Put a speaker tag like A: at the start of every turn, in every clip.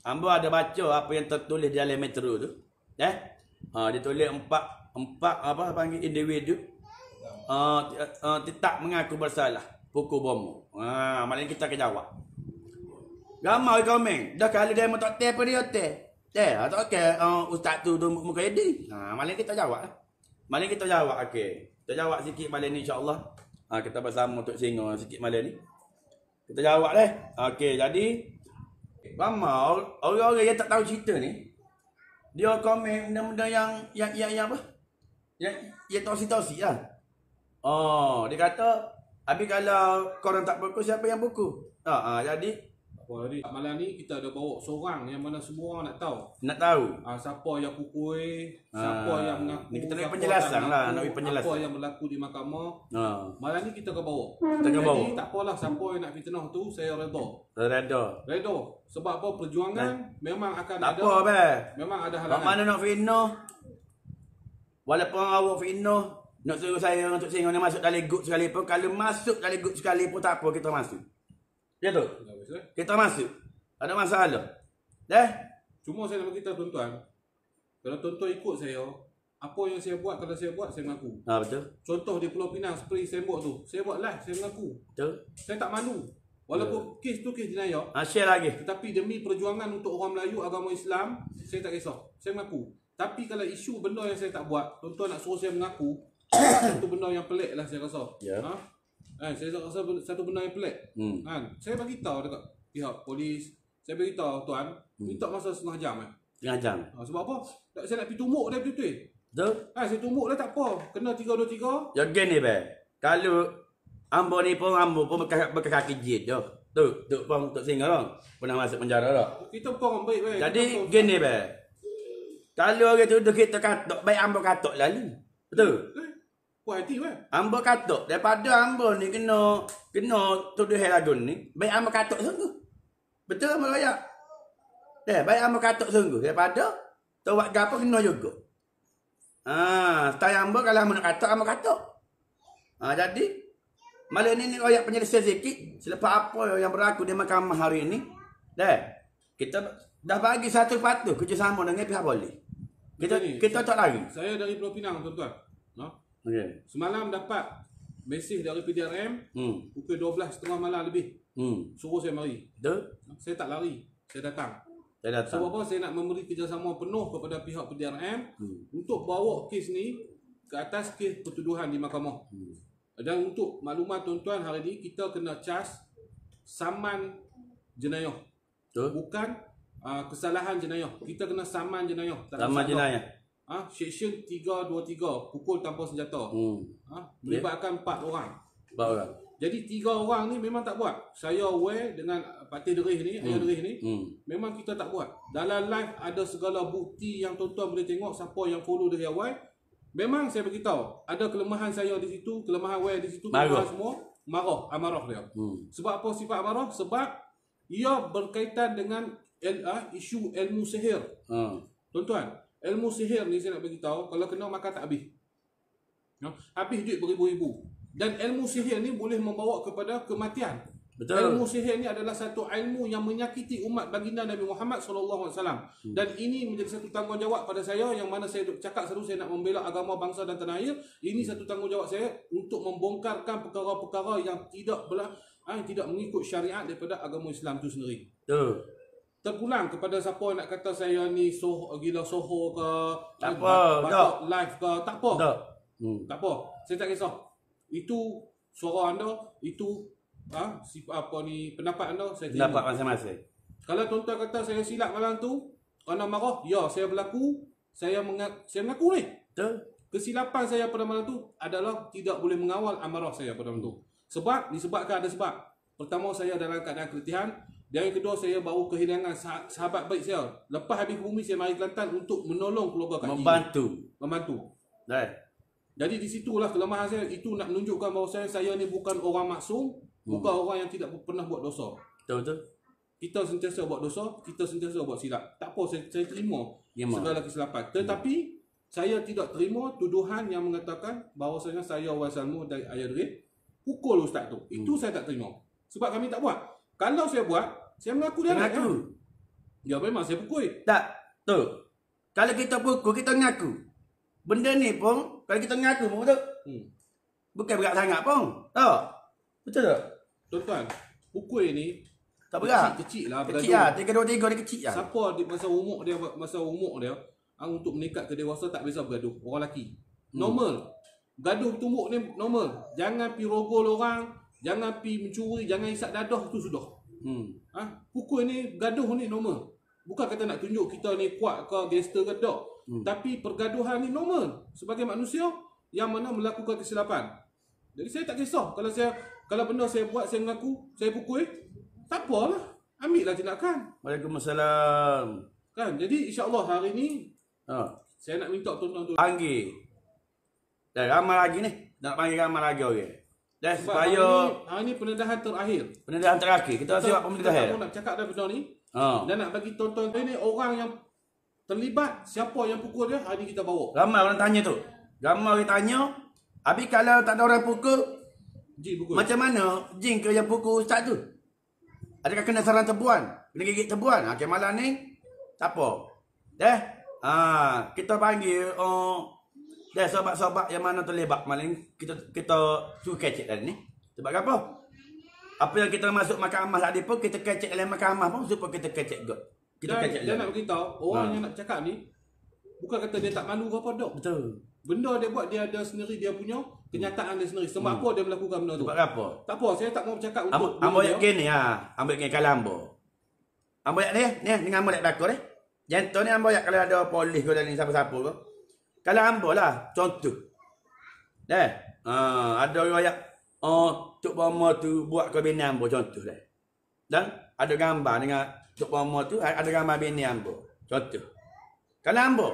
A: Hamba ada baca apa yang tertulis di dalam metro tu. Dia tulis empat apa panggil individu tidak mengaku bersalah pukul bom. Malam kita akan jawab. Ramai komen. Dah kalau dia tak tahu apa dia tahu. Tak okey ustaz tu muka edi. Malam kita jawab lah. Malam kita jawab okey. Kita jawab sikit malam ni insya-Allah. Kita bersama untuk singa sikit malam ni. Kita jawab deh. Okey, jadi ramai orang-orang yang tak tahu cerita ni dia komen benda-benda yang apa? Yang tosi-tosi lah. Dia kata habis kalau korang tak buku siapa yang buku? Jadi
B: Jadi malam ni kita ada bawa seorang yang mana semua orang nak tahu.
A: Nak tahu.
B: Siapa yang pukul, siapa yang mengaku.
A: Ni kita nak penjelasan lah, nak penjelasan.
B: Apa yang berlaku di mahkamah. Malam ni kita akan bawa.
A: Jadi
B: tak apalah siapa yang nak fitnah tu saya
A: Reda.
B: Sebab apa perjuangan memang akan
A: tak
B: ada.
A: Tak apa
B: memang ada halangan.
A: Mana nak fitnah? Walaupun awak fitnah, nak suruh saya untuk singa ni masuk dalam grup sekali pun, kalau masuk dalam grup sekali pun tak apa, kita masuk. Ya tu? Kita masuk. Ada masalah.
B: Cuma saya nak beritahu tuan-tuan, kalau tuan-tuan ikut saya, apa yang saya buat kalau saya buat, saya mengaku.
A: Betul.
B: Contoh di Pulau Pinang seperti saya buat tu, saya buat live, saya mengaku.
A: Betul.
B: Saya tak malu. Walaupun kes tu kes jenayah.
A: Share lagi.
B: Tetapi demi perjuangan untuk orang Melayu, agama Islam, saya tak kisah. Saya mengaku. Tapi kalau isu benda yang saya tak buat, tuan-tuan nak suruh saya mengaku, satu benda yang pelik lah saya rasa. Saya rasa satu benda yang pelik. Saya bagi tahu dekat pihak polis, saya bagi tahu tuan, minta masa setengah jam.
A: Setengah jam.
B: Sebab apa? Saya nak pergi tumbuk dia betul-betul.
A: Betul?
B: Saya tumbuk dia tak apa. Kena 323.
A: Ya gini kalau ambo ni pun bekas kaki jid dah. Tu pun untuk singa bang. Pernah masuk penjara dah.
B: Kita pun orang baik
A: Jadi gini kalau orang tu kita katok, baik ambo katok lalu. Betul?
B: Puas hati
A: Ambo katok daripada ambo ni kena tuduh helagun ni, baik ambo katok sungguh. Betul ambo raya. Baik ambo katok sungguh daripada tu buat gapo kena juga. Style ambo kalau ambo nak katok, ambo katok. Jadi malam ni royak penyelesaian sikit selepas apa yang berlaku di mahkamah hari ini. Kita dah bagi satu patuh kerjasama dengan pihak polis. Kita tak lari.
B: Saya dari Pulau Pinang tuan-tuan.
A: Okay.
B: Semalam dapat mesej dari PDRM pukul 12.30 malam lebih. Suruh saya mari.
A: Betul?
B: Saya tak lari. Saya datang.
A: Sebab
B: apa saya nak memberi kerjasama penuh kepada pihak PDRM untuk bawa kes ni ke atas kes pertuduhan di mahkamah. Dan untuk maklumat tuan-tuan, hari ni kita kena cas saman jenayah.
A: Betul?
B: Bukan kesalahan jenayah. Kita kena saman jenayah.
A: Saman jenayah.
B: Section 323 pukul tanpa senjata. Melibatkan 4 orang.
A: 4 orang.
B: Jadi 3 orang ni memang tak buat. Saya aware dengan Patih Derih ni, Ayah Derih ni, memang kita tak buat. Dalam live ada segala bukti yang tuan-tuan boleh tengok siapa yang follow dari awal. Memang saya beritahu, ada kelemahan saya di situ, kelemahan aware di situ, kelemahan semua, amarah dia. Sebab apa sifat amarah? Sebab ia berkaitan dengan isu ilmu sihir. Tuan-tuan, ilmu sihir ni saya nak beritahu, kalau kena makan tak habis. Habis duit beribu-ribu. Dan ilmu sihir ni boleh membawa kepada kematian.
A: Betul.
B: Ilmu sihir ni adalah satu ilmu yang menyakiti umat baginda Nabi Muhammad SAW. Dan ini menjadi satu tanggungjawab pada saya, yang mana saya cakap selalu saya nak membela agama, bangsa dan tanah air. Ini satu tanggungjawab saya untuk membongkarkan perkara-perkara yang tidak mengikut syariat daripada agama Islam itu sendiri.
A: Betul.
B: Terpulang kepada siapa yang nak kata saya ni gila soho ke,
A: tak apa,
B: live ke, tak apa.
A: Tak
B: apa. Saya tak kisah. Itu suara anda, itu pendapat anda, saya terima.
A: Pendapat masing-masing.
B: Kalau tuan-tuan kata saya silap malam tu, anda marah, ya saya berlaku, saya mengaku ni.
A: Betul.
B: Kesilapan saya pada malam tu adalah tidak boleh mengawal amarah saya pada malam tu. Sebab disebabkan ada sebab. Pertama, saya dalam keadaan keletihan. Dan yang kedua, saya baru kehilangan sahabat baik saya. Lepas habis bumi, saya mari Kelantan untuk menolong keluarga Kak Ji. Membantu. Jadi di situlah kelemahan saya. Itu nak menunjukkan bahawa saya ni bukan orang maksum, bukan orang yang tidak pernah buat dosa.
A: Betul.
B: Kita sentiasa buat dosa, kita sentiasa buat silap. Tak apa, saya terima segala kesilapan. Tetapi saya tidak terima tuduhan yang mengatakan bahawasanya saya wasalmu dari Ayah Derih pukul ustaz tu. Itu saya tak terima. Sebab kami tak buat. Kalau saya buat, saya mengaku dia nak. Ya memang saya pukul.
A: Tak. Tu. Kalau kita pukul, kita ngaku. Benda ni pun, kalau kita ngaku pun betul. Bukan berat sangat pun. Tahu? Betul tak?
B: Tuan-tuan, pukul ni
A: Tak berat.
B: kecil lah.
A: Kecil lah. 3, 2, 3 dia kecil lah.
B: Siapa di masa umur dia untuk meningkat ke dewasa tak biasa bergaduh. Orang lelaki. Normal. Gaduh tumbuk ni normal. Jangan pi rogol orang, jangan pi mencuri, jangan isap dadah, tu sudah. Pukul ni, gaduh ni normal. Bukan kata nak tunjuk kita ni kuat ke, gangster ke tak. Tapi pergaduhan ni normal. Sebagai manusia yang mana melakukan kesilapan. Jadi saya tak kisah. Kalau benda saya buat, saya mengaku, saya pukul, tak apalah. Ambil lah tindakan.
A: Waalaikumsalam.
B: Kan? Jadi insya-Allah hari ni saya nak minta tuan-tuan tu
A: panggil. Dah ramai lagi ni. Nak panggil ramai lagi orang. Dan supaya
B: hari ni pendedahan terakhir.
A: pendedahan terakhir. Kita siap pendedahan.
B: Kita nak cakap dah benda ni. Dan nak bagi tuan-tuan ni orang yang terlibat, siapa yang pukul dia, hari ni kita bawa.
A: Ramai orang tanya tu. Ramai orang tanya, habis kalau tak ada orang pukul,
B: Jin pukul.
A: macam mana jin ke yang pukul ustaz tu? Adakah kena sarang tebuan? Kena gigit tebuan? Okay, malam ni tak apa. Dah. Kita panggil dah sobat-sobat yang mana terlibat malam ni, kita suruh kecek tadi ni. Sebab apa? Apa yang kita masuk mahkamah tadi pun kita kecek dalam mahkamah pun supaya kita kecek god. Kita kecek
B: dia nak beritahu orang yang nak cakap ni bukan kata dia tak malu ke apa dak.
A: Betul.
B: Benda dia buat, dia ada sendiri, dia punya kenyataan dia sendiri. Sebab apa dia melakukan benda tu?
A: Sebab apa?
B: Tak apa, saya tak mau bercakap untuk
A: ambo yak gini ambo yak kalau ambo yak ni dengan ambo yak belakang ni. Jantung ni ambo yak kalau ada polis ke dalam siapa-siapa ke. Kalau ambo lah contoh. Ada orang yak Tok Bomo tu buat ke bini ambo contoh dah. Dan ada gambar dengan Tok Bomo tu, ada gambar bini ambo. Contoh. Kalau ambo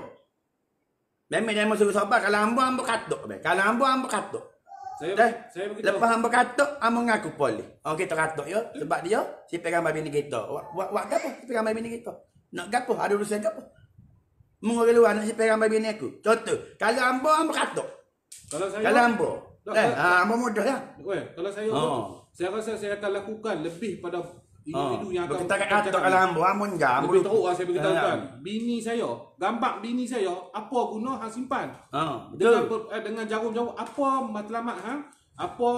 A: memang dia masuk sobat, kalau ambo katuk be. Kalau ambo katuk.
B: Saya beritahu.
A: Lepas ambo katuk, ambo ngaku polis. Kita katuk ya sebab dia si gambar bini kita. Buat gapo si gambar bini kita? Nak gapo? Ada urusan gapo? Mengorang luar nak si gambar bini aku. Contoh, kalau ambo katuk. Kalau ambo ambo mudah lah.
B: Kalau saya rasa saya akan lakukan lebih pada individu yang akan
A: kita katuk kalau ambo enggak.
B: Lebih teruk lah saya beritahu kan. Bini saya, gambar bini saya, apa guna hang simpan? Dengan jarum-jarum apa matlamat hang? Apa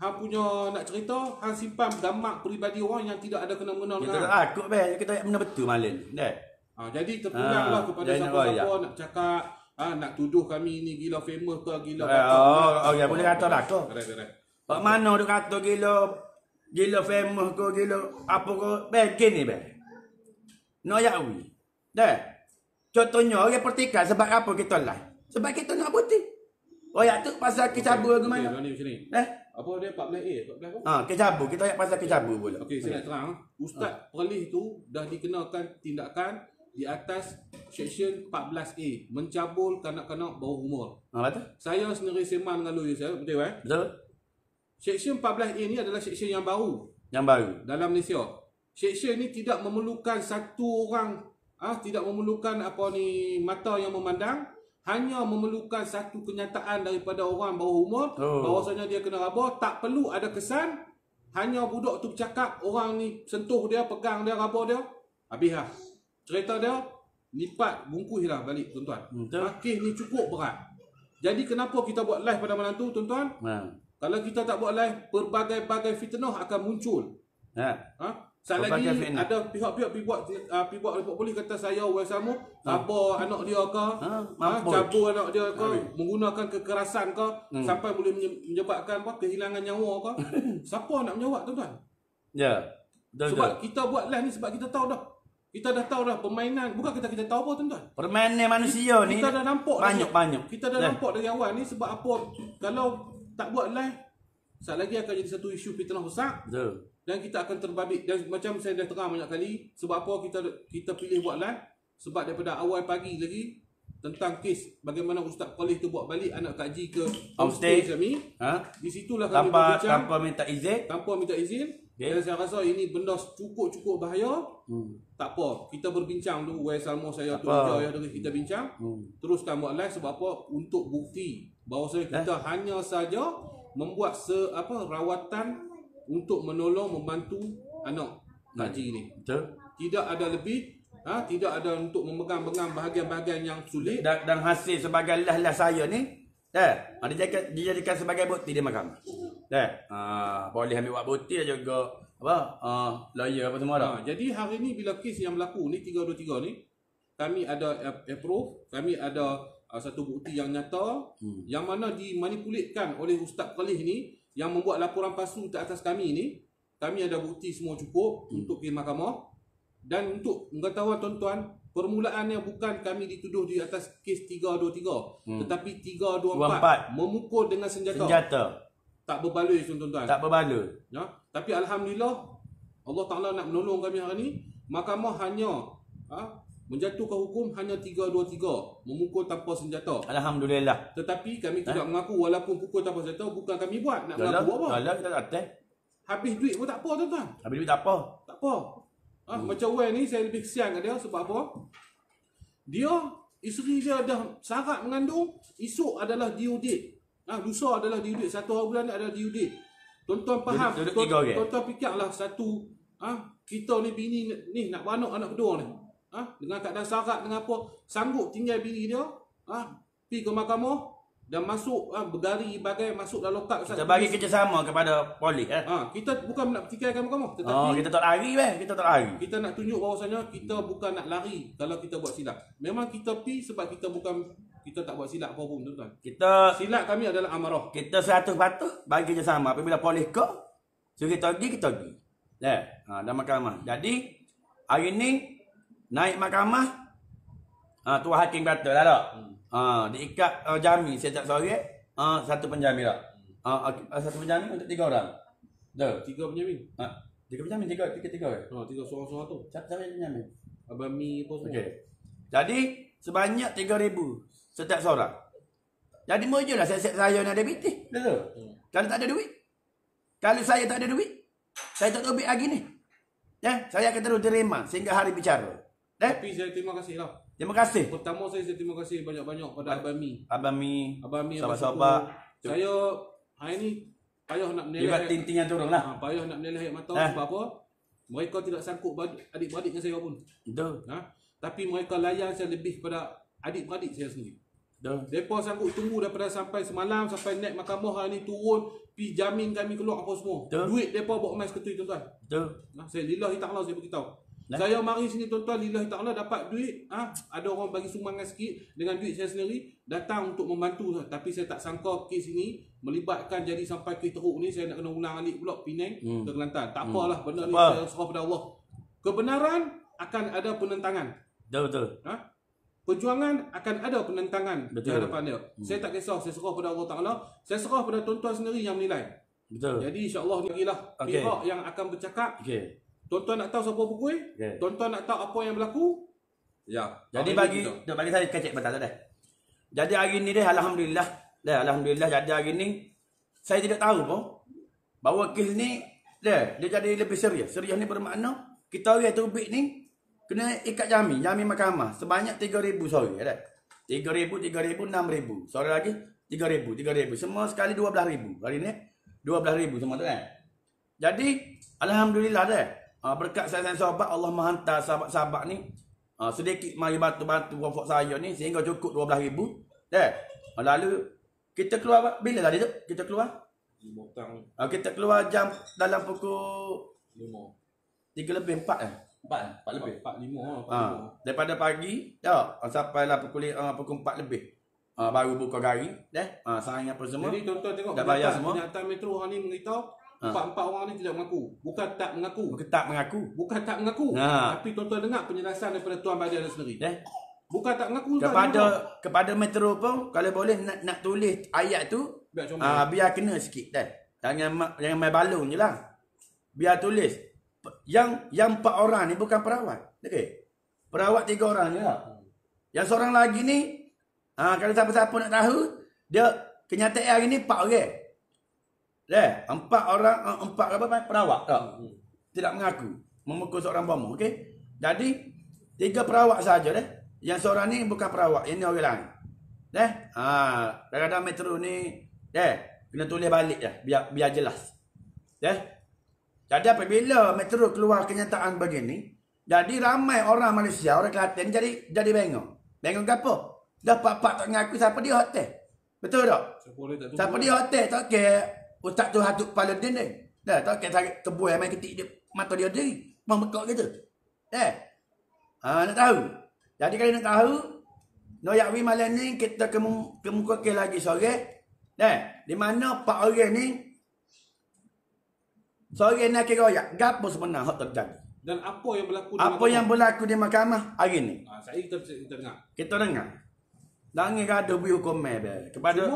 B: hang punya nak cerita, hang simpan gambar peribadi orang yang tidak ada kena-mengena dengan.
A: Kita takut kita benda betul malam.
B: Jadi terpulanglah kepada siapa-siapa nak cakap nak tuduh kami ni gila famous ke gila
A: ya boleh kata lah kau. Pak mana dia kata gila famous ke gila apa ke begini ni be. No ya wi. Dah. Contohnya orang pertikaian sebab apa kita live? Sebab kita nak bukti. Royak tu pasal kecabur ke mana?
B: Apa dia 14A? 14 apa?
A: Kecabur. Kita royak pasal kecabur pula.
B: Okey, saya nak terang. Ustaz Perlis tu dah dikenakan tindakan di atas Seksyen 14A, mencabul kanak-kanak bawah umur.
A: Betul?
B: Saya sendiri sembang dengan lawyer saya, betul eh?
A: Betul.
B: Seksyen 14A ni adalah seksyen yang baru.
A: Yang baru
B: dalam Malaysia. Seksyen ni tidak memerlukan satu orang, tidak memerlukan mata yang memandang, hanya memerlukan satu kenyataan daripada orang bawah umur bahawasanya dia kena raba, tak perlu ada kesan, hanya budak tu bercakap, orang ni sentuh dia, pegang dia, raba dia, habis lah. Cerita dia, lipat, bungkus lah balik tuan-tuan. Kes ni cukup berat. Jadi kenapa kita buat live pada malam tu tuan-tuan? Kalau kita tak buat live, berbagai-bagai fitnah akan muncul. Sekali lagi ada pihak-pihak pergi buat report polis kata saya Waisamo sabar anak dia ke, cabur anak dia ke, menggunakan kekerasan ke, sampai boleh menyebabkan kehilangan nyawa ke. Siapa nak menjawab tuan-tuan?
A: Ya.
B: Sebab kita buat live ni sebab kita tahu dah. Kita dah tahu dah permainan, bukan kita tahu apa tuan-tuan.
A: Permainan manusia ni
B: kita dah nampak
A: banyak.
B: Kita dah nampak dari awal ni sebab apa? Kalau tak buat live, sekali lagi akan jadi satu isu fitnah besar.
A: Betul.
B: Dan kita akan terbabit. Dan macam saya dah terang banyak kali, sebab apa kita pilih buat live? Sebab daripada awal pagi lagi tentang kes bagaimana Ustaz Khalif tu buat balik anak Kak Ji ke homestay kami. Di situlah kami berbincang
A: tanpa minta izin.
B: Dan saya rasa ini benda cukup bahaya. Tak apa, kita berbincang dulu. Salmo saya tu jauh dari kita bincang. Teruskan buat live sebab apa? Untuk bukti bahawa kita hanya saja membuat rawatan untuk menolong membantu anak Kak Ji ni.
A: Betul.
B: tidak ada lebih, tidak ada untuk memegang-pegang bahagian-bahagian yang sulit.
A: Dan hasil sebagai lah saya ni, dijadikan sebagai bukti di mahkamah. Boleh ambil buat bukti dan juga lawyer apa semua dah.
B: Jadi hari ni bila kes yang berlaku ni 323 ni, kami ada approve, kami ada satu bukti yang nyata yang mana dimanipulitkan oleh Ustaz Khalif ni yang membuat laporan palsu ke atas kami ni. Kami ada bukti semua cukup untuk pergi mahkamah. Dan untuk pengetahuan tuan-tuan, permulaannya bukan kami dituduh di atas kes 323, tetapi 324 memukul dengan senjata. Tak berbaloi tuan-tuan.
A: Tak berbaloi.
B: Ya, tapi alhamdulillah Allah Taala nak menolong kami hari ni. Mahkamah hanya menjatuhkan hukum hanya 323, memukul tanpa senjata.
A: Alhamdulillah.
B: Tetapi kami tidak mengaku walaupun pukul tanpa senjata bukan kami buat. Nak mengaku apa?
A: Kalau kita kata
B: habis duit pun tak apa tuan-tuan.
A: habis duit tak apa.
B: Tak apa. Macam Wen ni saya lebih kesian kat dia sebab apa? Dia, isteri dia dah syarat mengandung, esok adalah due date. Lusa adalah due date. 1 hari bulan ni adalah due date. Tuan-tuan faham? Tuan-tuan fikirlah satu, kita ni bini ni nak beranak anak kedua ni. Dengan keadaan syarat dengan apa, sanggup tinggal bini dia, pergi ke mahkamah dan masuk bergari bagai masuk dalam lokal.
A: Kita bagi kerjasama kepada polis.
B: Kita bukan nak pertikaikan mahkamah, tetapi
A: kita tak lari kita tak lari.
B: Kita nak tunjuk bahawasanya kita bukan nak lari kalau kita buat silap. Memang kita pergi sebab kita tak buat silap apa pun tuan-tuan. Silap kami adalah amarah.
A: Kita 100% bagi kerjasama. Apabila polis kau suruh kita pergi, kita pergi. Dan mahkamah. Jadi hari ni naik mahkamah, Tuan Hakim kata lah tak? Diikat jamin setiap sore, satu penjamin tak? Satu penjamin untuk 3 orang. Betul?
B: 3 penjamin.
A: 3 penjamin, 3 orang.
B: 3 seorang-seorang tu.
A: Siapa yang penjamin?
B: Abang Mi apa semua.
A: Okey. Jadi sebanyak 3,000 setiap seorang. Jadi mojolah saya nak ada bitih. Betul? Kalau tak ada duit. Kalau saya tak ada duit, saya tak tahu duit lagi ni. Saya akan terus terima sehingga hari bicara.
B: Tapi saya terima kasih lah.
A: Terima kasih.
B: Pertama saya terima kasih banyak-banyak pada Abang Mi.
A: Abang Mi,
B: sahabat-sahabat. Saya hari ni payah nak meneleh.
A: Juga tinting yang turun lah.
B: Payah nak meneleh air mata sebab apa? Mereka tidak sangkut adik-beradik dengan saya pun.
A: Betul.
B: Tapi mereka layan saya lebih pada adik-beradik saya sendiri. Mereka sanggup tunggu daripada sampai semalam, sampai naik mahkamah hari ni turun, pergi jamin kami keluar apa semua. Duit mereka bawa emas ketui tuan-tuan. Saya lillahi ta'ala saya beritahu. Saya mari sini tuan-tuan, lillahi ta'ala dapat duit. Ada orang bagi sumbangan sikit dengan duit saya sendiri. Datang untuk membantu. Tapi saya tak sangka kes ini melibatkan jadi sampai kes teruk ni. Saya nak kena ulang alik pula Penang ke Kelantan. Tak apalah, benda ni saya serah pada Allah. Kebenaran akan ada penentangan.
A: Betul.
B: Perjuangan akan ada penentangan di hadapan dia. Saya tak kisah, saya serah pada Allah Ta'ala. Saya serah pada tuan-tuan sendiri yang menilai.
A: Betul.
B: Jadi insya-Allah ni lah pihak yang akan bercakap. Tuan-tuan nak tahu siapa pukul? Tuan-tuan nak tahu apa yang berlaku? Ya.
A: Jadi bagi saya kecek betul dah. Jadi hari ni alhamdulillah. Alhamdulillah jadi hari ni saya tidak tahu pun bahawa kes ni dia jadi lebih serius. Serius ni bermakna kita orang tubik ni kena ikat jamin mahkamah sebanyak 3,000 sore dah. 3,000, 6,000. Sore lagi 3,000. Semua sekali 12,000. Hari ni 12,000 semua tu kan. Jadi alhamdulillah dah. Berkat saya sahabat Allah menghantar sahabat-sahabat ni sedikit mari bantu wafak saya ni sehingga cukup 12,000 dah. Lalu kita keluar bila tadi tu? Kita keluar
B: 5 petang.
A: Kita keluar jam dalam pukul
B: 5.
A: 3 lebih 4 4 lebih.
B: 4.5.
A: Daripada pagi sampailah pukul 4 lebih. Baru buka gari sayang apa semua.
B: Jadi tuan-tuan tengok kenyataan Metro hari ni memberitahu 4 orang ni tidak mengaku. Bukan tak mengaku. Tapi tuan-tuan dengar penjelasan daripada Tuan Badian sendiri. Bukan tak mengaku.
A: Kepada Metro pun kalau boleh nak tulis ayat tu biar kena sikit dah. Jangan main balon je lah. Biar tulis yang 4 orang ni bukan perawat. Perawat 3 orang je lah. Yang seorang lagi ni kalau siapa-siapa nak tahu dia kenyataan hari ni 4 orang. 4 orang 4 perawat tak? Tidak mengaku memukul seorang bomo. Okey. Jadi 3 perawat saja dah. Yang seorang ni bukan perawat, ini orang lain. Kadang-kadang Metro ni kena tulis balik biar jelas. Jadi apabila Metro keluar kenyataan begini, Jadi ramai orang Malaysia, orang Kelantan jadi bengong. Bengong ke apa? Dah pak-pak tak ngaku siapa dia hotel. Betul tak? Siapa dia hotel tak kira ustaz tu hatuk kepala dinding. Dah tak kira tarik kebuai main ketik dia mata dia diri. Membekak gitu. Nak tahu. Jadi kalau nak tahu, Noyak wi malam ni kita kemuka lagi sore. Di mana pak orang ni sore nak kira royak. Gapo sebenar hak terjadi?
B: Dan apa yang berlaku
A: di mahkamah hari ni?
B: Saya kita dengar.
A: Kita dengar. Dangi gaduh bi hukum kepada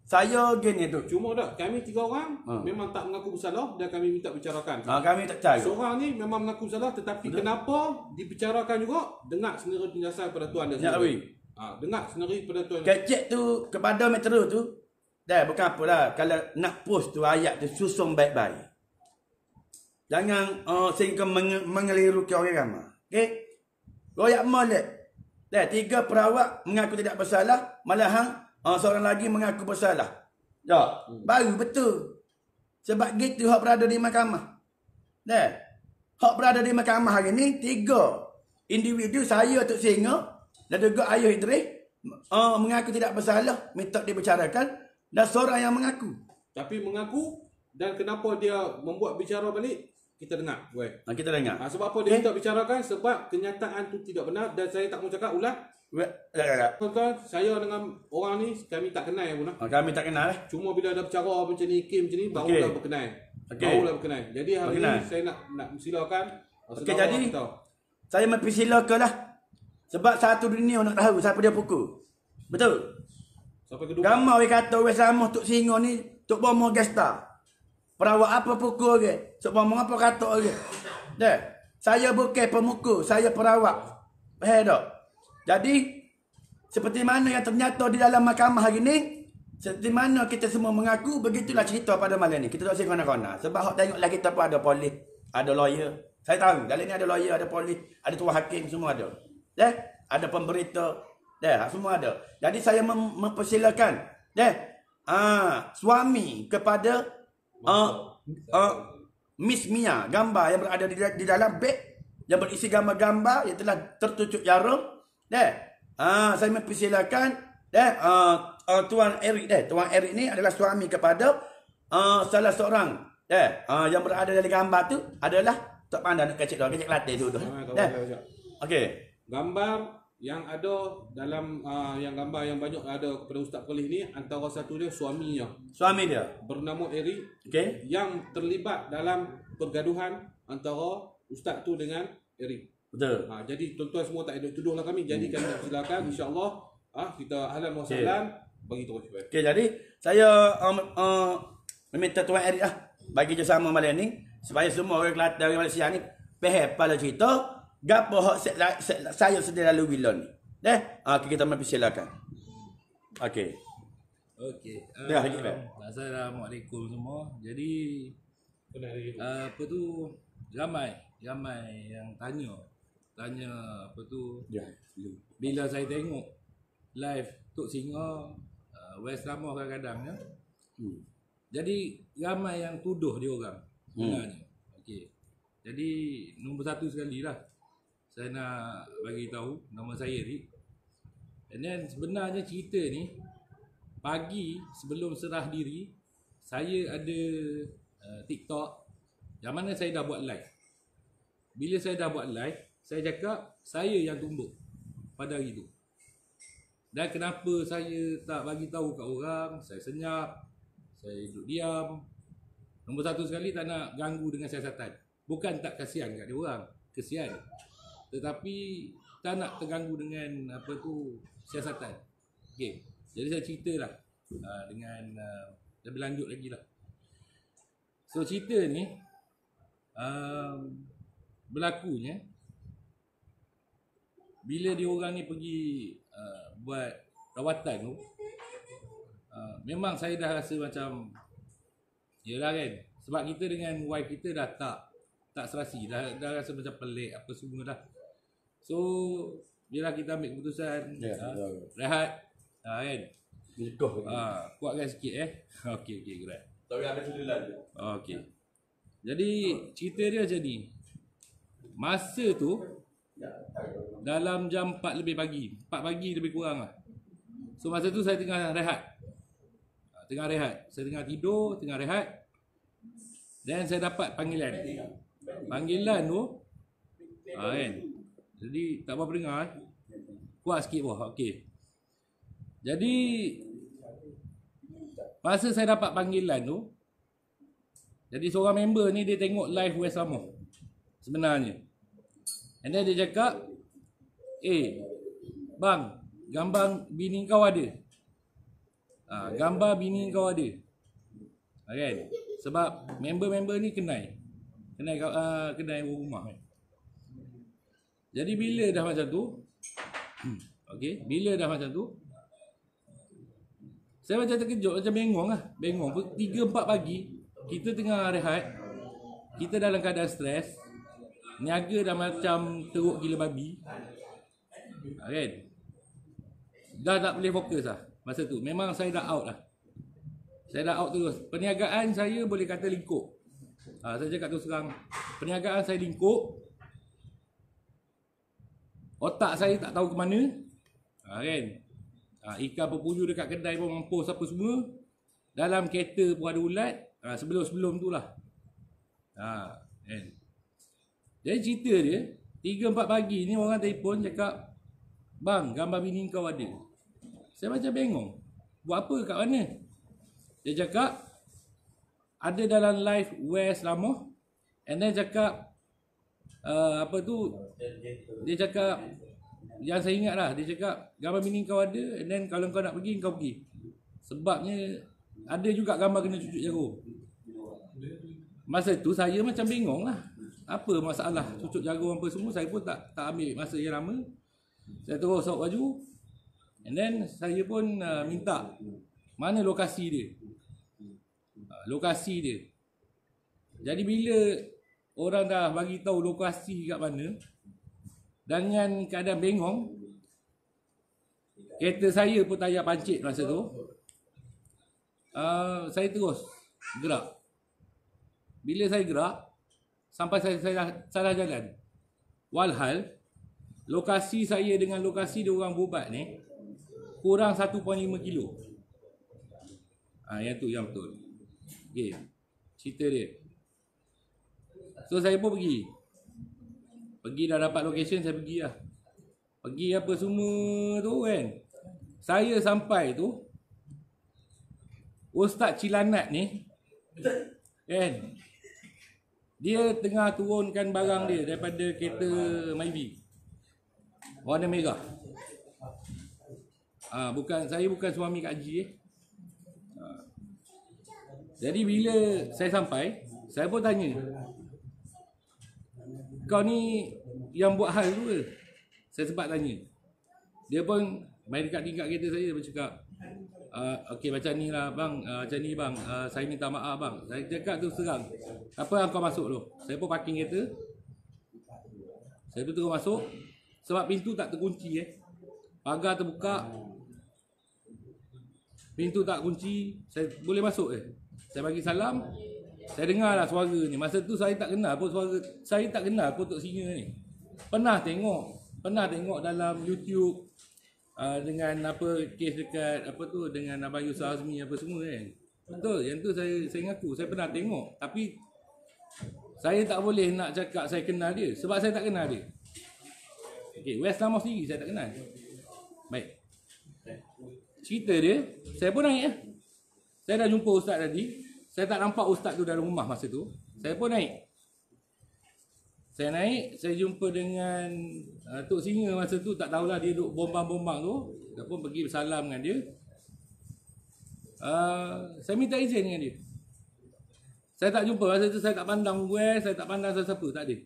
A: saya gini tu.
B: Cuma dah kami 3 orang memang tak mengaku bersalah dan kami minta bicarakan.
A: Kami tak cari.
B: Seorang ni memang mengaku bersalah tetapi kenapa dibicarakan juga? Dengar sendiri penjelasan pada tuan dia sendiri. Dengar sendiri pada tuan.
A: Kecek tu kepada metro tu. Dah bukan apalah kalau nak post tu ayat tu susun baik-baik. Jangan sehingga mengeliruki orang ramai. Okey? Royak molek. Dah 3 perawat mengaku tidak bersalah, malahan seorang lagi mengaku bersalah. Ya, baru betul. Sebab gitu hak berada di mahkamah. Dah. Hak berada di mahkamah hari ni 3 individu, saya Tok Singa dan juga ayah Idris mengaku tidak bersalah, minta dibicarakan dan seorang yang mengaku.
B: Tapi mengaku dan kenapa dia membuat bicara balik? Kita dengar.
A: Kita dengar.
B: Sebab apa dia minta bicarakan? Sebab kenyataan tu tidak benar dan saya tak mau cakap ulang. Tuan-tuan, saya dengan orang ni kami tak kenal pun.
A: Kami tak kenal.
B: Cuma bila ada bicara macam ni, Kim macam ni, barulah berkenal. Barulah berkenal. Jadi hari ni saya nak silakan.
A: Jadi saya mempersilakanlah. Sebab satu dunia nak tahu siapa dia pukul. Betul?
B: Sampai kedua.
A: Gamau dia kata orang sama Tok Singa ni, Tok Bomo Gesta. Perawat apa pukul ke? Tok Bomo apa kata ke? Dah. Saya bukan pemukul, saya perawat. Faham tak? Jadi seperti mana yang ternyata di dalam mahkamah hari ni, seperti mana kita semua mengaku, begitulah cerita pada malam ni. Kita tak usah kona-kona. Sebab hak tengoklah kita pun ada polis, ada lawyer. Saya tahu dalam ni ada lawyer, ada polis, ada tuan hakim, semua ada. Ada pemberita, semua ada. Jadi saya mempersilakan suami kepada Miss Mia, gambar yang berada di dalam beg yang berisi gambar-gambar yang telah tertutup jarum. Saya mempersilakan Tuan Eric. Tuan Eric ni adalah suami kepada salah seorang yang berada dalam gambar tu adalah tak pandai nak kecek latih tu. Okey.
B: Gambar yang ada dalam yang gambar yang banyak ada kepada Ustaz Polis ni, antara satu dia suaminya.
A: Suami dia
B: bernama Eric.
A: Okey.
B: Yang terlibat dalam pergaduhan antara Ustaz tu dengan Eric.
A: Betul.
B: Jadi tuan-tuan semua tak ada tuduhlah kami. Jadi kami nak silakan insya-Allah kita ahlan wa sahlan bagi terus.
A: Okey, jadi saya meminta Tuan Eric bagi kerjasama malam ni supaya semua orang Kelantan, orang Malaysia ni faham pada cerita gapo hak saya sedang lalu bila ni. Kita mempersilakan. Okey.
C: Assalamualaikum semua. Jadi apa tu ramai yang tanya apa tu bila saya tengok live Tok Singa West Ramah kadang-kadang ya. Jadi ramai yang tuduh dia orang sebenarnya. Okey. Jadi nombor satu sekali lah saya nak bagi tahu nama saya Rik. And then sebenarnya cerita ni pagi sebelum serah diri saya ada TikTok yang mana saya dah buat live. Bila saya dah buat live, saya cakap saya yang tumbuk pada hari tu. Dan kenapa saya tak bagi tahu kat orang, saya senyap, saya duduk diam. Nombor satu sekali tak nak ganggu dengan siasatan. Bukan tak kasihan kat dia orang, kasihan. Tetapi tak nak terganggu dengan apa tu siasatan. Okey. Jadi saya ceritalah dengan lebih lanjut lagi lah. So cerita ni berlakunya bila dia orang ni pergi buat rawatan tu, memang saya dah rasa macam yelah kan, sebab kita dengan wife kita dah tak serasi, dah rasa macam pelik apa semua dah. So bila kita ambil keputusan rehat kan, kuatkan sikit okey gerak.
A: Tapi ada sudulan
C: okey. Jadi cerita dia macam ni. Masa tu dalam jam 4 lebih pagi. 4 pagi lebih kurang lah. So masa tu saya tengah rehat. Saya tengah tidur, tengah rehat. Dan saya dapat panggilan. Panggilan tu kan. Jadi tak apa dengar. Kuat sikit bawah. Okey. Jadi masa saya dapat panggilan tu, jadi seorang member ni dia tengok live West Samoa sebenarnya. And then dia cakap, bang, gambar bini kau ada. Gambar bini kau ada. Kan? Sebab member-member ni kenal rumah kan. Jadi bila dah macam tu, bila dah macam tu, saya macam terkejut, macam bengong lah. Bengong. 3-4 pagi, kita tengah rehat. Kita dalam keadaan stres. Niaga dah macam teruk gila babi. Kan? Dah tak boleh fokus lah. Masa tu, memang saya dah out lah. Saya dah out terus. Perniagaan saya boleh kata lingkup. Saya cakap terus terang. Perniagaan saya lingkup. Otak saya tak tahu ke mana. Kan? Ikan berpuju dekat kedai pun mampus apa semua. Dalam kereta pun ada ulat. Sebelum-sebelum tu lah. Kan? Jadi cerita dia, 3-4 pagi ni orang telefon cakap, bang, gambar bini kau ada. Saya macam bengong. Buat apa kat mana? Dia cakap, ada dalam live West Samoa. And then cakap, dia cakap, yang saya ingat lah, dia cakap, gambar bini kau ada, and then kalau kau nak pergi, kau pergi. Sebabnya, ada juga gambar kena cucuk jarum. Masa tu saya macam bengong lah. Apa masalah cucuk jarum apa semua, saya pun tak ambil masa yang lama. Saya terus sok baju. And then saya pun minta mana lokasi dia. Lokasi dia. Jadi bila orang dah bagi tahu lokasi kat mana, dengan keadaan bengong, kereta saya pun tayar pancit masa tu. Saya terus gerak. Bila saya gerak, sampai saya salah jalan. Walhal, lokasi saya dengan lokasi dia orang berubat ni, kurang 1.5 kilo. Yang tu yang betul. Okay, cerita dia. So saya pun pergi. Pergi dah dapat location, saya pergi lah. Pergi apa semua tu kan. Saya sampai tu, Ustaz Cilanat ni, kan, dia tengah turunkan barang dia daripada kereta Myvi warna merah. Saya bukan suami Kak Haji. Jadi bila saya sampai, saya pun tanya, kau ni yang buat hal tu ke? Saya sempat tanya. Dia pun main dekat tingkat kereta saya, dia bercakap, okey macam ni lah bang, macam ni bang, saya minta maaf bang. Saya cakap tu serang, apa yang kau masuk tu? Saya pun parking kereta. Saya pun terus masuk. Sebab pintu tak terkunci pagar terbuka, pintu tak kunci, saya boleh masuk Saya bagi salam. Saya dengar lah suara ni. Masa tu saya tak kenal pun suara. Saya tak kenal pun Tok Singa ni. Pernah tengok dalam YouTube dengan apa kes dekat apa tu dengan Abang Yusuf Azmi apa semua kan. Betul, yang tu saya ngaku saya pernah tengok, tapi saya tak boleh nak cakap saya kenal dia sebab saya tak kenal dia. Okey, West Samoa sendiri saya tak kenal. Baik. Cerita dia, saya pun naik Saya dah jumpa ustaz tadi. Saya tak nampak ustaz tu dalam rumah masa tu. Saya pun naik. Saya naik, saya jumpa dengan Tok Singa masa tu, tak tahulah dia duduk bombang-bombang tu. Saya pun pergi bersalam dengan dia. Saya minta izin dengan dia. Saya tak jumpa, masa tu saya tak pandang saya tak pandang siapa, tak ada.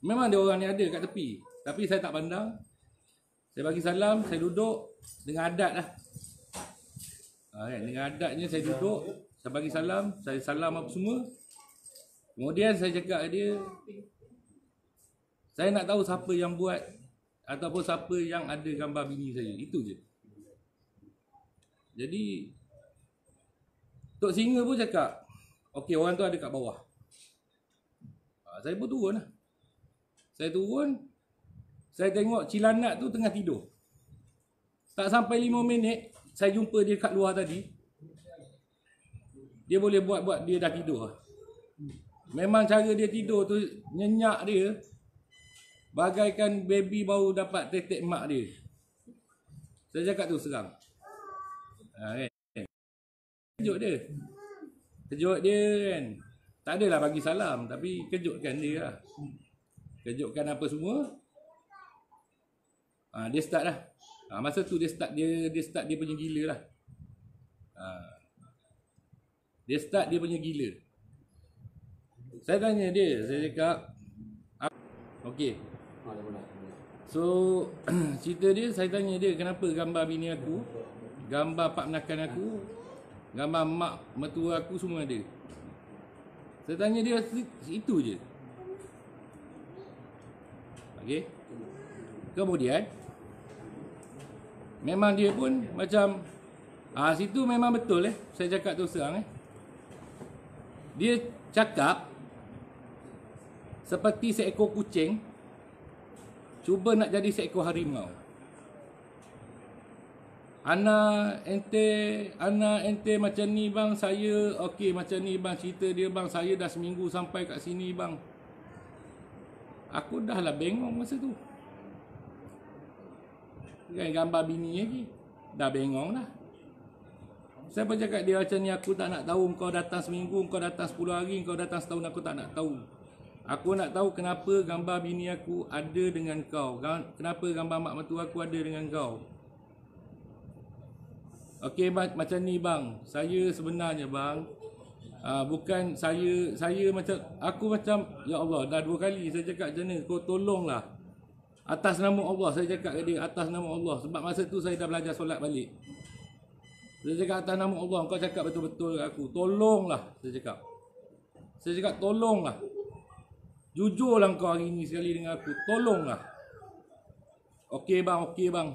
C: Memang dia orang ni ada kat tepi, tapi saya tak pandang. Saya bagi salam, saya duduk dengan adat lah. Dengan adatnya saya duduk, saya bagi salam, saya salam apa semua. Kemudian saya cakap dia, saya nak tahu siapa yang buat ataupun siapa yang ada gambar bini saya. Itu je. Jadi Tok Singa pun cakap, okey orang tu ada kat bawah. Saya pun turun lah. Saya turun. Saya tengok cilanat tu tengah tidur. Tak sampai 5 minit, saya jumpa dia kat luar tadi. Dia boleh buat-buat dia dah tidur lah. Memang cara dia tidur tu, nyenyak dia bagaikan baby baru dapat tetek mak dia. Saya cakap tu seram. Kan? Kejut dia. Kejut dia kan. Tak adalah bagi salam, tapi kejutkan dia lah. Kejutkan apa semua. Dia start lah. Masa tu dia start dia punya gila lah. Dia start dia punya gila. Saya tanya dia, saya cakap, okey. So, cerita dia, saya tanya dia kenapa gambar bini aku, gambar pak menakan aku, gambar mak mertua aku semua ada. Saya tanya dia itu je. Okey. Kemudian memang dia pun macam situ memang betul saya cakap tu serang Dia cakap seperti seekor kucing cuba nak jadi seekor harimau. Ana ente macam ni bang, saya okey macam ni bang, cerita dia bang, saya dah seminggu sampai kat sini bang. Aku dah lah bengong masa tu. Kan gambar bini lagi. Dah bengong dah. Saya pun cakap dia macam ni, aku tak nak tahu kau datang seminggu, kau datang 10 hari, kau datang setahun, aku tak nak tahu. Aku nak tahu kenapa gambar bini aku ada dengan kau. Kenapa gambar mak mertua aku ada dengan kau. Okey macam ni bang. Saya sebenarnya bang, bukan saya macam, aku macam, ya Allah, dah 2 kali saya cakap macam ni, kau tolonglah. Atas nama Allah, saya cakap ke dia, atas nama Allah. Sebab masa tu saya dah belajar solat balik. Saya cakap atas nama Allah, kau cakap betul-betul kat aku. Tolonglah, saya cakap. Saya cakap tolonglah. Jujurlah kau hari ni sekali dengan aku. Tolonglah. Okey bang.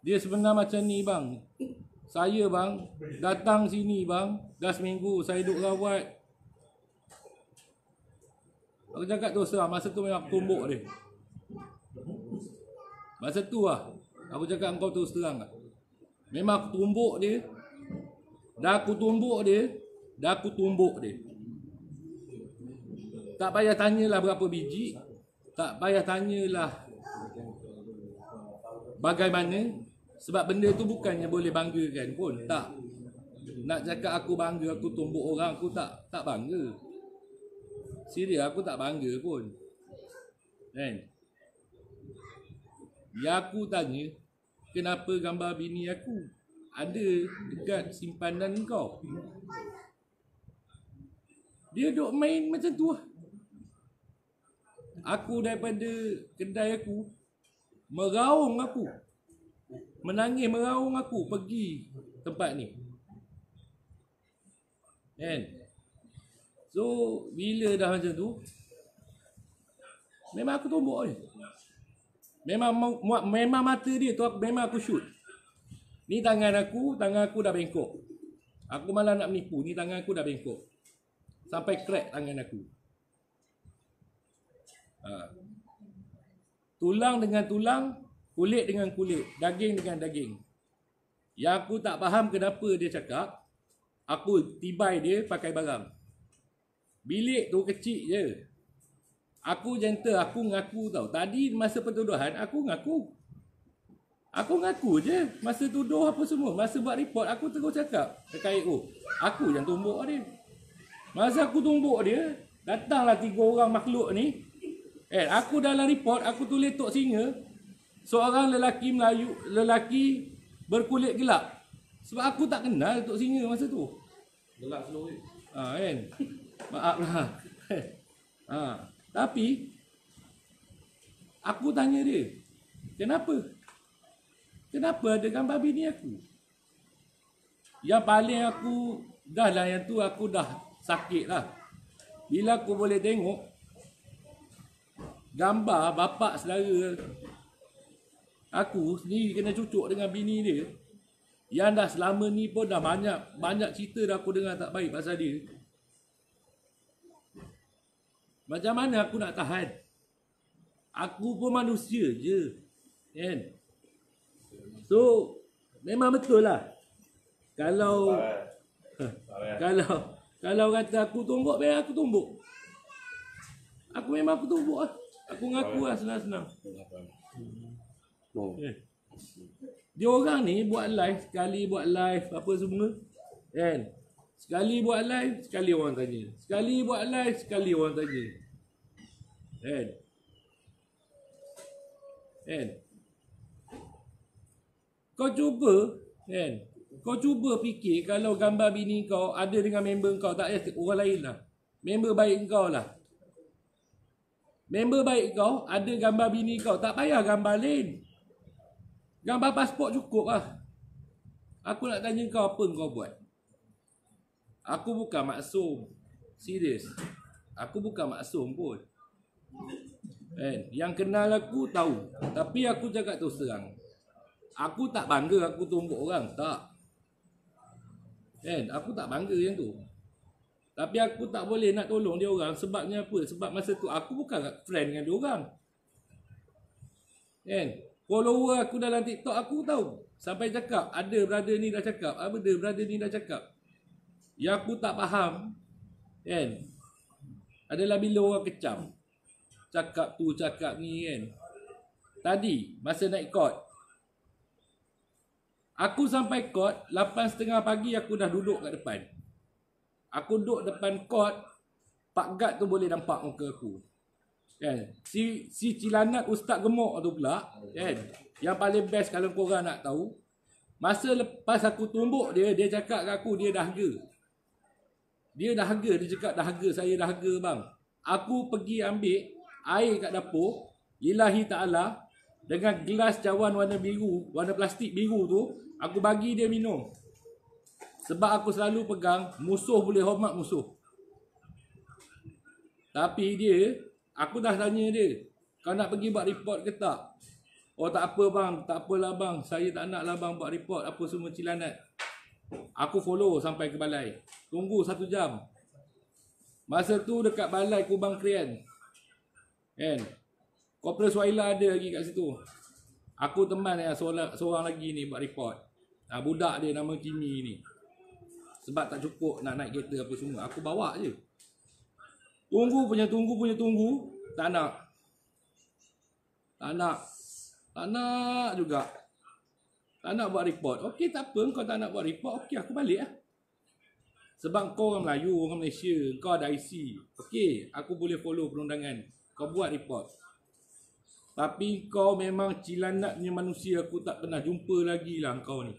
C: Dia sebenarnya macam ni bang. Saya bang, datang sini bang, dah seminggu saya duduk rawat. Aku cakap tu serah, masa tu memang aku tumbuk dia. Masa tu lah, aku cakap kau tu serang lah. Memang aku tumbuk dia. Dah aku tumbuk dia. Tak payah tanyalah berapa biji. Tak payah tanyalah bagaimana. Sebab benda tu bukannya boleh banggakan pun. Tak. Nak cakap aku bangga, aku tumbuk orang, aku tak bangga. Serius, aku tak bangga pun. Kan? Yang aku tanya, kenapa gambar bini aku ada dekat simpanan kau? Dia duk main macam tu lah. Aku daripada kedai aku, meraung aku. Menangis meraung aku pergi tempat ni. Kan? So, bila dah macam tu, memang aku tumbuk ni. Memang mata dia tu memang aku shoot. Ni tangan aku dah bengkok. Aku malah nak menipu, ni tangan aku dah bengkok. Sampai crack tangan aku. Tulang dengan tulang, kulit dengan kulit, daging dengan daging. Yang aku tak faham kenapa dia cakap, aku tibai dia pakai barang. Bilik tu kecil je. Aku gentle, aku ngaku tau. Tadi masa pertuduhan, aku ngaku. Aku ngaku je. Masa tuduh apa semua. Masa buat report, aku terus cakap ke KAO. Aku yang tumbuk dia. Masa aku tumbuk dia, datanglah 3 orang makhluk ni. Aku dalam report, aku tulis Tok Singa. Seorang lelaki Melayu, lelaki berkulit gelap. Sebab aku tak kenal Tok Singa masa tu.
B: Gelap seluruh.
C: Kan? Maaflah. Tapi aku tanya dia, kenapa? Kenapa ada gambar bini aku? Yang paling aku dah lah, yang tu aku dah sakit lah. Bila aku boleh tengok gambar bapak saudara aku sendiri kena cucuk dengan bini dia, yang dah selama ni pun dah banyak cerita dah aku dengar tak baik pasal dia. Macam mana aku nak tahan? Aku pun manusia je. Kan? So, memang betul lah. Kalau kalau kata aku tumbuk, biar aku tumbuk. Aku memang aku tumbuk lah. Aku ngaku lah senang-senang. Dia orang ni buat live, sekali buat live apa semua. Kan? Sekali buat live, sekali orang tanya. Sekali buat live, sekali orang tanya. Kan? Kan? Kau cuba, kan? Kau cuba fikir kalau gambar bini kau ada dengan member kau, tak payah orang lain lah. Member baik kau lah. Member baik kau ada gambar bini kau, tak payah gambar lain. Gambar pasport cukup lah. Aku nak tanya kau apa kau buat. Aku bukan maksum. Serius. Aku bukan maksum pun. Kan? Yang kenal aku tahu. Tapi aku cakap terus terang. Aku tak bangga aku tumbuk orang. Tak. Kan? Aku tak bangga yang tu. Tapi aku tak boleh nak tolong dia orang. Sebabnya apa? Sebab masa tu aku bukan friend dengan dia orang. Kan? Follower aku dalam TikTok aku tahu. Sampai cakap, ada brother ni dah cakap. Apa dia brother ni dah cakap. Yang aku tak faham. Kan? Adalah bila orang kecam. Cakap tu, cakap ni kan. Tadi, masa naik court. Aku sampai court, 8.30 pagi aku dah duduk kat depan. Aku duduk depan court, Pak Gad tu boleh nampak muka aku. Kan? Si cilanat Ustaz Gemuk tu pula, kan? Yang paling best kalau korang nak tahu. Masa lepas aku tumbuk dia, dia cakap kat aku, dia dahaga. Dia dahaga, dia cakap dahaga, saya dahaga bang. Aku pergi ambil air kat dapur, lillahi ta'ala, dengan gelas cawan warna biru, warna plastik biru tu, aku bagi dia minum. Sebab aku selalu pegang, musuh boleh hormat musuh. Tapi dia, aku dah tanya dia, kau nak pergi buat report ke tak? Oh tak apa bang, tak apalah bang, saya tak nak lah bang buat report apa semua cilanat. Aku follow sampai ke balai. Tunggu 1 jam. Masa tu dekat balai Kubang Krian. Kan? Kopral Suhaila ada lagi kat situ. Aku teman yang seorang lagi ni buat report. Budak dia nama Kimi ni. Sebab tak cukup nak naik kereta apa semua. Aku bawa je. Tunggu. Tak nak. Tak nak juga. Tak nak buat report. Okey tak apa. Kau tak nak buat report. Okey aku balik lah. Sebab kau orang Melayu, orang Malaysia. Kau ada IC. Okey aku boleh follow perundangan. Kau buat report. Tapi kau memang cilanatnya manusia. Aku tak pernah jumpa lagi lah kau ni.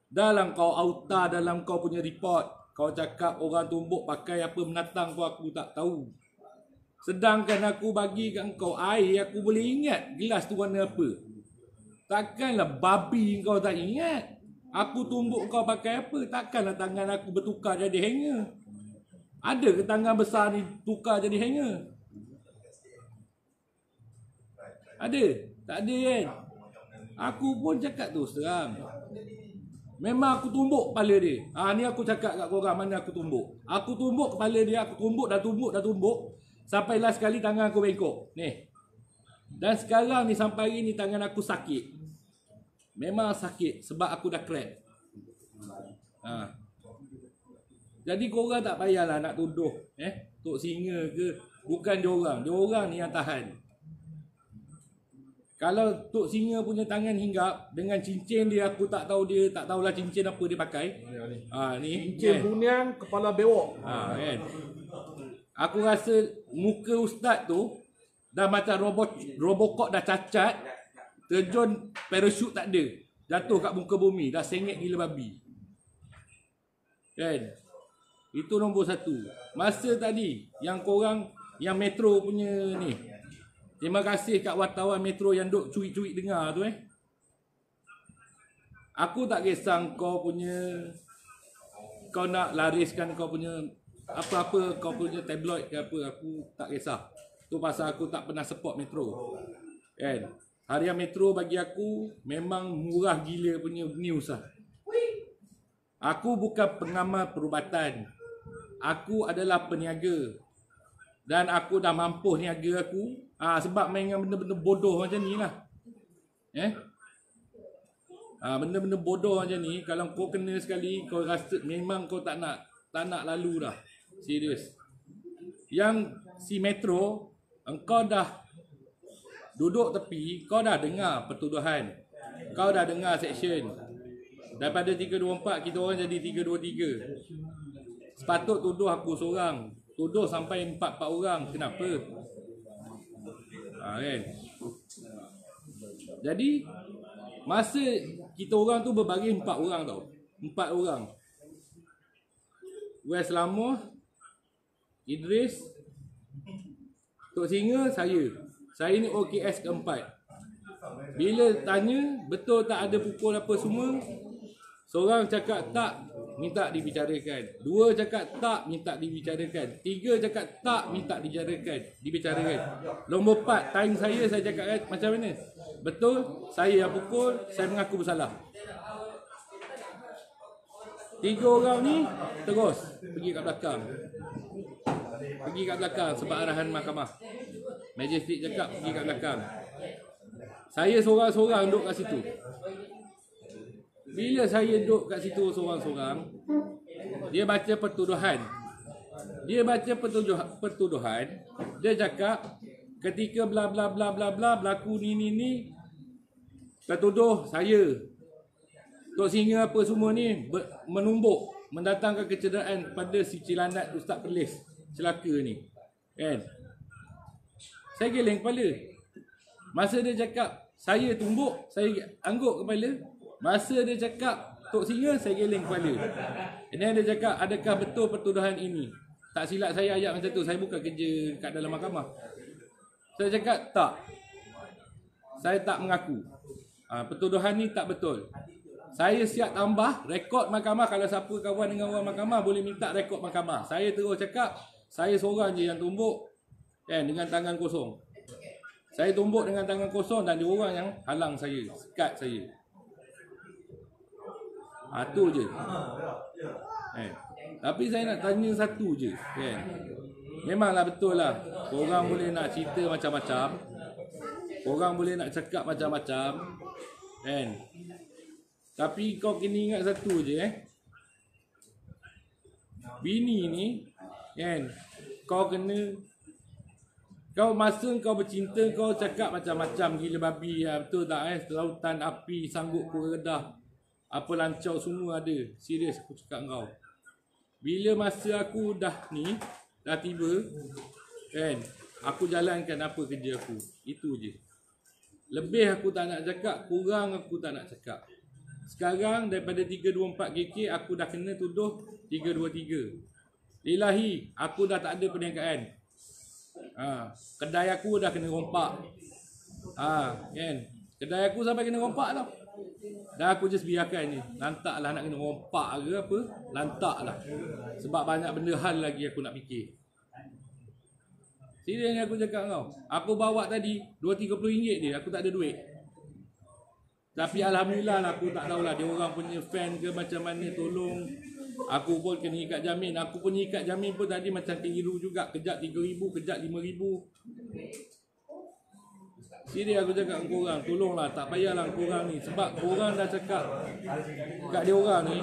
C: Dalam kau auta dalam kau punya report. Kau cakap orang tumbuk pakai apa menatang kau, aku tak tahu. Sedangkan aku bagi kat kau air, aku boleh ingat gelas tu warna apa. Takkanlah babi kau tak ingat. Aku tumbuk kau pakai apa. Takkanlah tangan aku bertukar jadi hanger. Ada ke tangan besar ni tukar jadi hanger? Ada? Tak ada kan? Aku pun cakap tu serang. Memang aku tumbuk kepala dia. Ni aku cakap kat korang mana aku tumbuk. Aku tumbuk kepala dia, aku tumbuk dah tumbuk. Sampai last kali tangan aku bengkok. Ni. Dan sekarang ni sampai hari ni tangan aku sakit. Memang sakit sebab aku dah crack. Jadi korang tak payahlah nak tuduh Tok Singa ke. Bukan diorang. Diorang ni yang tahan. Kalau Tok Singa punya tangan hinggap dengan cincin dia, aku tak tahu dia, tak tahulah cincin apa dia pakai. Ni
B: cincin bunian kepala bewok.
C: Kan. Aku rasa muka ustaz tu dah macam Robocop dah cacat, terjun parachute tak ada, jatuh kat muka bumi, dah sengit gila babi. Kan? Itu nombor 1. Masa tadi yang korang yang Metro punya ni, terima kasih kat wartawan Metro yang duk cuik-cuik dengar tu Aku tak kisah kau punya, kau nak lariskan kau punya apa-apa, kau punya tabloid ke apa, aku tak kisah. Tu pasal aku tak pernah support Metro. Kan? Harian Metro bagi aku memang murah gila punya news lah. Aku bukan pengamal perubatan. Aku adalah peniaga. Dan aku dah mampus niaga aku. Sebab main dengan benda-benda bodoh macam ni lah. Benda-benda bodoh macam ni, kalau kau kena sekali, kau rasa memang kau tak nak lalu dah. Serius. Yang si Metro, engkau dah duduk tepi, kau dah dengar pertuduhan. Kau dah dengar section. Daripada 324 kita orang jadi 323. Sepatut tuduh aku seorang. Tuduh sampai 4 orang. Kenapa? Kan? Jadi masa kita orang tu berbagi 4 orang tau. 4 orang. Wes Lamoh, Idris, Tok Singa, saya. Saya ni OKS keempat. Bila tanya betul tak ada pukul apa semua, seorang cakap tak, minta dibicarakan. 2 cakap tak, minta dibicarakan. 3 cakap tak, minta dibicarakan. Nombor 4, time saya cakap macam mana? Betul, saya yang pukul, saya mengaku bersalah. 3 orang ni terus pergi kat belakang. Sebab arahan mahkamah. Majistrik cakap pergi kat belakang. Saya seorang-seorang duduk kat situ. Bila saya duduk kat situ seorang-seorang, dia baca pertuduhan. Dia cakap ketika bla bla bla bla bla berlaku ni tertuduh saya, Tok Singa apa semua ni menumbuk, mendatangkan kecederaan kepada si Cilanat Ustaz Perlis celaka ni. Kan? Saya geleng kepala. Masa dia cakap saya tumbuk, saya angguk kepala. Masa dia cakap Tok Singa, saya geleng kepala. Dan dia cakap, adakah betul pertuduhan ini? Tak silap saya ayat macam tu. Saya bukan kerja kat dalam mahkamah. Saya cakap, tak. Saya tak mengaku. Pertuduhan ni tak betul. Saya siap tambah rekod mahkamah. Kalau siapa kawan dengan orang mahkamah, boleh minta rekod mahkamah. Saya terus cakap, saya seorang je yang tumbuk dengan tangan kosong. Saya tumbuk dengan tangan kosong dan dia orang yang halang saya, sekat saya. Tu je. Tapi saya nak tanya satu je. Memanglah betul lah. Korang boleh nak cerita macam-macam. Korang boleh nak cakap macam-macam. Tapi kau kena ingat satu je. Bini ni, kau kena... Kau masa kau bercinta, kau cakap macam-macam gila babi. Betul tak? Lautan api sanggup ku redah. Apa lancau semua ada. Serius aku cakap kau. Bila masa aku dah tiba, aku jalankan apa kerja aku. Itu je. Lebih aku tak nak cakap, kurang aku tak nak cakap. Sekarang daripada 324 KK aku dah kena tuduh 323. Lillahi, aku dah tak ada perniagaan. Kedai aku dah kena rompak. Kedai aku sampai kena rompak tau. Dan aku just biarkan je. Lantaklah nak kena rompak ke apa, lantaklah. Sebab banyak benda hal lagi aku nak fikir. Serius ni aku cakap kau. Aku bawa tadi 2-30 dia, aku tak ada duit. Tapi alhamdulillah lah, aku tak tahulah dia orang punya fan ke macam mana, tolong. Aku pun kena ikat jamin. Aku punya ikat jamin pun tadi macam keliru juga. Kejap 3,000, kejap 5,000. Serius aku cakap dengan korang, tolonglah, tak payahlah korang ni. Sebab korang dah cakap kat dia orang ni,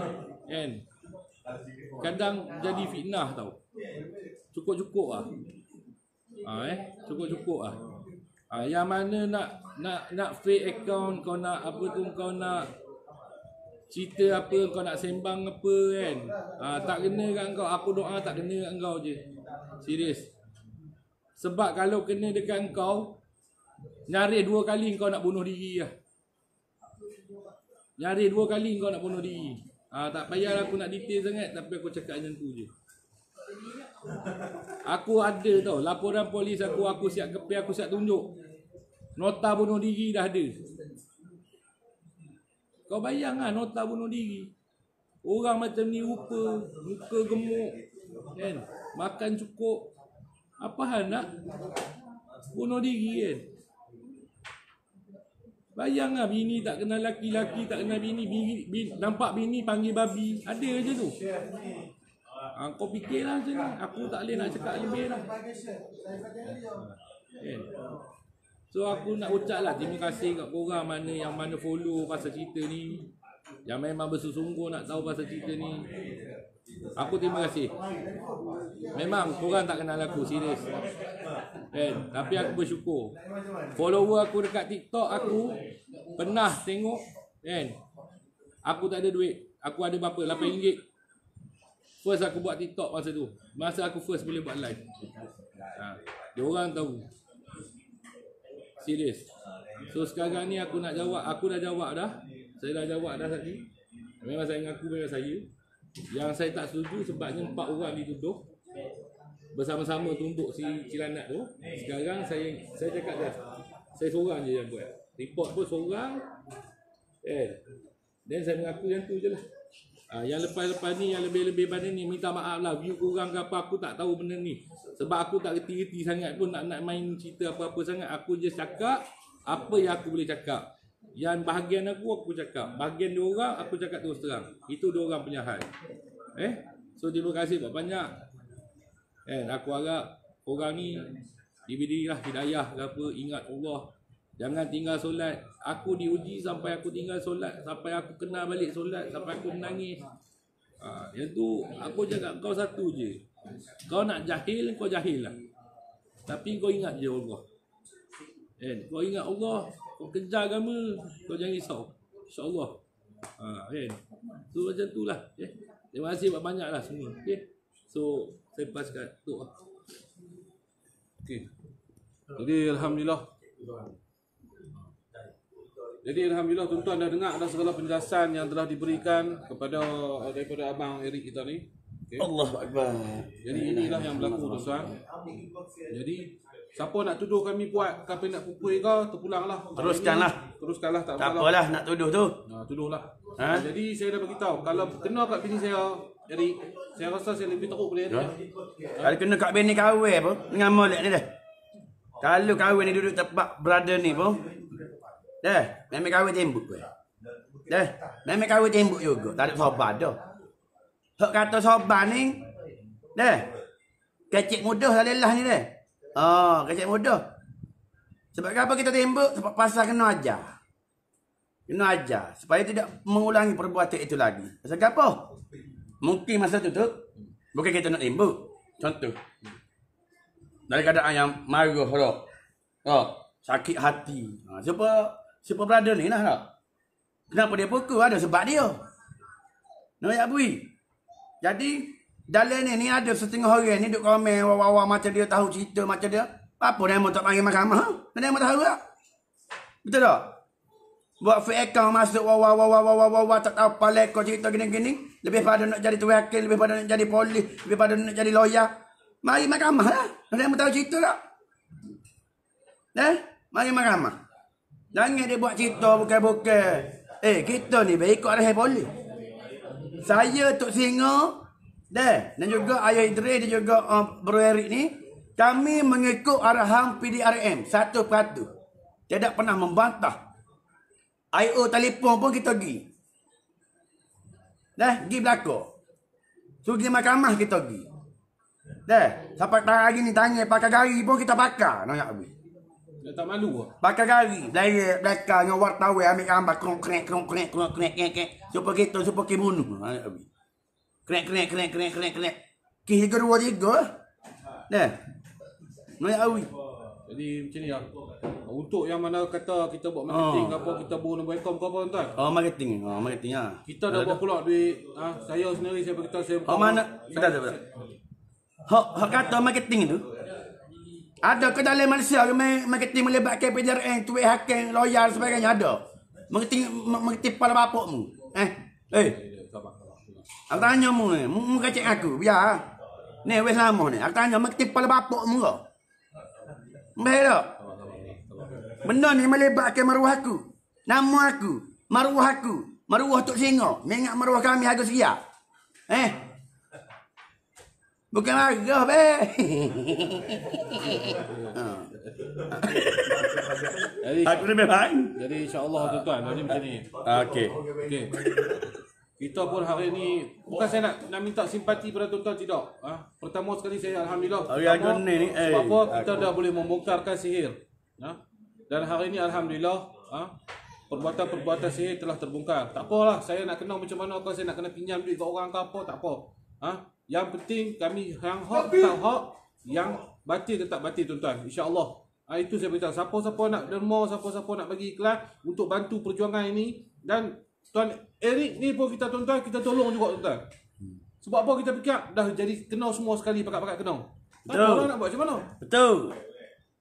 C: kadang jadi fitnah tau. Cukup-cukup lah. Cukup-cukup lah. Yang mana nak fake account, kau nak apa tu, kau nak cerita apa, kau nak sembang apa kan. Tak kena kat kau. Aku doa tak kena kat kau je. Serius. Sebab kalau kena dekat kau, nyaris 2 kali kau nak bunuh diri lah. Nyaris 2 kali kau nak bunuh diri. Tak payahlah aku nak detail sangat, tapi aku cakap macam tu je. Aku ada tau, laporan polis aku siap kepi, aku siap tunjuk. Nota bunuh diri dah ada. Kau bayang lah nota bunuh diri. Orang macam ni rupa, muka gemuk, makan cukup. Apa hal nak bunuh diri kan? Bayang lah, bini tak kenal laki, laki tak kenal bini, nampak bini panggil babi. Ada je tu. Kau fikirlah macam ni. Aku tak boleh nak cakap lebih dah. Kan? So aku nak ucap lah terima kasih kat korang mana follow pasal cerita ni, yang memang bersungguh nak tahu pasal cerita ni. Aku terima kasih. Memang korang tak kenal aku, serius. Kan? Tapi aku bersyukur. Follower aku dekat TikTok aku pernah tengok kan. Aku tak ada duit. Aku ada berapa? RM8. First aku buat TikTok masa tu. Masa aku first boleh buat live. Dia orang tahu. Serius. So sekarang ni aku nak jawab. Aku dah jawab dah. Saya dah jawab dah tadi. Memang saya mengaku memang saya. Yang saya tak setuju sebabnya 4 orang dituduh bersama-sama tumbuk si Cilanat tu. Sekarang saya cakap dah. Saya seorang je yang buat. Report pun seorang. Dan saya mengaku yang tu je lah. Yang lepas-lepas ni, yang lebih-lebih pada ni, minta maaf lah. View korang ke apa, aku tak tahu benda ni. Sebab aku tak reti-reti sangat pun nak main cerita apa-apa sangat. Aku je cakap apa yang aku boleh cakap. Yang bahagian aku cakap. Bahagian diorang, aku cakap terus terang. Itu diorang punya hal. So terima kasih banyak. Aku harap korang ni diberilah hidayah ke apa, ingat Allah. Jangan tinggal solat. Aku diuji sampai aku tinggal solat, sampai aku kenal balik solat, sampai aku menangis. Yang tu aku cakap kau satu je. Kau nak jahil, kau jahil lah. Tapi kau ingat je Allah. Kau ingat Allah, kau kejar agama, kau jangan risau. InsyaAllah. So macam tu lah. Terima kasih banyak lah semua. So saya paskan tu lah.
B: Jadi Alhamdulillah tuan-tuan dah dengar dah segala penjelasan yang telah diberikan daripada Abang Eric kita ni.
A: Allahu Akbar.
B: Jadi inilah yang berlaku tuan-tuan. Jadi siapa nak tuduh kami buat kami nak pukul kau, terpulanglah. Teruskanlah tak
A: apalah nak tuduh tu.
B: Tuduhlah. Jadi saya dah beritahu kalau kena kat bini saya Eric, saya rasa saya lebih teruk boleh.
A: Kalau kena kat bini kahwin apa dengan molek ni dah. Kalau kahwin ni duduk tempat brother ni pun memang kahwin tembok pun. Memang kahwin tembok juga. Tak ada sabar dah. Hak kata sabar ni kecik mudah salelah ni dah. Kecik mudah. Sebab apa kita tembok? Sebab pasal kena ajar. Kena ajar supaya tidak mengulangi perbuatan itu lagi. Pasal apa? Mungkin masa tu bukan kita nak tembok. Contoh. Dari keadaan yang marah sakit hati. Siapa brother ni lah tak? Kenapa dia pukul? Ada sebab dia. Nak bui. Jadi dalam ni ada setengah orang ni duk komen wawa macam dia tahu cerita macam dia. Apa dia mau tak panggil mahkamah? Dia mau tahu tak? Betul tak? Buat fake account masuk wawa tak tahu palek kau cerita gini-gini. Lebih pada nak jadi tuan, lebih pada nak jadi polis, lebih pada nak jadi lawyer. Mari mahkamah lah. Dia mau tahu cerita tak? Mari mahkamah. Jangan dia buat cerita bukan-bukan. Kita ni baik ikut arahan polis. Saya Tok Singa dan juga Ayah Idris dan juga Bro Eric ni, kami mengikut arahan PDRM 1%. Tidak pernah membantah. IO telefon pun kita pergi. Pergi belakang. Pergi mahkamah kita pergi. Sampai hari ni tanya pakai gari pun kita pakai. Nak habis.
B: Dia tak malu ke?
A: Pakai gari. Belakang dengan wartawan ambil gambar. Krek. Supaya kita, supaya kita bunuh. Krek. Kih 2-3. Nak habis.
B: Jadi macam ni lah. Untuk yang mana kata kita buat marketing apa, kita buat welcome ke apa tuan?
A: Marketing lah.
B: Kita dah buat keluar duit. Saya sendiri saya berkata saya
A: mana? Betul. Hak kata marketing itu. Ada ke dalam Malaysia marketing melibatkan PDRM, tuan hakim, lawyer sebagainya ada. Marketing kepala bapakmu. Aku tanya mu ni, mu kacik aku, biar. Ni wes lama ni. Aku tanya marketing kepala bapakmu ke? Baik tak? Benda ni melibatkan maruah aku. Nama aku. Maruah aku. Maruah Tok Singa. Mengingat maruah kami harga sekian. Bukan marah,
B: Jadi,
A: aku lebih baik.
B: Jadi insya-Allah tuan-tuan, jadi macam ni.
A: Okey.
B: Kita pun hari ni bukan saya nak minta simpati pada tuan-tuan, tidak. Pertama sekali saya alhamdulillah. Sebab apa kita dah boleh membongkarkan sihir. Dan hari ni alhamdulillah perbuatan-perbuatan sihir telah terbongkar. Tak apalah saya nak kena macam mana, kalau saya nak kena pinjam duit ke orang ke apa, tak apa. Yang penting kami yang hak tetap hak, yang batil tetap batil tuan-tuan. InsyaAllah. Itu saya beritahu. Siapa-siapa nak derma, siapa-siapa nak bagi iklan untuk bantu perjuangan ini. Dan Tuan Eric ni pun kita tuan-tuan, kita tolong juga tuan-tuan. Sebab apa kita fikir dah jadi kena semua sekali, pakat-pakat kena.
A: Betul.
B: Orang nak buat macam mana?
A: Betul.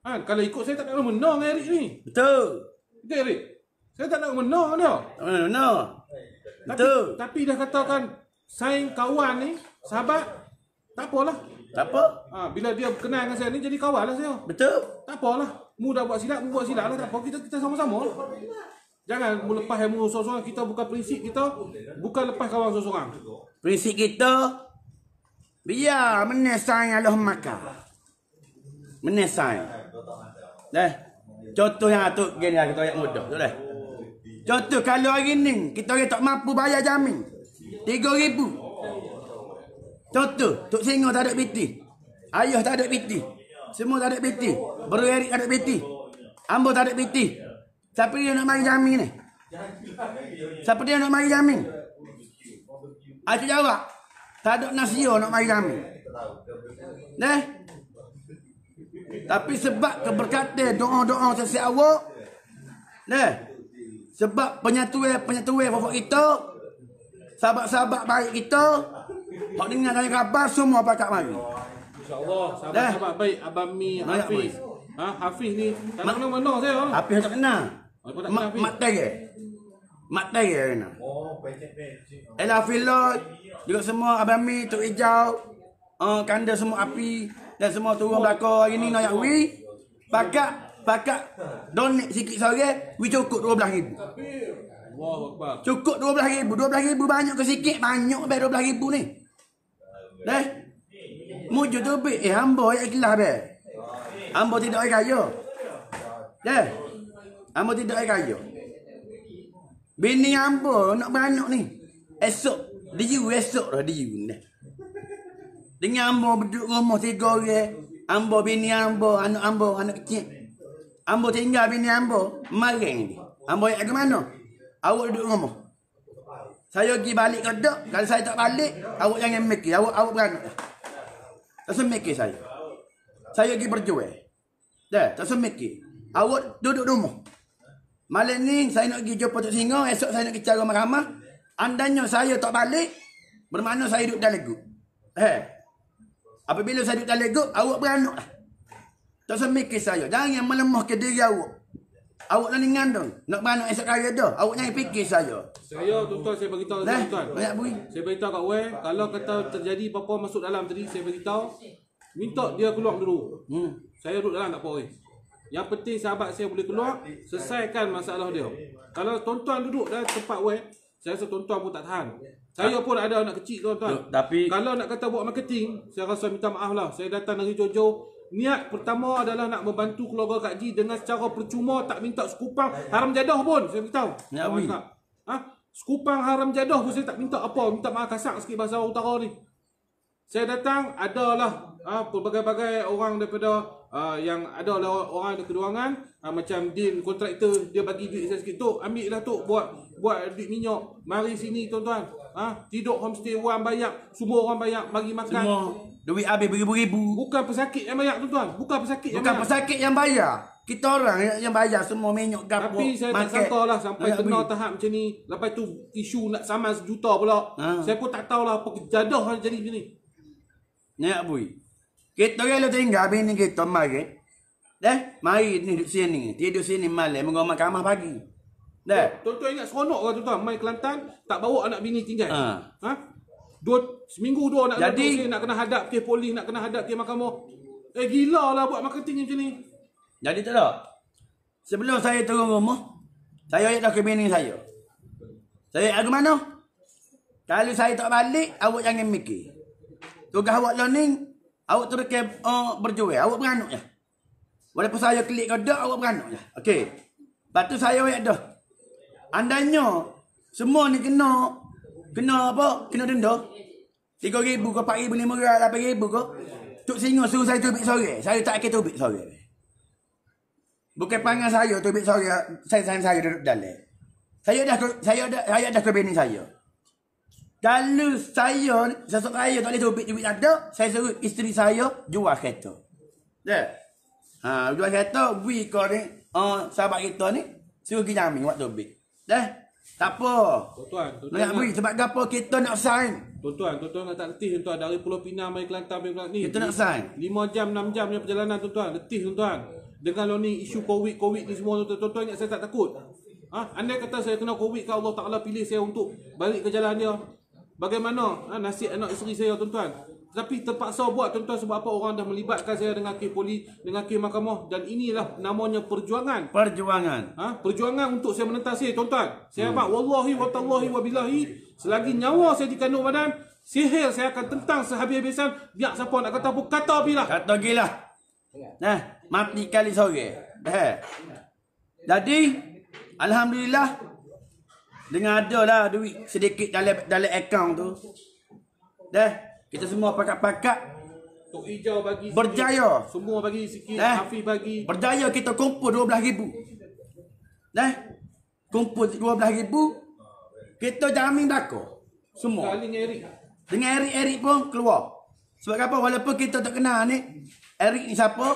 B: Kalau ikut saya tak nak menang Eric ni.
A: Betul.
B: Betul Eric? Saya tak nak menang dia.
A: Betul.
B: Tapi dah katakan saing kawan ni, sahabat, tak apalah.
A: Tak apa.
B: Bila dia kenal dengan saya ni, jadi kawan lah saya.
A: Betul.
B: Tak apalah. Mu dah buat silap, mu buat silap lah. Tak apa, kita sama-sama lah. Jangan melepas ilmu seorang-seorang. Kita bukan prinsip kita, bukan lepas kawan seorang-seorang.
A: Prinsip kita, biar menesai Allah makan. Menesai. Contoh yang atuk gini lah, kita ayat muda. Contoh kalau hari ni, kita orang tak mampu bayar jamin. 3,000. Contoh, Tok Singo tak ada piti. Ayah tak ada piti. Semua tak ada piti. Bro Eric tak ada piti. Ambo tak ada piti. Siapa dia nak mari jamin ni? Siapa dia nak mari jamin? Aku jawab. Tak ada nasio nak mari jamin. Tapi sebab keberkatan doa-doa sesiap awak. Sebab penyatuan favorit kita. Sahabat-sahabat baik kita. Hak dengar tanya khabar semua pakat mari.
B: InsyaAllah sahabat-sahabat baik Abang Mi, Hafiz. Hafiz ni tak nak kenal saya.
A: Hafiz tak kenal. Mak Taya kena. Ella Filot juga semua Abang Mi, Tok Hijau, Kanda semua api dan semua turun belakang hari ni nak wi. Pakat donate sikit sore, wi cukup 12,000.
B: Allahuakbar.
A: Cukup 12,000. 12,000 banyak ke sikit? Banyak be 12,000 ni. Mujur tu be hamba ayat ikhlas be. Hamba tidak kaya. Hamba tidak kaya. Bini hamba nak banyak ni. Esok dah dia ni. Dengan hamba duduk rumah 3 orang. Hamba bini hamba, anak hamba, anak kecil. Hamba tinggal bini hamba, mareng ni. Hamba ayat ke mana? Awak duduk rumah. Saya pergi balik ke tak? Kalau saya tak balik, awak jangan mikir. Awak beranak. Tak semikir saya. Saya pergi berjual. Tak semikir. Awak duduk rumah. Malam ni saya nak pergi jumpa Tok Singo, esok saya nak pergi cara mahkamah. Andainya saya tak balik, bermakna saya duduk dalam leguk. Apabila saya duduk dalam leguk, awak beranak lah. Tak semikir saya. Jangan melemahkan diri awak. Awak nak ngandung, nak beranak esok kaya dah. Awak jangan fikir saya.
B: Saya tuan-tuan, saya beritahu tuan-tuan.
A: Banyak bui.
B: Saya beritahu kat Wei, kalau kata terjadi apa-apa masuk dalam tadi, saya beritahu, minta dia keluar dulu. Saya duduk dalam tak apa Wei. Yang penting sahabat saya boleh keluar, selesaikan masalah dia. Kalau tuan-tuan duduk dalam tempat Wei, saya rasa tuan-tuan pun tak tahan. Saya pun ada anak kecil tuan-tuan.
A: Tapi
B: kalau nak kata buat marketing, saya rasa minta maaf lah. Saya datang dari Jojo. Niat pertama adalah nak membantu keluarga Kak Ji dengan secara percuma, tak minta sekupang haram jadah pun. Saya beritahu. Sekupang haram jadah pun saya tak minta apa. Minta maaf kasar sikit bahasa utara ni. Saya datang, adalah pelbagai-bagai orang daripada yang adalah orang ada keduangan, macam Din kontraktor, dia bagi duit saya sikit, Tok ambil lah Tok buat duit minyak, mari sini tuan-tuan, tidur homestay orang bayar, semua orang bayar, bagi makan
A: semua duit habis beribu-ribu.
B: Bukan pesakit yang bayar tuan-tuan, bukan pesakit
A: yang bayar. Kita orang yang bayar semua minyak gapo.
B: Tapi saya tak sangka lah sampai kena tahap macam ni. Lepas tu isu nak saman sejuta pula. Saya pun tak tahulah apa kejadah jadi macam ni.
A: Nak bui. Kita kalau tinggal bini kita mari. Mari ni duduk sini. Tidur sini malam menggoma mahkamah pagi.
B: Tuan-tuan ingat seronok ke tuan-tuan mai Kelantan tak bawa anak bini tinggal. Seminggu dua nak jadi nak kena hadap kes polis, nak kena hadap kes mahkamah. Gila lah buat marketing macam ni.
A: Jadi tak ada. Sebelum saya turun rumah, saya ayat dah ke bini saya. Saya ayat ke mana? Kalau saya tak balik, awak jangan mikir. Tugas awak learning, awak terus berjual, awak beranak je. Walaupun saya klik ke dak, awak beranak je. Okey. Lepas tu saya ayat dah. Andainya semua ni kena Kena apa? Kena denda. 3,000 ke 4,500, 8,000 ke. Tok Singa suruh saya tubik sore. Saya tak akan tubik sore. Bukan panggil saya tubik sore. Saya duduk dalam. Saya dah ke bini saya. Kalau sesok saya tak boleh tubik ada, saya suruh isteri saya jual kereta. Ya. Jual kereta, bui kau ni, sahabat kita ni, suruh pergi jamin buat tubik. Dah. Tak apa.
B: Tuan,
A: nak bui sebab apa kita nak sign.
B: Tuan nak tak letih tuan dari Pulau Pinang mai Kelantan mai Kelantan ni.
A: Kita nak sign.
B: 5 jam 6 jam punya perjalanan tuan. Letih tuan. Dengan lo ni isu COVID ni semua tuan ingat saya tak takut. Andai kata saya kena COVID ke Allah Taala pilih saya untuk balik ke jalan dia. Bagaimana nasib anak isteri saya tuan-tuan? Tapi terpaksa buat tuan-tuan sebab apa orang dah melibatkan saya dengan kes polis, dengan kes mahkamah dan inilah namanya perjuangan. Perjuangan untuk saya menentang sihir tuan-tuan. Saya abang wallahi wa tallahi wa billahi selagi nyawa saya di kandung badan, sihir saya akan tentang sehabis-habisan. Biar siapa nak kata apa kata bilah.
A: Kata gila. Nah, mati kali sore. Jadi alhamdulillah dengan ada lah duit sedikit dalam akaun tu. Kita semua pakat-pakat
B: Tok Hijau bagi
A: berjaya.
B: Sikit. Semua bagi sikit. Hafiz bagi.
A: Berjaya kita kumpul 12,000. Kumpul 12,000. Kita jamin belakang. Semua.
B: Kali dengan Eric.
A: Dengan Eric pun keluar. Sebab apa? Walaupun kita tak kenal ni, Eric ni siapa?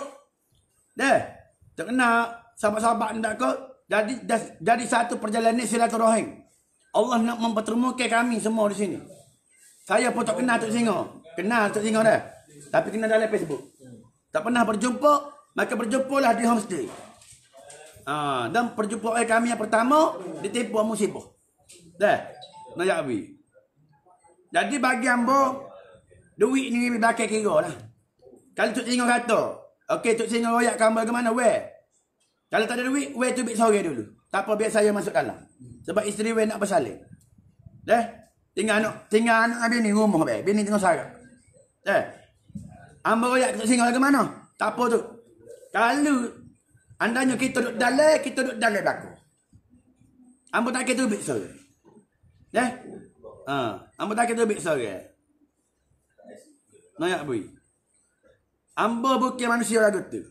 A: Tak kenal sahabat-sahabat ni tak ke? Jadi satu perjalanan silaturahim. Allah nak mempertemukan kami semua di sini. Saya pun tak kenal Tok Singa. Kenal Tok Singa dah. Tapi kenal dalam Facebook. Tak pernah berjumpa, maka berjumpalah di homestay. Dan perjumpaan kami yang pertama ditimpa musibah. Nak habis. Jadi bagi ambo duit ni bakal kira lah. Kalau Tok Singa kata, okey Tok Singa royak gambar ke mana weh? Kalau tak ada duit, weh tubik sore dulu. Tak apa biar saya masuk dalam. Sebab isteri weh nak bersalin. Tinggal anak bini rumah weh. Bini tengah sarap. Ambo royak Tok Singa ke mana? Tak apa tu. Kalau andanya kita duduk dalam belakang. Ambo tak kira tubik sore. Ambo tak kira tubik sore. Nayak bui. Ambo bukan manusia lagu tu.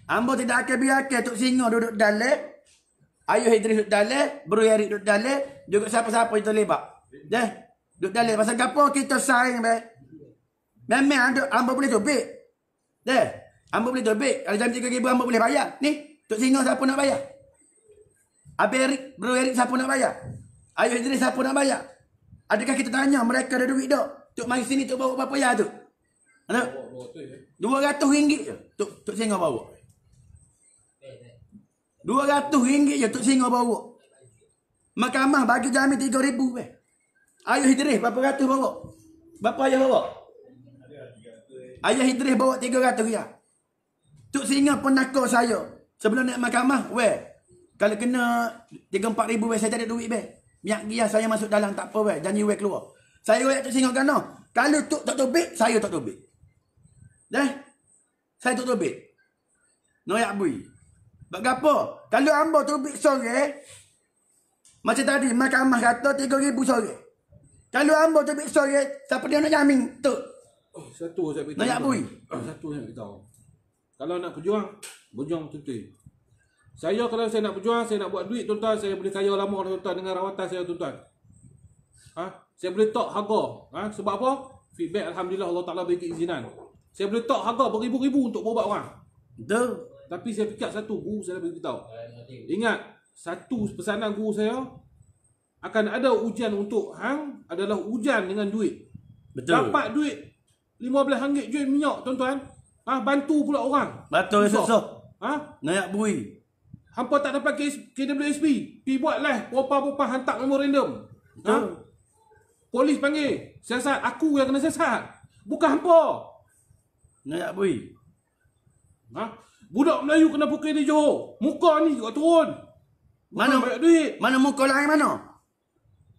A: Ambo tidak akan biarkan Tok Singa duduk dalam. Ayuh Idris duduk dalam. Bro Eric duduk dalam. Juga siapa-siapa itu lebat. Duduk dalam. Pasal apa kita saing. Memang ambo boleh tubik. Ambo boleh tubik. Kalau jam 3,000 ambo boleh bayar. Ni Tok Singa siapa nak bayar? Abang Eric, Bro Eric siapa nak bayar? Ayuh Idris siapa nak bayar? Adakah kita tanya mereka ada duit tak? Tok mari sini Tok bawa berapa ya tu? RM200 je Tok Singa bawa. RM200 je Tok Singa bawa. Mahkamah bagi jamin 3,000 weh. Ayuh Idris berapa ratus bawa? Berapa ayah bawa? Ayah Idris bawa 300 ya. Tok Singa pun nakal saya. Sebelum naik mahkamah, weh. Kalau kena 3-4 ribu weh, saya tak ada duit weh. Minyak gias saya masuk dalam tak apa weh. Janji weh keluar. Saya royak Tok Singa kena. Kalau Tok tak tubik, saya tak tubik. Saya tak tubik. Noyak bui. Bagapo? Kalau ambo tubik sore, macam tadi mahkamah kata 3,000 sore. Kalau ambo tubik sore, siapa dia nak jamin? Tok.
B: Satu saya beritahu.
A: Noyak bui.
B: Satu saya beritahu. Kalau nak berjuang betul-betul. Kalau saya nak berjuang, saya nak buat duit tuan-tuan, saya boleh kaya lama tuan-tuan dengan rawatan saya tuan-tuan. Saya boleh talk harga. Sebab apa? Feedback alhamdulillah Allah Taala bagi keizinan. Saya boleh talk harga beribu-ribu untuk berubat orang.
A: Betul.
B: Tapi saya fikir satu, guru saya beritahu. Ingat, satu pesanan guru saya akan ada ujian untuk hang adalah ujian dengan duit.
A: Betul.
B: Dapat duit RM15 jual minyak tuan-tuan. Bantu pula orang.
A: Betul susah. Nayak bui.
B: Hampa tak dapat KWSP. Pi buat live. Berapa-berapa hantar memorandum. Polis panggil. Siasat. Aku yang kena siasat. Bukan hampa.
A: Nayak bui.
B: Budak Melayu kena pukul di Johor. Muka ni kau turun.
A: Mana
B: banyak duit.
A: Mana muka lain mana?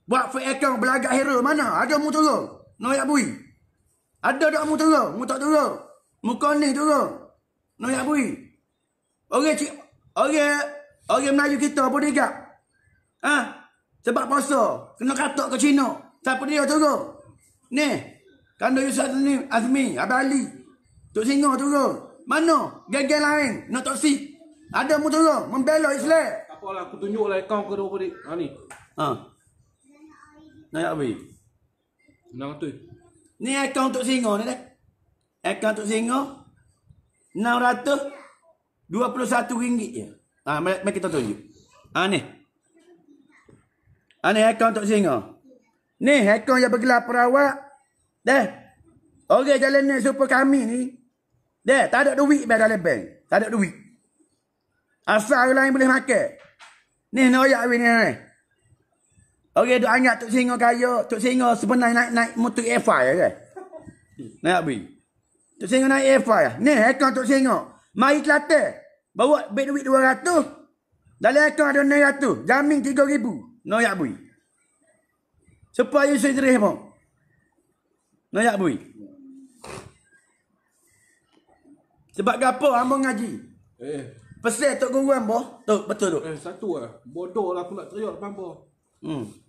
A: Buat fake account belagak hero mana? Ada mu turun. Nayak bui. Ada tak mu turun? Mu tak turun. Muka ni turun. Nayak bui. Orang Melayu kita bodyguard. Sebab puasa. Kena katok ke Cina. Siapa dia turun? Ni. Kando Yusuf Azmi. Abang Ali. Tok Singa turun. Mana? Geng-geng lain. Nak toksik. Ada mu turun. Membela Islam.
B: Tak apalah, aku tunjuklah akaun ke dua ni. Ni.
A: Nak habis.
B: 600.
A: Ni akaun Tok Singa ni dah. Akaun Tok Singa. RM621 je. Mari kita tunjuk. Ni. Ni akaun Tok Singa. Ni akaun yang bergelar perawat. Dah. Orang jalan ni super kami ni. Dah, tak ada duit dalam bank. Tak ada duit. Asal orang lain boleh makan. Ni noyak ni. Orang duk anggap Tok Singa kaya. Tok Singa sebenarnya naik motor F5 kan. Naik habis. Tok Singa naik F5. Ni akaun Tok Singa. Mari Kelantan. Bawa bet duit 200. Dalam akaun ada 900. Jamin 3,000. Noyak bui. Supaya Yusuf Idris pun. Noyak bui. Sebab gapo hamba ngaji? Pesan Tok Guru hamba. Tok, betul tu.
B: Satu lah. Bodoh lah aku nak teriak depan hamba.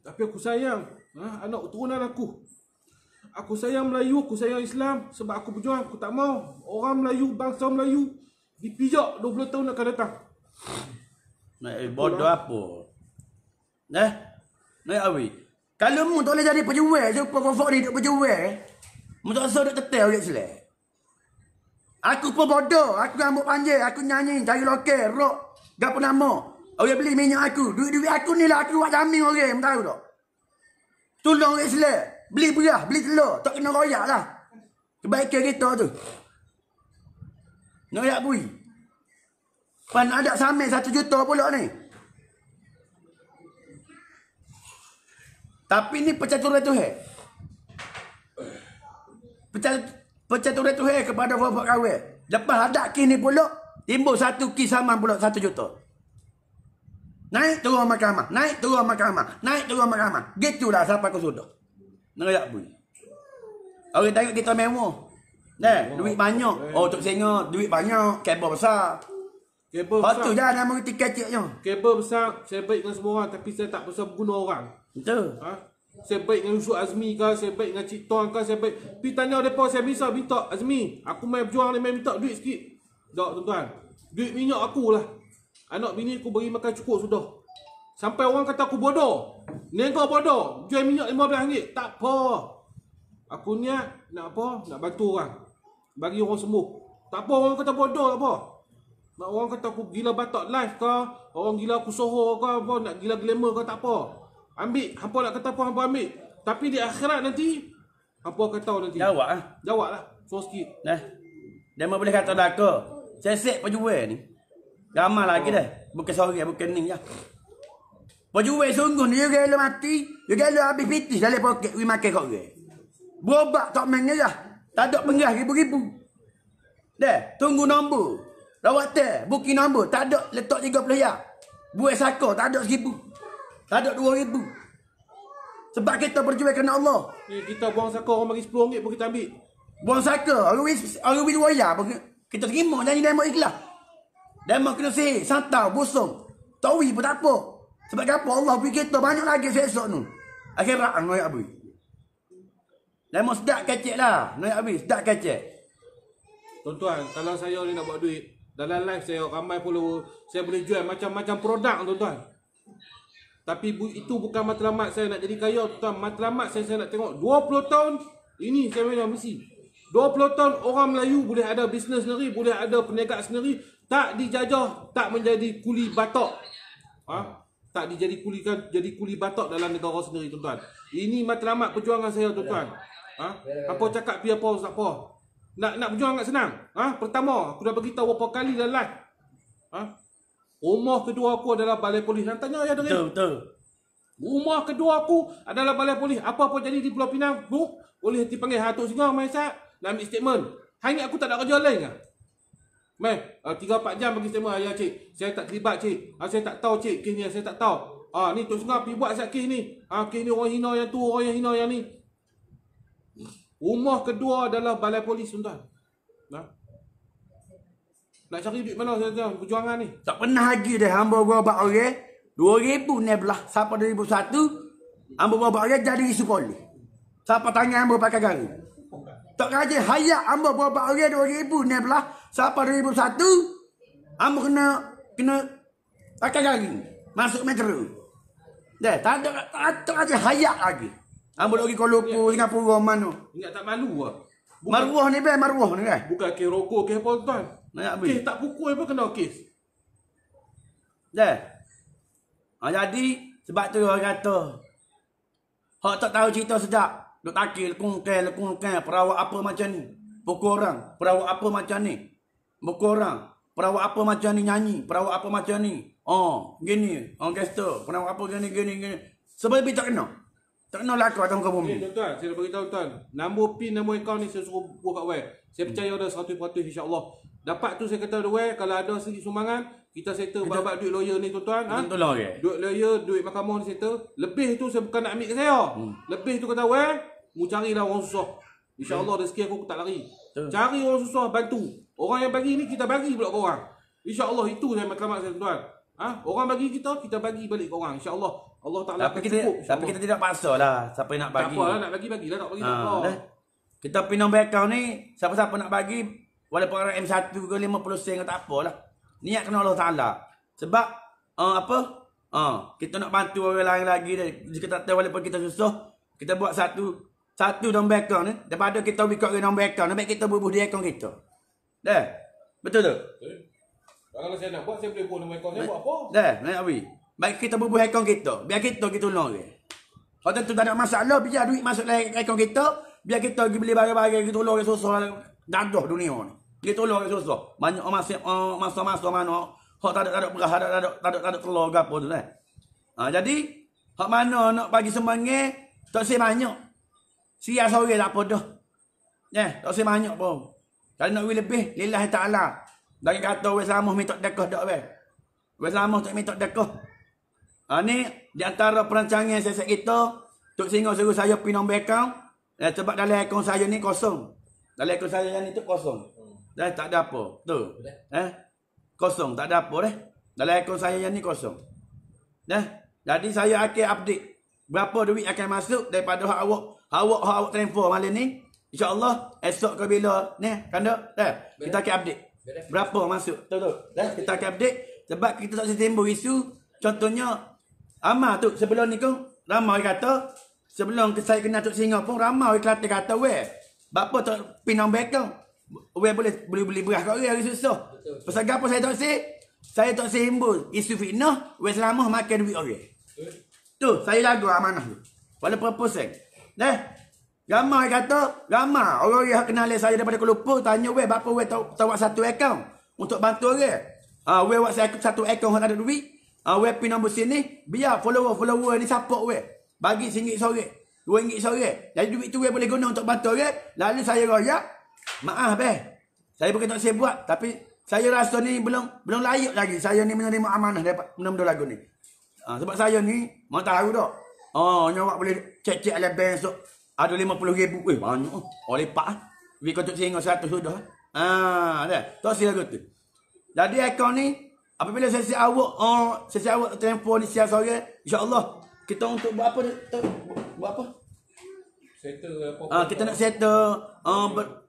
B: Tapi aku sayang. Anak keturunan aku. Aku sayang Melayu, aku sayang Islam. Sebab aku berjuang, aku tak mau orang Melayu, bangsa Melayu dipijak 20 tahun akan datang.
A: Bodoh apa? Naik awi. Kalau mu tak boleh jadi pejuang, supaya kau ni duk berjuang, mu tak usah duk tetel orang Islam. Aku pun bodoh, aku rambut panjang, aku nyanyi, cari lokal, rock, gapo nama. Orang beli minyak aku, duit-duit aku ni lah aku buat jamin orang, mu tahu tak? Tolong orang Islam, beli beras, beli telur, tak kena royak lah. Kebaikan kita tu. Noyak bui. Pan ada samai 1 juta pula ni. Tapi ni percaturan Tuhan. Percaturan Tuhan kepada bapak kawan. Lepas ada kes ni pula, timbul satu kes saman pula 1 juta. Naik turun mahkamah, naik turun mahkamah, naik turun mahkamah. Gitulah sampai ke sudah. Noyak bui. Orang tengok kita mewah. Duit banyak. Oh, Tok Singa duit banyak, kabel besar.
B: Kabel besar.
A: Patut je nama tiket kecilnya.
B: Kabel besar, saya baik dengan semua orang tapi saya tak pasal berguna orang.
A: Betul.
B: Saya baik dengan Yusuf Azmi ke, saya baik dengan Cik Tuan ke, saya baik. Pergi tanya mereka, saya bisa minta Azmi. Aku main berjuang ni, main minta duit sikit. Tak, tuan-tuan. Duit minyak aku lah. Anak bini aku bagi makan cukup sudah. Sampai orang kata aku bodoh. Ni kau bodoh. Jual minyak RM15. Tak apa. Aku niat nak apa? Nak bantu orang. Bagi orang sembuh. Tak apa orang kata bodoh tak apa. Nak orang kata aku gila batok live ke, orang gila aku soho ke, apa nak gila glamour ke, tak apa. Ambil, hampa nak kata apa hampa ambil. Tapi di akhirat nanti hampa akan tahu nanti.
A: Jawab ah.
B: Jawablah. So sikit.
A: Dia mau boleh kata dah ke. Sesek pejual ni. Ramai lagi dah. Bukan sorry, bukan ni ya. Pejual sungguh ni dia rela mati, dia rela habis pitis dalam poket we makan kat orang. Berobat tak main nyerah. Tak ada pengerah ribu-ribu. Dah, tunggu nombor. Rawat teh, booking nombor. Tak ada letak 30 ya. Buat saka, tak ada 1,000. Tak ada 2,000. Sebab kita berjuang kerana Allah.
B: Ni kita buang saka orang bagi RM10 pun kita ambil.
A: Buang saka, orang wis waya pun kita terima nyanyi demo ikhlas. Demo kena sihir, santau, busung. Tawi pun tak apa. Sebab apa Allah beri kita banyak lagi esok tu. Akhirat noyak abui. Demo sedap kecek lah. Noyak abui, sedap kecek.
B: Tuan-tuan, kalau saya ni nak buat duit, dalam live saya ramai follower, saya boleh jual macam-macam produk tuan-tuan. Tapi itu bukan matlamat saya nak jadi kaya tuan. Matlamat saya nak tengok 20 tahun ini saya punya misi. 20 tahun orang Melayu boleh ada bisnes sendiri, boleh ada perniagaan sendiri, tak dijajah, tak menjadi kuli batok. Tak jadi kuli batok dalam negara sendiri tuan-tuan. Ini matlamat perjuangan saya tuan-tuan. Apa cakap pi apa tak apa. Nak berjuang tak senang. Pertama, aku dah beritahu berapa kali dalam live. Rumah kedua aku adalah balai polis. Dan tanya ya dengar.
A: Betul.
B: Rumah kedua aku adalah balai polis. Apa-apa jadi di Pulau Pinang, boleh dipanggil Tok Singa, Mai Sat, nak ambil statement. Hari ni aku tak ada kerja lain ke? Mai, 3-4 jam bagi statement. Ya cik, saya tak terlibat cik. Saya tak tahu cik, kes ni saya tak tahu. Ni Tok Singa pergi buat sat kes ni. Kes ni orang hina yang tu, orang yang hina yang ni. Rumah kedua adalah balai polis tuan-tuan. Nak cari duit mana saya perjuangan ni?
A: Tak pernah lagi dah hamba berobat orang. 2000 ni belah. Siapa 2001. Ambo bawa orang jadi isu polis. Siapa tangan ambo pakai garis. Tak kaji hayat ambo bawa orang 2000 ni belah. Siapa 2001. Ambo kena pakai garis. Masuk metro. Tak ada hayat lagi. Ambo lagi Kuala Lumpur, Singapura mana.
B: Ingat tak malu ah.
A: Maruah ni maruah ni kan.
B: Bukan kes rokok, kes apa tuan. Kes tak pukul apa kena kes.
A: Jadi sebab tu orang kata hak tak tahu cerita sedap. Duk takil lekungkan perawat apa macam ni. Pukul orang, perawat apa macam ni. Pukul orang, perawat apa macam ni nyanyi, perawat apa macam ni. Gini, gangster, perawat apa gini. Sebab lebih tak kena. Tak kena laku atas muka bumi.
B: Tuan, saya dah beritahu tuan. Nombor PIN, nombor akaun ni saya suruh buat kat web. Saya percaya ada 100% insya-Allah. Dapat tu saya kata ada web, kalau ada sedikit sumbangan, kita settle bab duit lawyer ni tuan.
A: Tolong ke?
B: Duit lawyer, duit mahkamah ni settle. Lebih tu saya bukan nak ambil ke saya. Lebih tu kata web, mu carilah orang susah. Insya-Allah rezeki aku tak lari. Cari orang susah bantu. Orang yang bagi ni kita bagi pula ke orang. Insya-Allah itu saya matlamat saya tuan. Orang bagi kita bagi balik ke orang. InsyaAllah Allah Ta'ala
A: tapi kita tidak paksa lah. Siapa yang nak bagi.
B: Tak apa lah, nak bagi-bagilah. Tak bagi tak apa.
A: Kita pinang account ni, siapa-siapa nak bagi, walaupun orang M1 ke 50 sen ke tak apalah. Niat kena Allah Ta'ala. Sebab, kita nak bantu orang lain lagi. Jika tak tahu walaupun kita susah, kita buat satu nombor account ni. Daripada kita buka nombor account, baik kita bubuh di account kita. Betul tak?
B: Kalau saya nak buat, saya boleh buat nombor account saya buat apa?
A: Nak habis. Baik kita bubuh account kita. Biar kita tolong orang. Kalau tentu tak ada masalah, biar duit masuk dalam account kita. Biar kita pergi beli barang-barang, kita tolong orang susah. Dadah dunia ni. Kita tolong orang susah. Banyak masa-masa mana. Hak tak ada beras, tak ada telur ke apa tu lah. Jadi, hak mana nak bagi semangat, tak say banyak. Sia sore tak apa dah. Tak say banyak pun. Kalau nak lebih, lillahi ta'ala. Dari kata weh selamat minta dekah dak weh. Weh selamat tak minta dekah. Ni di antara perancangan siasat kita, Tok Singo suruh saya pin nombor akaun. Sebab dalam akaun saya ni kosong. Dalam akaun saya ni tu kosong. Tak ada apa. Tu. Kosong, tak ada apa dah. Dalam akaun saya ni kosong. Jadi saya akan update berapa duit akan masuk daripada hak awak transfer malam ni. InsyaAllah esok ke bila ni kan dah. Kita akan update. Berapa masuk? Betul. Kita akan update sebab kita tak setimbul isu. Contohnya Amar tu sebelum ni kan ramai kata sebelum saya kenal Tok Singo pun ramai Kelantan kata weh bapa tak pin nombor akaun weh boleh beli beras kat orang susah. Pasal gapo saya tak himbul isu fitnah weh selama makan duit orang. Tu saya lagu amanah tu. Walaupun persen. Ramai kata ramai orang yang kenal saya daripada Kuala Lumpur tanya weh bapa weh tahu satu akaun untuk bantu orang. Weh buat saya satu akaun tak ada duit. Weh pin nombor sini, biar follower ni support weh. Bagi RM1 sore, RM2 sore. Jadi duit tu weh boleh guna untuk bantu orang. Lalu saya royak, maaf saya bukan tak saya buat, tapi saya rasa ni belum layak lagi. Saya ni menerima amanah daripada benda-benda lagu ni. Sebab saya ni, mau tahu tak? Nyawa boleh cek dalam bank esok. Ada 50,000. Banyak. Lepak. Weh kau Tok Singo 100 sudah. Tak sila lagu tu. Jadi akaun ni, apabila sesi awak telefon ni siang sore, insya-Allah kita untuk buat apa? Buat apa?
B: Settle apa?
A: Kita nak settle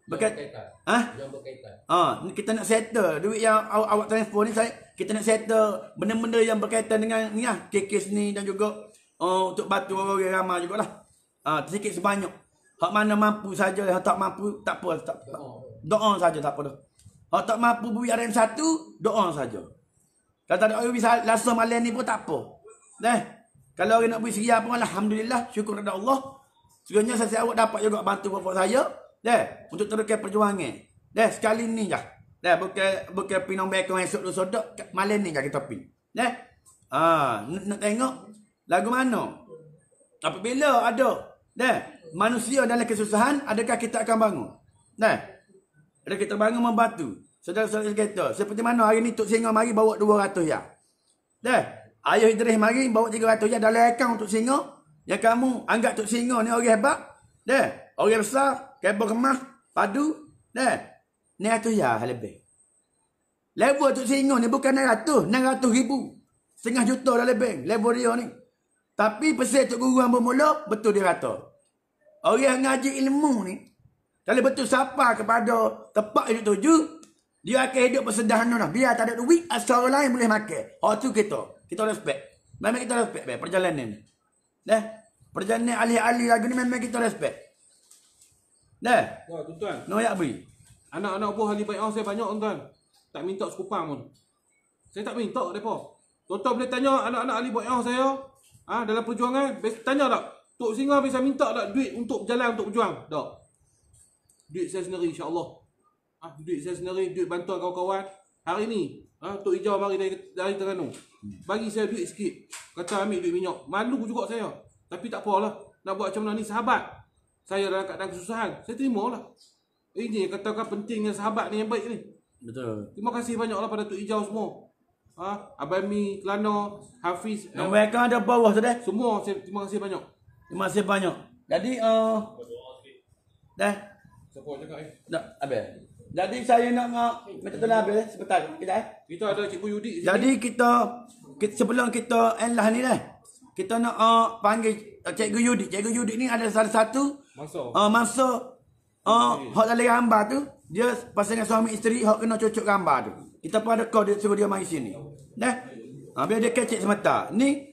A: berkaitan. Kita nak settle duit yang awak telefon ni kita nak settle benda-benda yang berkaitan dengan ni lah, kes ni dan juga untuk bantu orang ramai jugalah. Sedikit sebanyak. Hak mana mampu saja, hak tak mampu tak apa, doa saja tak apa dah. Hak tak mampu beri RM1, doa saja. Kalau tak ada orang bisa lasa malam ni pun tak apa. Kalau orang nak beri seria pun alhamdulillah, syukur kepada Allah. Sekiranya saya awak dapat juga bantu bapak saya, untuk teruskan perjuangan. Sekali ni je. Bukan pin nombor akaun esok lu sodok, malam ni je kita pin. Nak tengok lagu mana? Apabila ada manusia dalam kesusahan, adakah kita akan bangun? Ada kita bangun membantu. Saudara-saudara kita, seperti mana hari ni Tok Singo mari bawa 200 ya. Ayah Idris mari bawa 300 ya dalam akaun Tok Singo. Yang kamu anggap Tok Singo ni orang hebat. Orang besar, kabel kemas, padu. Ni 100 ya lebih. Level Tok Singo ni bukan 600 ribu. setengah juta dalam bank, level dia ni. Tapi pesan Tok Guru hamba mula, betul dia kata. Orang ngaji ilmu ni, kalau betul sapa kepada tempat hidup tuju, dia akan hidup bersederhana lah. Biar tak ada duit, asal orang lain boleh makan. Tu kita respect. Memang kita respect perjalanan ni. Perjalanan ahli-ahli lagu ni memang kita respect.
B: Wah, tuan.
A: Noyak beri.
B: Anak-anak buah ahli bai'ah saya banyak tuan. Tak minta sekupang pun. Saya tak minta depa. Tuan boleh tanya anak-anak ahli bai'ah saya, dalam perjuangan, tanya tak? Tok Singa bisa minta tak duit untuk berjalan untuk berjuang? Tak. Duit saya sendiri insya-Allah. Duit saya sendiri, duit bantuan kawan-kawan. Hari ni, Tok Ijau mari dari Terengganu. Bagi saya duit sikit. Kata ambil duit minyak. Malu juga saya. Tapi tak apalah. Nak buat macam mana ni sahabat. Saya dalam keadaan kesusahan. Saya terima lah. Ini katakan pentingnya sahabat ni yang baik ni.
A: Betul.
B: Terima kasih banyaklah pada Tok Ijau semua. Abang Mi, Kelana, Hafiz.
A: Mereka ada bawah tu dah.
B: Semua saya terima kasih banyak.
A: Terima kasih banyak. Jadi dah.
B: Siapa cakap
A: Tak, habis. Jadi saya nak minta tolong habis sebentar.
B: Kita ada Cikgu Yudi sini.
A: Jadi kita sebelum kita end lah ni dah. Kita nak panggil Cikgu Yudi. Cikgu Yudi ni ada salah satu masa hak dalam gambar tu, dia pasangan suami isteri hak kena cocok gambar tu. Kita pun ada call dia suruh dia mari sini. Biar dia kecek semata. Ni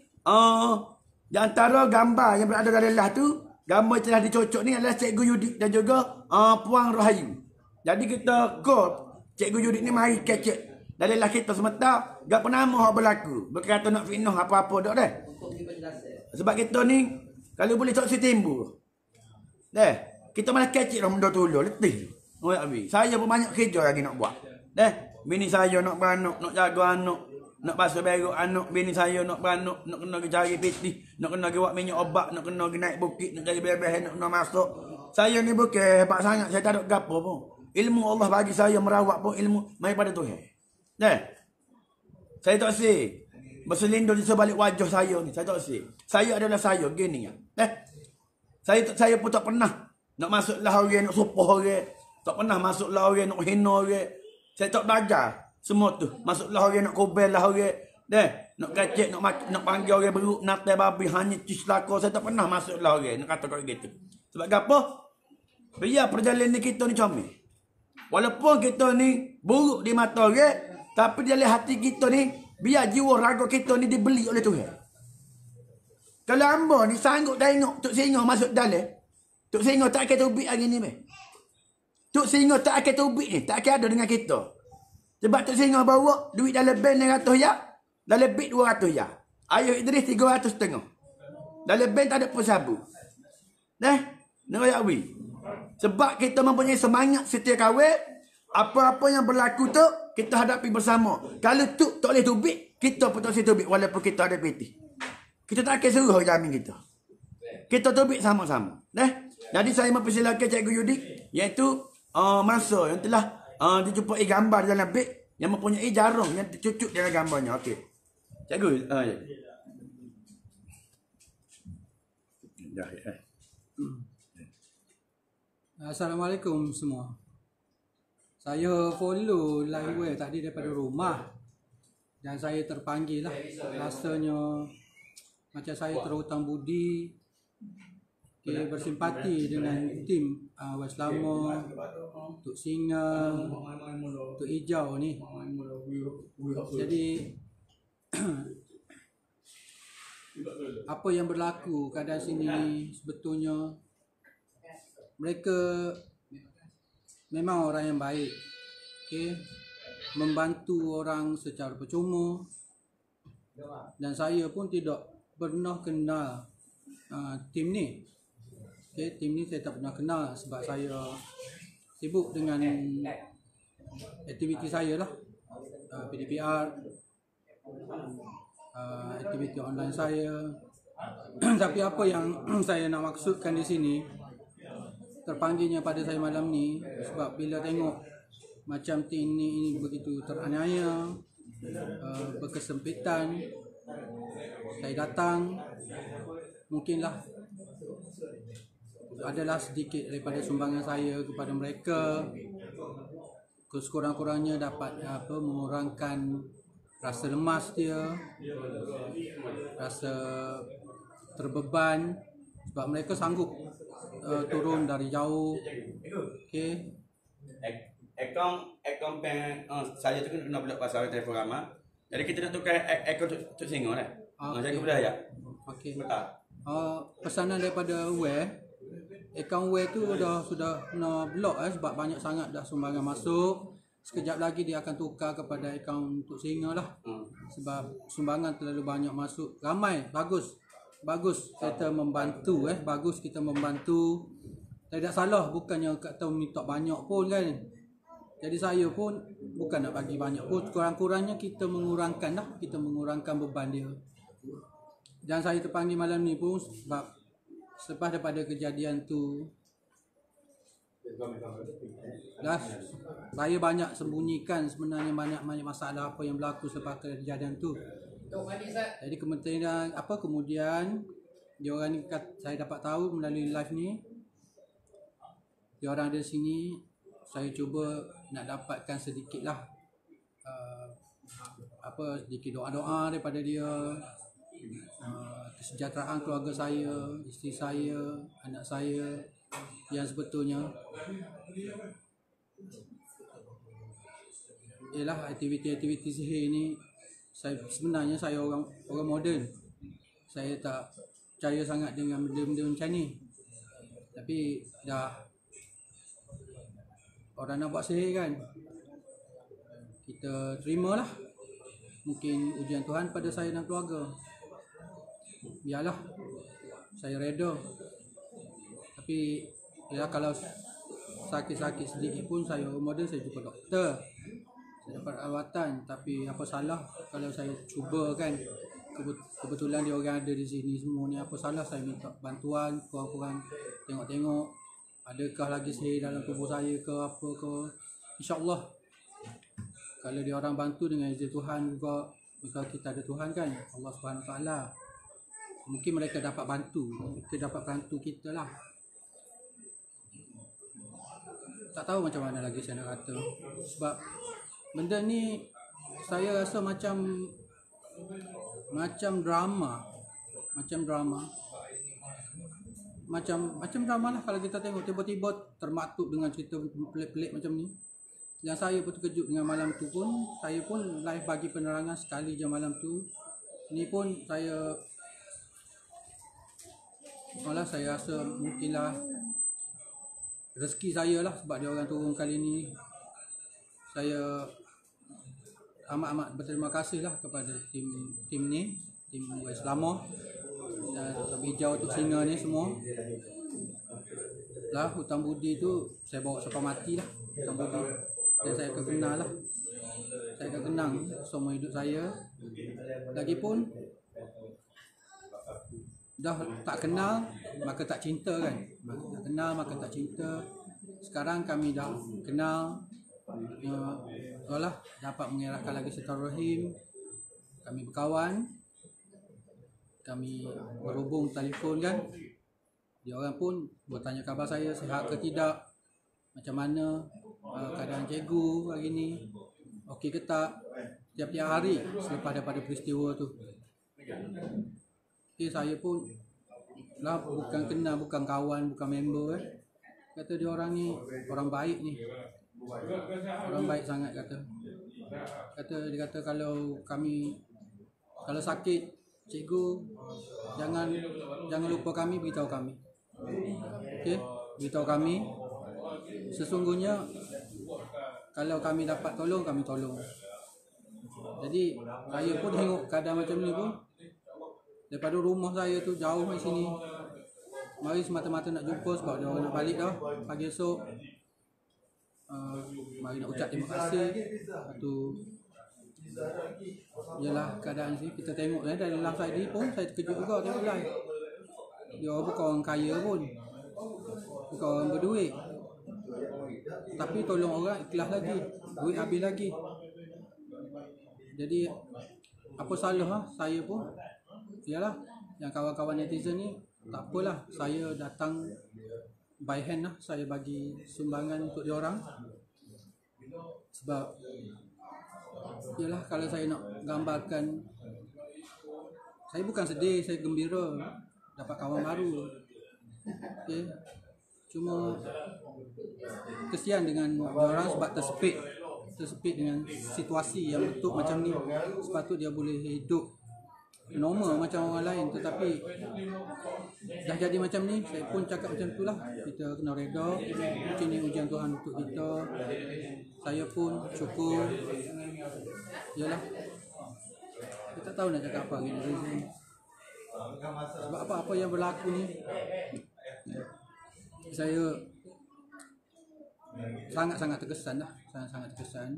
A: di antara gambar yang berada dalam lah tu, gambar yang telah dicocok ni adalah Cikgu Yudi dan juga Puang Rahayu. Jadi kita call Cikgu Yudi ni mari kecek dalam lah kita semata, gak pernah hak berlaku. Berkata nak fitnah apa-apa dak dah. Sebab kita ni kalau boleh tak timbul. Kita malah kecek dah benda tu letih. Saya pun banyak kerja lagi nak buat. Bini saya nak beranak, nak jaga anak, nak basuh beruk anak, bini saya nak beranak, nak kena pergi cari piti, nak kena pergi buat minyak obat, nak kena pergi naik bukit, nak cari bebek, nak kena masuk. Saya ni bukan hebat sangat, saya tak ada gapo pun. Ilmu Allah bagi saya merawat pun ilmu daripada Tuhan. Saya tak si berselindung di sebalik wajah saya ni, saya tak si. Saya adalah saya gini ya. Saya pun tak pernah nak masuk lah orang, nak supoh orang, tak pernah masuk lah orang, nak hina orang. Saya tak belajar semua tu. Masuklah orang nak kobel lah orang. Nak kacik, nak panggil orang beruk, nak tai babi, hanya cis lako. Saya tak pernah masuklah orang nak kata kau gitu. Sebab apa? Biar perjalanan kita ni comel. Walaupun kita ni buruk di mata orang, tapi dalam hati kita ni, biar jiwa raga kita ni dibeli oleh Tuhan. Kalau hamba ni sanggup tengok Tok Singa masuk dalam, Tok Singa tak akan tubik hari ni meh. Tok Singa tak akan tubik ni, tak akan ada dengan kita. Sebab Tok Singa bawa duit dalam bank 900 ya, dalam bit 200 ya. Ayah Idris 300.5. Dalam bank tak ada pun sabu. Nak wi. Sebab kita mempunyai semangat setia kawin, apa-apa yang berlaku tu kita hadapi bersama. Kalau tu tak boleh tubik, kita pun tak boleh tubik walaupun kita ada piti. Kita tak akan suruh jamin kita. Kita tubik sama-sama. Jadi saya mempersilakan Cikgu Yudi, iaitu masa yang telah dijumpai gambar dalam beg yang mempunyai jarum yang tercucuk dalam gambarnya. Okey. Cikgu.
D: Assalamualaikum semua. Saya follow live tadi daripada rumah dan saya terpanggil lah. Rasanya macam saya terhutang budi, bersimpati dengan tim Waslama, Tok Singa, Tok Ijau ni. Jadi apa yang berlaku keadaan sini sebetulnya mereka memang orang yang baik, membantu orang secara percuma, dan saya pun tidak pernah kenal tim ni. Tim ni saya tak pernah kenal sebab saya sibuk dengan aktiviti saya lah, PDPR, aktiviti online saya. Tapi apa yang saya nak maksudkan di sini, terpanggilnya pada saya malam ni sebab bila tengok macam tim ni begitu teraniaya, berkesempitan, saya datang, mungkinlah adalah sedikit daripada sumbangan saya kepada mereka, sekurang-kurangnya dapat mengurangkan rasa lemas dia, rasa terbeban sebab mereka sanggup turun dari jauh. Okey.
A: Akaun bank saya tu kena pula pasal telefon ramah. Jadi kita nak tukar akaun Tok Singo lah. Jadi boleh ya?
D: Okey.
A: Betul.
D: Pesanan daripada Ware, akaun Ware tu sudah kena block sebab banyak sangat dah sumbangan masuk. Sekejap lagi dia akan tukar kepada akaun Tok Singo lah. Sebab sumbangan terlalu banyak masuk. Ramai, bagus kita membantu bagus kita membantu. Tidak salah, bukannya kata minta banyak pun kan. Jadi saya pun bukan nak bagi banyak pun, kurang-kurangnya kita mengurangkan beban dia. Dan saya terpanggil malam ni pun sebab selepas daripada kejadian tu dah saya banyak sembunyikan sebenarnya banyak masalah apa yang berlaku selepas kejadian tu. Jadi kemudian dia orang ni saya dapat tahu melalui live ni, dia orang ada sini, saya cuba nak dapatkan sedikitlah sedikit doa-doa daripada dia, kesejahteraan keluarga saya, isteri saya, anak saya yang sebetulnya ialah aktiviti-aktiviti sihir ni. Sebenarnya saya orang moden. Saya tak percaya sangat dengan benda-benda macam ni. Tapi dah orang nak buat sihir kan, kita terimalah. Mungkin ujian Tuhan pada saya dan keluarga. Biarlah, saya reda. Tapi ya kalau sakit-sakit sedikit pun saya moden, saya jumpa doktor, saya dapat rawatan. Tapi apa salah kalau saya cuba kan, kebetulan dia orang ada di sini semua ni, apa salah saya minta bantuan, korang tengok adakah lagi sihir dalam tubuh saya ke apa ke. InsyaAllah kalau dia orang bantu dengan izin Tuhan juga, maka kita ada Tuhan kan, Allah SWT. Mungkin mereka dapat bantu kita lah. Tak tahu macam mana lagi saya nak kata. Sebab benda ni saya rasa macam drama. Macam drama lah kalau kita tengok tiba-tiba termaktub dengan cerita pelik-pelik macam ni. Yang saya pun terkejut dengan malam tu pun, saya pun live bagi penerangan sekali je malam tu. Ni pun saya rasa mungkinlah rezeki saya lah sebab dia orang turun kali ni. Saya amat berterima kasih lah kepada tim ni, tim Selama dan hijau Tok Singo ni semua. Lah hutang budi tu saya bawa sampai mati lah, hutang budi. Dan saya akan kenal lah, saya akan kenang semua hidup saya. Lagipun dah tak kenal maka tak cinta kan, tak kenal maka tak cinta. Sekarang kami dah kenal, dapat mengerahkan lagi silaturahim, kami berkawan, kami berhubung telefon kan. Dia orang pun bertanya khabar saya sihat ke tidak, macam mana keadaan cikgu hari ni, okey ke tak, tiap-tiap hari selepas daripada peristiwa tu. Okay, saya pun lah bukan kenal, bukan kawan, bukan member kata dia orang ni orang baik ni, orang baik sangat kata dia kata kalau sakit cikgu jangan lupa kami, beritahu kami. Okey, beritahu kami. Sesungguhnya kalau kami dapat tolong, kami tolong. Jadi saya pun tengok keadaan macam ni pun, daripada rumah saya tu jauh dari sini, mari semata-mata nak jumpa sebab dia orang nak balik dah pagi esok. Mari nak ucap terima kasih. Tu ialah keadaan sini. Kita tengok dalam live tadi pun saya terkejut juga tengok live. Dia bukan orang kaya pun, bukan orang berduit, tapi tolong orang ikhlas lagi, duit habis lagi. Jadi apa salah saya pun, ialah yang kawan-kawan netizen ni, tak apalah, saya datang by hand lah, saya bagi sumbangan untuk diorang. Sebab Yalah, kalau saya nak gambarkan, saya bukan sedih, saya gembira dapat kawan baru. Okay. Cuma kesian dengan orang sebab tersepit dengan situasi yang bentuk macam ni. Sepatut dia boleh hidup normal macam orang lain, tetapi dah jadi macam ni. Saya pun cakap macam itulah, kita kena reda. Mungkin ni ujian Tuhan untuk kita. Saya pun syukur. Yalah, kita tahu nak cakap apa gini. Sebab apa yang berlaku ni, saya sangat-sangat terkesan lah, sangat-sangat terkesan.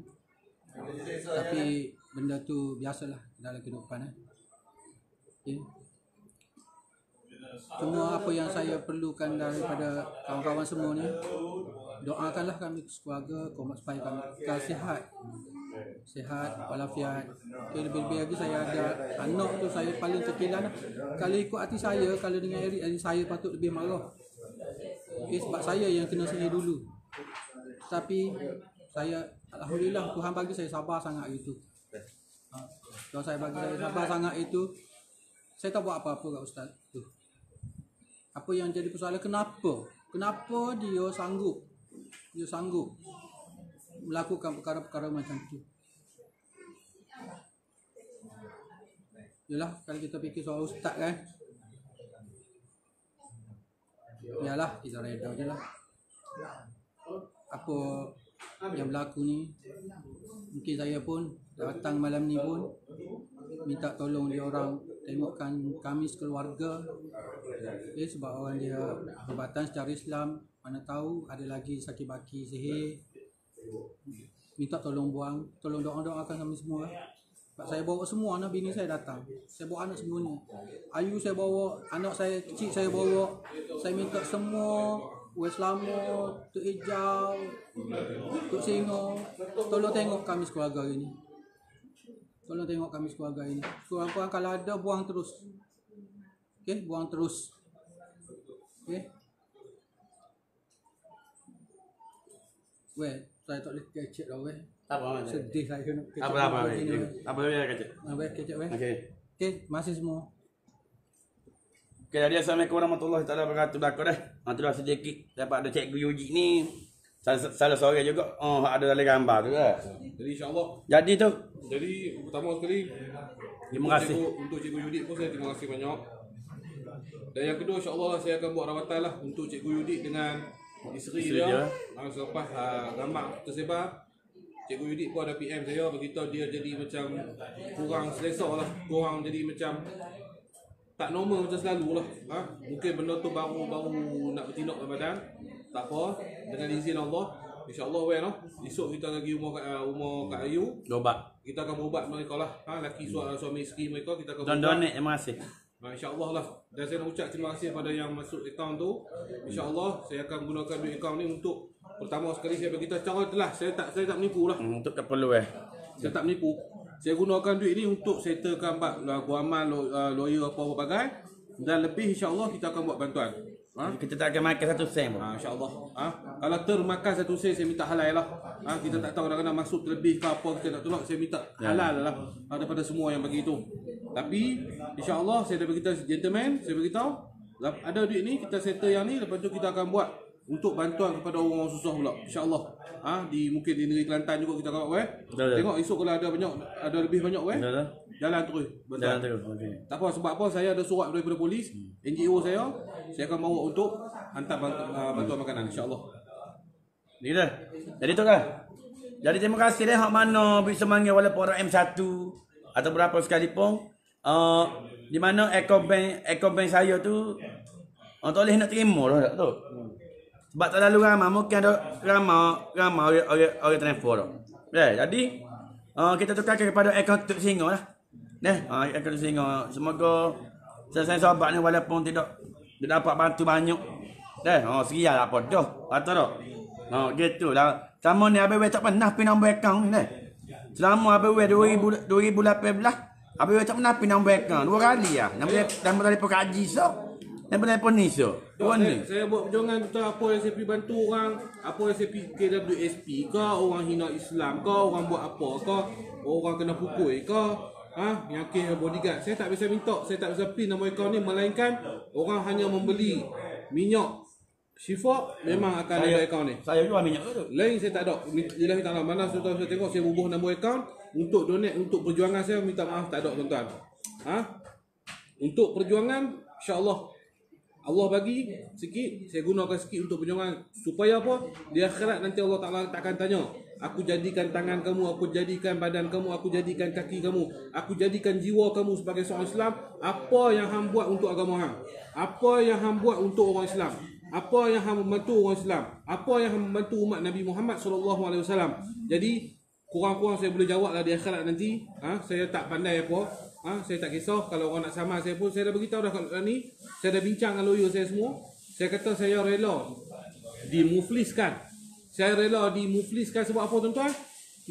D: Tapi benda tu biasalah dalam kehidupan. Okay. Cuma apa yang saya perlukan daripada kawan-kawan semua ni, doakanlah kami keluarga supaya kami kekal sihat walafiat. Okay, lebih-lebih lagi saya ada anak tu, saya paling terkilan lah. Kalau ikut hati saya, kalau dengan Eric, saya patut lebih marah. Okay, sebab saya yang kena sihir dulu. Tapi saya, alhamdulillah, Tuhan bagi saya sabar sangat itu. Kalau saya bagi saya sabar sangat itu, saya tak buat apa-apa kat ustaz tu. Apa yang jadi persoalan, kenapa dia sanggup melakukan perkara-perkara macam tu. Yalah, kalau kita fikir soal ustaz kan, yalah, kita reda je lah. Apa yang berlaku ni, mungkin saya pun datang malam ni pun minta tolong dia orang tengokkan kami sekeluarga. Sebab orang dia perubatan secara Islam, mana tahu ada lagi sakit-baki sihir. Minta tolong doakan kami semua. Sebab saya bawa semua anak bini saya datang. Saya bawa anak semua ni. Ayu saya bawa, anak saya kecil saya bawa. Saya minta semua, West Selangor, Tok Hijau, Tok Singo, tolong tengok kami sekeluarga ini. Tolong tengok kami sekeluarga ini. Kurang-kurang kalau ada, buang terus. Okay, buang terus. Okay. Weh, saya tak boleh kecek lah weh.
A: Apa?
D: Sedih saya nak kecek.
A: Apa dia kecek?
D: Weh, kecek weh.
A: Okey.
D: Okay, masih semua.
A: Okay, jadi Assalamualaikum warahmatullahi taala wabarakatuh. Belakang dah. Itulah sedikit dapat ada cikgu Yuji ni. Salah seorang juga. Ada dalam gambar tu kan.
B: Jadi insya-Allah.
A: Jadi tu.
B: Jadi pertama sekali,
A: Terima kasih.
B: Untuk Cikgu Yudik pun saya terima kasih banyak. Dan yang kedua, insya-Allah saya akan buat rawatan lah untuk Cikgu Yudik dengan isteri dia. Selepas gambar tersebar, Cikgu Yudik pun ada PM saya, beritahu dia jadi macam kurang selesa lah, kurang jadi macam tak normal macam selalu lah. Mungkin benda tu baru nak bertindak dalam badan. Tak apa, dengan izin Allah, insya-Allah esok kita lagi rumah Kak Ayu. Berubat. Kita akan berubat mereka lah. Laki suami isteri mereka kita akan berubat.
A: Donate, terima kasih.
B: InsyaAllah lah. Dan saya nak ucap terima kasih pada yang masuk akaun tu. InsyaAllah saya akan gunakan duit akaun ni untuk, pertama sekali saya beritahu secara telah, saya tak menipu lah.
A: Untuk keperlu
B: Saya tak menipu. Saya gunakan duit ni untuk settlekan guaman, lawyer apa-apa bagai. Dan lebih insyaAllah kita akan buat bantuan.
A: Kita tak akan makan 1 sen pun.
B: InsyaAllah. Kalau termakan 1 sen, saya minta halal lah. Kita tak tahu kadang-kadang masuk terlebih ke apa, kita tak tolak, saya minta halal lah daripada semua yang bagi itu. Tapi insyaAllah saya dah beritahu gentleman, saya beritahu ada duit ni, kita settle yang ni, lepas tu kita akan buat untuk bantuan kepada orang-orang susah pula. InsyaAllah. Mungkin di negeri Kelantan juga kita akan buat. Tengok esok kalau ada lebih banyak jalan terus.
A: Jalan terus. Okey.
B: Tak apa, sebab apa, saya ada surat daripada polis, NGO saya akan bawa untuk hantar bantuan makanan insya-Allah.
A: Ni dah. Jadi tu kan. Jadi terima kasih dah hak mana beri semangat walaupun orang M1 atau berapa sekalipun. Di mana ekobank saya tu tak boleh nak terima dah tu. Sebab terlalu ramai, mungkin ada ramai orang transfer dah. Jadi kita tukarkan kepada akaun Tok Singo lah. Akaun Tok Singo. Semoga selesai sahabat ni walaupun tidak dapat bantu banyak. Sekian apa dah. Kata dah. Gitulah. Sama ni Abang tak pernah pin nombor akaun ni. Selama Abang 2018 Abang tak pernah pin nombor akaun 2 kali lah. Nombor telefon Kak Haji so. Telefon ni so. Orang ni.
B: Saya buat perjuangan tu apa yang saya pergi bantu orang, apa yang saya pergi KWSP ke, orang hina Islam ke, orang buat apa ke, orang kena pukul ke, yang kes bodyguard. Saya tak bisa minta, saya tak bisa pin nama akaun ni, melainkan orang hanya membeli minyak Syifa memang akan ada akaun ni.
A: Saya jual minyak tu.
B: Lain saya tak ada. Ilahi ta'ala, mana tuan-tuan saya tengok saya bubuh nombor akaun untuk donate untuk perjuangan saya, minta maaf tak ada tuan-tuan. Untuk perjuangan insya-Allah Allah bagi sikit, saya gunakan sikit untuk perjuangan supaya apa? Di akhirat nanti Allah Taala takkan tanya, aku jadikan tangan kamu, aku jadikan badan kamu, aku jadikan kaki kamu, aku jadikan jiwa kamu sebagai seorang Islam. Apa yang hang buat untuk agama hang? Apa yang hang buat untuk orang Islam? Apa yang hang membantu orang Islam? Apa yang hang membantu umat Nabi Muhammad SAW? Jadi kurang-kurang saya boleh jawablah di akhirat nanti. Saya tak pandai apa. Saya tak kisah kalau orang nak sama saya pun, saya dah beritahu dah kalau ni, saya dah bincang dengan lawyer saya semua. Saya kata saya rela dimufliskan. Saya rela dimufliskan sebab apa tuan-tuan?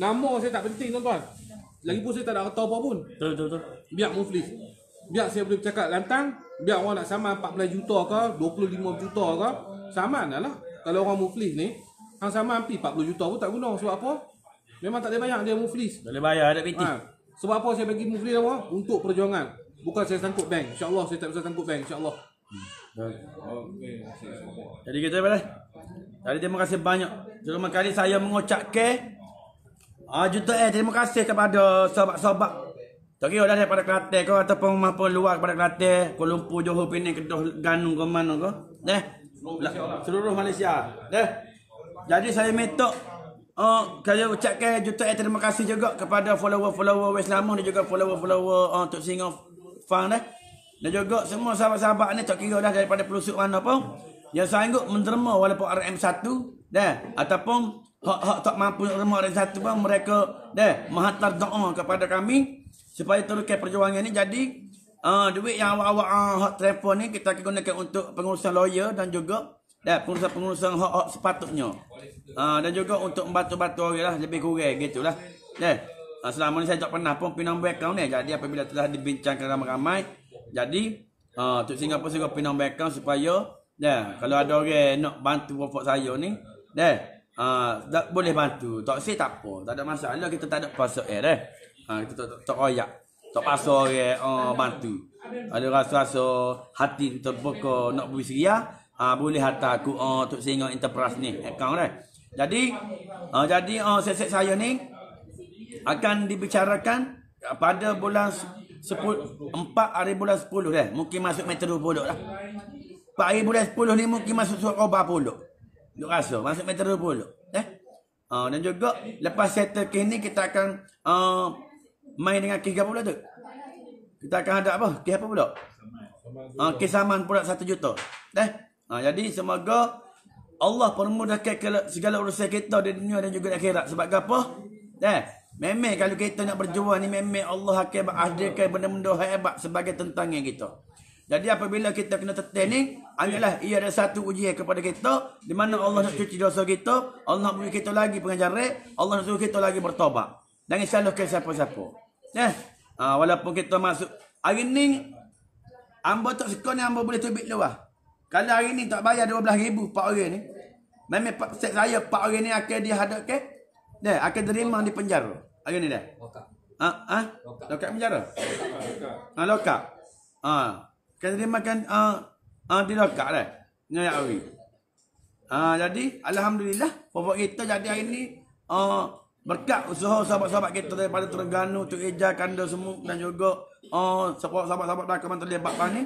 B: Nama saya tak penting tuan-tuan. Lagipun saya tak ada kata apa pun.
A: Betul.
B: Biar muflis. Biar saya boleh bercakap lantang, biar orang nak sama 14 juta ke, 25 juta ke, sama lah. Kalau orang muflis ni, hang sama hampir 40 juta pun tak guna. Sebab apa? Memang tak boleh bayar dia muflis.
A: Boleh bayar ada PT.
B: Sebab apa saya bagi muflis apa? Untuk perjuangan. Bukan saya sangkut bank. InsyaAllah saya tak bisa sangkut bank. InsyaAllah.
A: Jadi kita boleh. Jadi terima kasih banyak. Terima kali saya mengucapkan juta terima kasih kepada sahabat-sahabat. Tak kira dah daripada Kelantan ke ataupun maupun luar daripada Kelantan, Kuala Lumpur, Johor, Penang, Kedah, Ganung ke mana ke. Seluruh Malaysia. Jadi saya minta saya ucapkan juta terima kasih juga kepada follower-follower West Lamong dan juga follower-follower Tok Singa Fang dah. Dan juga semua sahabat-sahabat ni tak kira dah daripada pelosok mana pun yang sanggup menderma walaupun RM1 dah ataupun hak tak mampu derma RM1 pun mereka dah menghantar doa kepada kami supaya teruskan perjuangan ni. Jadi duit yang awak-awak hak telefon ni kita gunakan untuk pengurusan lawyer dan juga pengurusan hak sepatutnya. Dan juga untuk membantu-bantu orang lah lebih kurang gitulah. Selama ni saya tak pernah pun pinang account ni. Jadi apabila telah dibincangkan ramai-ramai, jadi Tok Singa pun suruh pinang account supaya kalau ada orang nak bantu bapak saya ni, boleh bantu. Tak say tak apa, tak ada masalah, kita tak ada pasal kita tak royak. Tak pasal orang bantu. Ada rasa-rasa hati terbuka nak beri seria, boleh hantar aku Tok Singa Enterprise ni account dah. Jadi set saya ni akan dibicarakan pada bulan 4 hari bulan 10 dah. Mungkin masuk metro 20 lah. 4 hari bulan 10 ni mungkin masuk surat khabar 10. Duk rasa masuk metro 20. Dan juga lepas settle kes ni kita akan main dengan kes apa pula tu? Kita akan ada apa? Kes apa pula? Kes saman pula 1 juta. Jadi semoga Allah permudahkan segala urusan kita di dunia dan juga di akhirat. Sebab apa? Memang kalau kita nak berjuang ni memang Allah akan hadirkan benda-benda hebat sebagai tentangan kita. Jadi apabila kita kena tekan ni, anggaplah ia ada satu ujian kepada kita di mana Allah nak cuci dosa kita, Allah nak beri kita lagi pengajaran, Allah nak suruh kita lagi bertobat. Jangan salahkan siapa-siapa. Walaupun kita masuk hari ni hamba tak suka ni hamba boleh tubik luar. Kalau hari ni tak bayar 12,000 4 orang ni, memang saya 4 orang ni akan dihadapkan, akan terima di penjara. Hari ni dah. Lokap penjara. Lokap. Akan terima kan di lokap dah. Dengan hari. Jadi alhamdulillah pokok kita jadi hari ni berkat usaha sahabat-sahabat kita daripada Terengganu, Tok Eja, Kanda semua dan juga sahabat-sahabat belakang terlibat ni.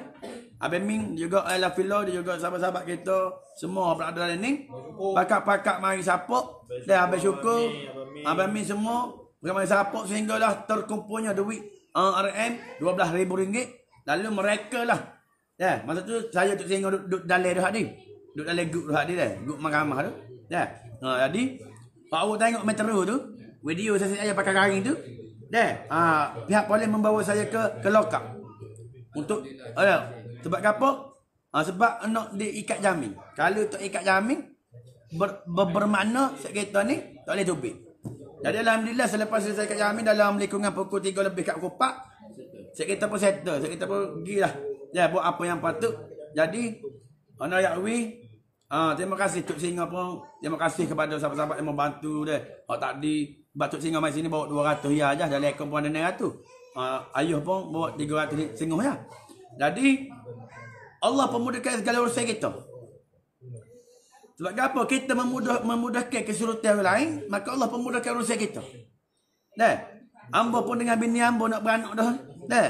A: Abang Ming juga Ella Filo, dia juga sahabat-sahabat kita semua berada dalam ni. Pakak-pakak mari sapuk dan Abang Syukur, Abang Ming semua mari sapuk sehinggalah terkumpulnya duit RM RM12,000. Lalu mereka lah. Masa tu saya Tok Singa duduk dalam dah ni. Duduk dalam grup dah ni dah, grup mahkamah tu. Jadi Pak Awak tengok metro tu, video saya pakai garing tu. Pihak polis membawa saya ke lokap. Untuk sebab apa? Sebab nak diikat jamin. Kalau tak ikat jamin bermakna kita ni tak boleh tubik. Jadi alhamdulillah selepas selesai ikat jamin dalam lingkungan pukul 3 lebih kat pukul 4, kita pun settle, kita pun pergilah. Buat apa yang patut. Jadi ana yakwi terima kasih Tok Singa pun. Terima kasih kepada sahabat-sahabat yang membantu dia. Tadi Tok Singa mai sini bawa 200 ya aja dalam akaun pun ada 100. Ayuh pun bawa 300 singguh ya. Jadi Allah pemudahkan segala urusan kita. Sebab apa? Kita memudahkan kesurutan orang lain, maka Allah pemudahkan urusan kita. Dah. Ambo pun dengan bini ambo nak beranak dah. Dah.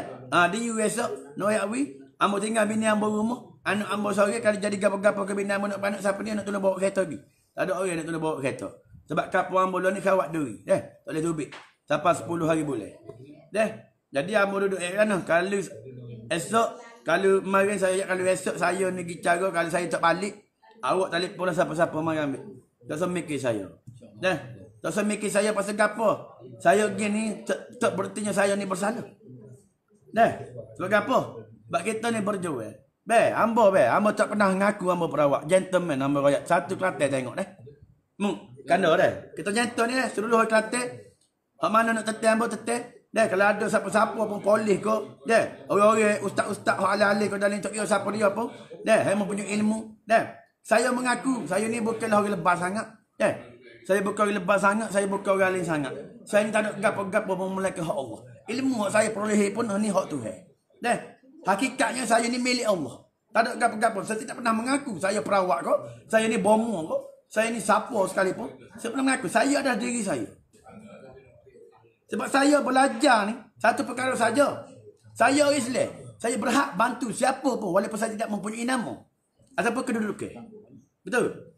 A: Di esok no yakwi, ambo tinggal bini ambo rumah. Anak ambo sore kalau jadi gapo-gapo ke bini ambo nak beranak, siapa dia nak tolong bawa kereta pergi. Tak ada orang nak tolong bawa kereta. Sebab kapu ambo ni kawat duri. Dah. Tak boleh tubik. Sampai 10 hari boleh. Dah. Jadi ambo duduk sana. Kalau esok, kalau kemarin saya kalau esok saya ni pergi cara, kalau saya tak balik, awak telefon lah siapa-siapa mari ambil. Tak usah mikir saya. Dah. Tak usah mikir saya pasal gapo. Saya gini tak berartinya saya ni bersalah. Dah. Sebab gapo? Sebab kita ni berjual. Ambo tak pernah ngaku ambo perawak. Gentleman ambo royak. Satu Kelantan tengok dah. Kanda dah. Kita gentle ni dah. Seluruh Kelantan. Hak mana nak teteh ambo teteh. Dah kalau ada siapa-siapa pun polis ko. Dah. Orang-orang ustaz-ustaz hak alih-alih ko dalam tak kira siapa dia pun. Dah. Hang mempunyai ilmu. Dah. Saya mengaku saya ni bukanlah orang lebas sangat. Dah. Saya bukan orang lebas sangat, saya bukan orang alim sangat. Saya ni tak ada gapo-gapo memulakan hak Allah. Ilmu hak saya peroleh pun ni hak Tuhan. Dah. Hakikatnya saya ni milik Allah. Tak ada gapo-gapo. Saya tidak pernah mengaku saya perawat ko. Saya ni bomo ko. Saya ni siapa sekalipun. Saya pernah mengaku saya adalah diri saya. Sebab saya belajar ni satu perkara saja. Saya orang Islam. Saya berhak bantu siapa pun walaupun saya tidak mempunyai nama ataupun kedudukan. Betul?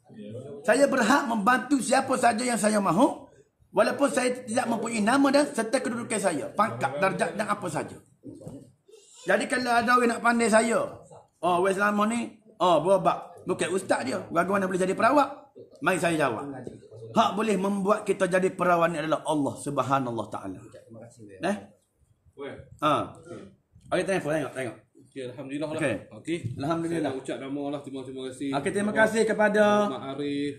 A: Saya berhak membantu siapa saja yang saya mahu walaupun saya tidak mempunyai nama dan serta kedudukan saya, pangkat, darjat dan apa saja. Jadi kalau ada orang nak pandai saya, wes lama ni, berobat, bukan ustaz dia, bagaimana boleh jadi perawat? Mari saya jawab. Hak boleh membuat kita jadi perawat ni adalah Allah Subhanahu Taala. Okey, tengok.
B: Okay, Alhamdulillah lah.
A: Okey. Alhamdulillah.
B: Saya ucap nama Allah, terima kasih.
A: Okey, terima kasih kepada
B: Muhammad Arif.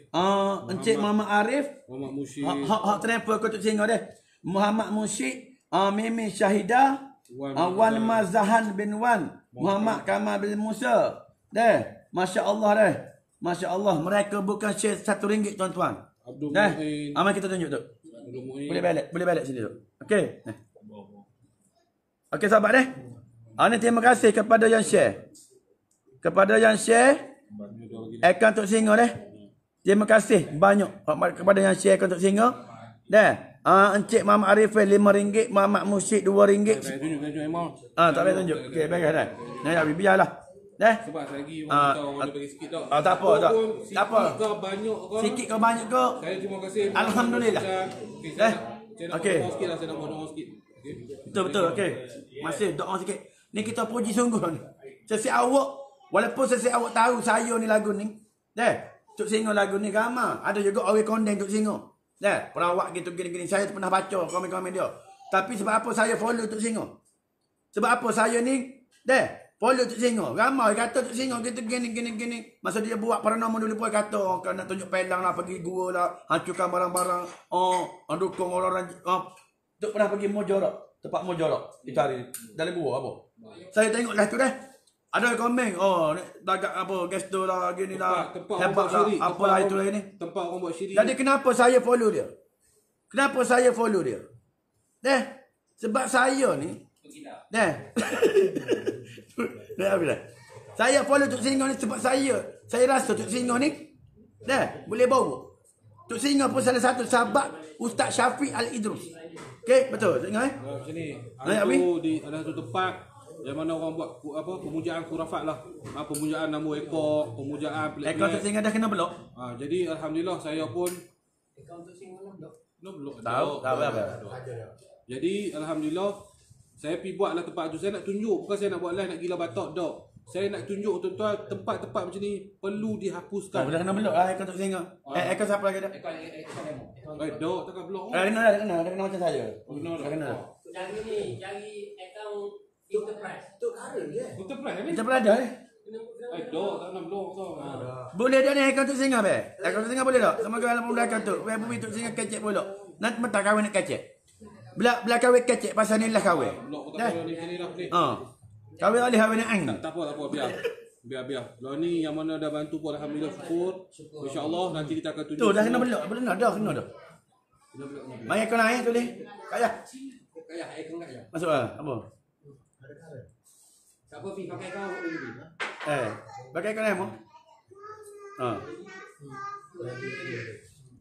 A: Encik Muhammad Arif.
B: Muhammad Musyid.
A: Hak terima kau tu singgah deh. Muhammad Musyid, Mimi Syahidah, Wan Mazahan bin Wan, Muhammad Kamal bin Musa. Deh, masya-Allah deh. Masya-Allah, mereka bukan share RM1 tuan-tuan.
B: Abdul
A: Dah.
B: Muin.
A: Amal kita tunjuk tu.
B: Abdul Muin.
A: Boleh balik sini tu. Okey. Okey sahabat deh. Ini terima kasih kepada yang share. Kepada yang share akaun Tok Singa deh. Terima kasih banyak kepada yang share akaun Tok Singa. Dah. Encik Muhammad Arif RM5, Muhammad Musyid RM2.
B: Tunjuk Emma.
A: Tak boleh tunjuk. Okey, baiklah dah. Nah, biarlah. Dah.
B: Sebab lagi orang tahu orang bagi sikit tak.
A: Tak apa, tak. Tak apa.
B: Sikit ke banyak ke?
A: Sikit ke banyak ke?
B: Saya terima kasih.
A: Alhamdulillah.
B: Saya nak
A: Okey.
B: doa sikit lah, saya nak doa sikit. Okey.
A: Betul. Okey. Masih doa sikit. Ni kita puji sungguh ni. Sesi awak, walaupun sesi awak tahu saya ni lagu ni. Dah. Tok Singa lagu ni ramai. Ada juga orang kondeng Tok Singa. Dah. Perawat gitu gini-gini. Saya pernah baca komen-komen dia. Tapi sebab apa saya follow Tok Singa? Sebab apa saya ni? Dah. Follow Tok Singa. Ramai kata Tok Singa gitu gini. Masa dia buat paranormal dulu pun kata kan nak tunjuk pelang lah, pergi gua lah, hancurkan barang-barang. Dukung orang-orang. Tok pernah pergi Mojorak. Tempat Mojorak. Dicari dalam gua apa? Saya tengoklah tu dah. Ada komen, dagak apa, gesto lah, gini lah.
B: Tempat
A: hebat lah, apalah itu lagi ni.
B: Tempat orang buat syirik.
A: Jadi kenapa saya follow dia? Dah. Sebab saya ni. Dah. Dah habis dah. Saya follow Tok Singa ni sebab saya rasa Tok Singa ni dah boleh bawa. Tok Singa pun salah satu sahabat Ustaz Syafiq Al-Idrus. Okey, betul. Tengok
B: Macam ni.
A: Ada
B: Ada satu tempat yang mana orang buat pemujaan khurafat lah. Pemujaan nama ekor, pemujaan pelik-pelik.
A: Ekor Tok Singa dah kena blok.
B: Jadi alhamdulillah saya pun blok.
A: Tahu apa.
B: Jadi alhamdulillah saya pergi buatlah tempat tu. Saya nak tunjuk, bukan saya nak buat live nak gila batok dok. Saya nak tunjuk tuan-tuan tempat-tempat macam ni perlu dihapuskan.
A: Dah kena blok lah ekor Tok Singa. Ekor siapa lagi dah?
B: Dok takkan blok.
A: Dah kena macam saya. Dah kena.
E: Cari akaun Enterprise. Tu karen dia.
B: Betul price ni?
A: Kita berada ni.
B: Dok tak nak blok tau.
A: Boleh dah ni ekor Tok Singa be? Ekor Tok Singa boleh tak? Sama kalau pun belakang tu. Wei bumi Tok Singa kecek boleh. Nanti mentah kahwin nak kecek. Bila kahwin kecek pasal ni lah kahwin.
B: Blok tak boleh ni sini lah ni.
A: Kahwin alih kahwin ang.
B: Tak apa biar. Biar. Lo ni yang mana dah bantu pun alhamdulillah syukur. InsyaAllah nanti kita akan tunjuk.
A: Tu dah kena belok. Belum dah kena dah. Mai kau naik tulis. Kaya.
E: Kaya, air kau kaya.
A: Masuk ah. Apa?
E: Siapa pergi pakai kau dulu?
A: Pakai kau naik mo.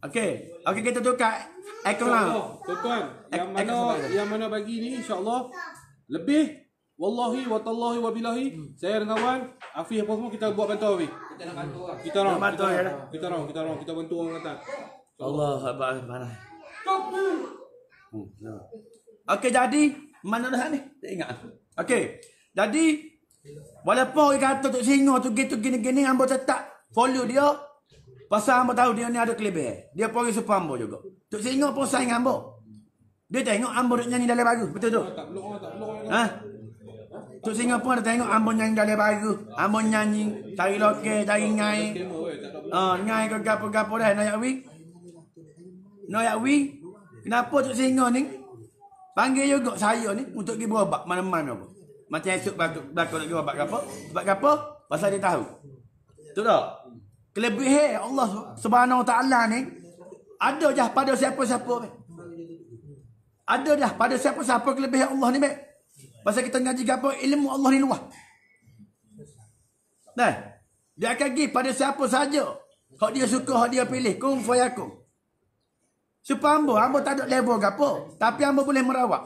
A: Okey. Okey kita tukar akaun lah.
B: Tuan-tuan, yang mana bagi ni insya-Allah lebih wallahi wa tallahi wa billahi saya dengan Wan Afif apa semua kita buat bantu Afif.
E: Kita nak bantu lah.
B: Kita orang.
A: Bantu ya dah.
B: Kita bantu orang kata.
A: Allah Akbar. Okey jadi mana dah ni? Tak ingat. Okey. Jadi walaupun orang kata Tok Singo tu gitu gini-gini hamba tetap follow dia. Pasal hamba tahu dia ni ada kelebihan. Dia pergi super hamba juga. Tok Singo pun sayang hamba. Dia tengok hamba duk nyanyi dalam bagus. Betul tu?
B: Tak belum.
A: Ha? Tok Singo pun ada tengok hamba nyanyi dalam bagus. Hamba nyanyi cari lokal, cari ngai. Ngai ke gapo-gapo dah nak wi. Nak wi. Kenapa Tok Singo ni panggil juga saya ni untuk pergi berobat mana-mana apa. Macam esok belakang nak pergi berobat apa? Sebab apa? Pasal dia tahu. Betul tak? Kelebihan Allah Subhanahu Wa Taala ni ada je pada siapa-siapa. Ada dah pada siapa-siapa kelebihan Allah ni baik. Pasal kita ngaji gapo ilmu Allah ni luas. Dah. Dia akan pergi pada siapa saja. Hak dia suka, hak dia pilih. Kun fayakun. Supaya hamba tak ada level gapo, tapi hamba boleh merawat.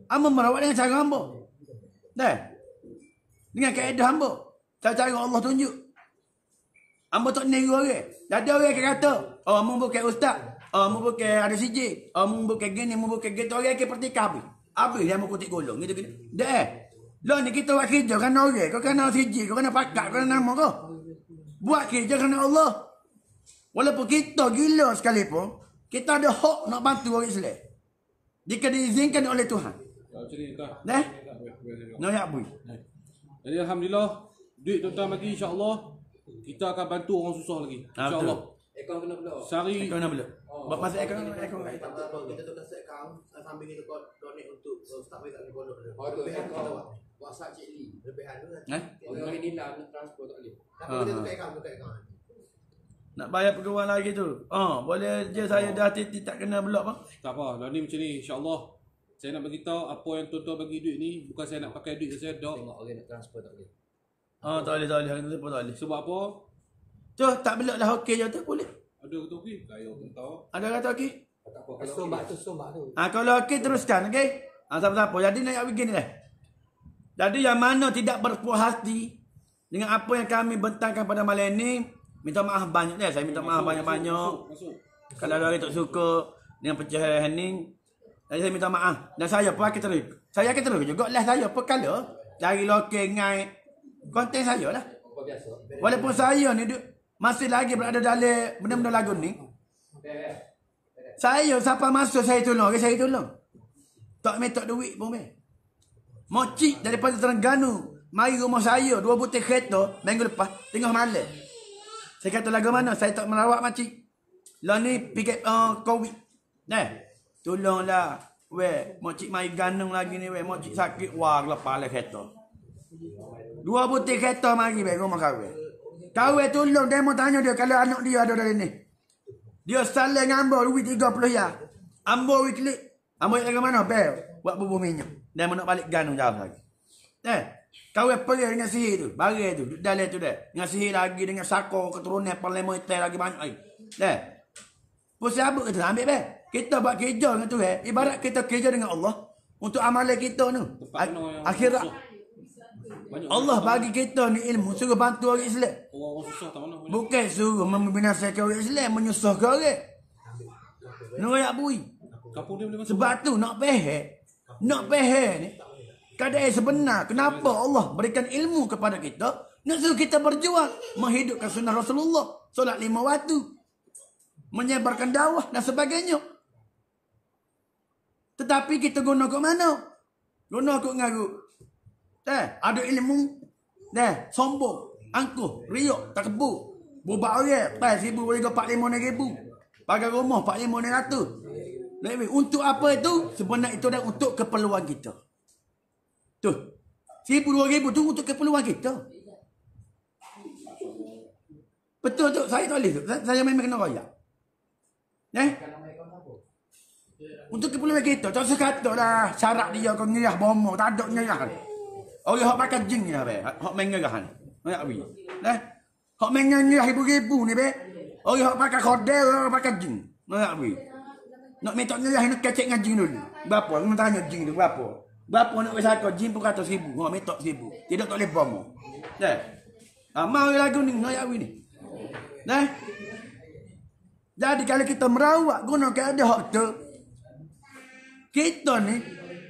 A: Hamba merawat dengan cara hamba. Dah. Dengan kaedah hamba. Cara Allah tunjuk. Hamba tak niru orang. Jadi orang akan kata, oh hamba bukan ustaz. Oh hamba bukan ada CJ. Oh hamba bukan gini, hamba bukan gitu. Orang akan pertikah habis. Habis dia hamba kutik golong. Gitu-gitu. Dah. Lah ni kita buat kerja kerana orang. Kau kena CJ, kau kena pakat, kau kena nama kau. Buat kerja kerana Allah. Walaupun kita gila sekalipun, kita ada hak nak bantu orang Islam. Jika diizinkan oleh Tuhan. Dah? Nak ya bui.
B: Jadi alhamdulillah duit tuan-tuan bagi insya-Allah kita akan bantu orang susah lagi. Insya-Allah.
E: Akaun kena belok.
B: Sehari
A: Kau nak belum? Buat pasal akaun.
F: Kita tu kasih akaun sambil kita donate untuk staff kita ni pondok.
E: Oh tu akaun WhatsApp Cik Lee.
F: Lebihan tu kan.
E: Orang ni lah nak transfer tak boleh.
F: Tapi kita tukar akaun.
A: Nak bayar pegawai lagi tu. Boleh je saya dah tak kena blok bang.
B: tak apa. Lah ni macam ni insya-Allah. Saya nak bagi tahu apa yang tuan-tuan bagi duit ni bukan saya nak pakai duit saya dak.
E: Tengok orang nak transfer tak boleh.
A: Tak boleh. Tak boleh.
B: Sebab apa?
A: Tu tak blok dah okey je tu boleh.
B: Ada kata okey? Saya pun tahu.
A: Ada kata okey?
E: Tak apa. Sombak tu.
A: Kalau okey teruskan okey. Siapa-siapa. Jadi nak begini dah. Jadi yang mana tidak berpuas hati dengan apa yang kami bentangkan pada malam ni, minta maaf banyak dah. Saya minta maaf banyak-banyak. Kalau ada orang tak suka dengan pecahan ni, jadi saya minta maaf. Dan saya pun akan terus. Saya akan terus juga lah saya perkala cari lokal ngai konten saya lah.
E: Apa biasa.
A: Walaupun saya ni masih lagi berada dalam benda-benda lagu ni. Saya siapa masuk saya tolong, saya tolong. Tak minta duit pun be. Mocik daripada Terengganu mari rumah saya 2 butir kereta minggu lepas tengah malam. Saya kata lagu mana? Saya tak merawat makcik. Lah ni pikir COVID. Tolonglah. Weh, makcik mai ganung lagi ni weh. Makcik sakit. Wah, lepas lah kereta. 2 butir kereta mari weh rumah kawan. Kawan tolong dia mau tanya dia kalau anak dia ada dalam ni. Dia saling ambil duit 30 ya. Ambil weekly. Ambil lagu mana? Bel. Buat bubur minyak. Dia mau nak balik ganung jauh lagi. Kawan pergi dengan sihir tu. Barai tu. Dalam tu dah. Dengan sihir lagi. Dengan sako. Keturunan. Parlimen. Lagi banyak lagi. Pusat apa kita ambil be? Kita buat kerja dengan tu ibarat kita kerja dengan Allah untuk amalan kita tu. Akhirat. Allah bagi kita ni ilmu suruh bantu orang Islam.
B: Orang susah tak mana.
A: Bukan suruh membinasakan orang Islam, menyusahkan orang. Noyak bui.
B: Kapur dia boleh masuk.
A: Sebab tu nak faham ni keadaan sebenar kenapa Allah berikan ilmu kepada kita, nak suruh kita berjuang menghidupkan sunnah Rasulullah, solat 5 waktu, menyebarkan dakwah dan sebagainya. Tetapi kita guna kat mana? Guna kat ngarut. Ada ilmu. Sombong. Angkuh. Riuk. Tak kebuk. Bubak orang. 1,000, 45,000. Pakai rumah 45,000. Untuk apa itu? Sebenarnya itu adalah untuk keperluan kita. Tu. 1,000, 2,000 tu untuk keperluan kita. Betul tu, saya tulis tu. Saya memang kena royak. Untuk keperluan kita, tak sekata lah syarat dia kau nyerah bomo, tak ada nyerah. Orang hak pakai jing ni lah, be. Hak main nyerah ni. Nak wi. Hak main nyerah ribu-ribu ni, be. Orang hak pakai kodel, orang pakai jing. Nak wi. Nak minta nyerah nak kecek dengan jing dulu. Berapa? Kena tanya jing tu berapa? Berapa nak besar jing pun kata 1,000. Hak minta 1,000. Tidak tak boleh bomo. Mau lagu ni, nak wi ni. Jadi kalau kita merawat guna keadaan hak tu, kita ni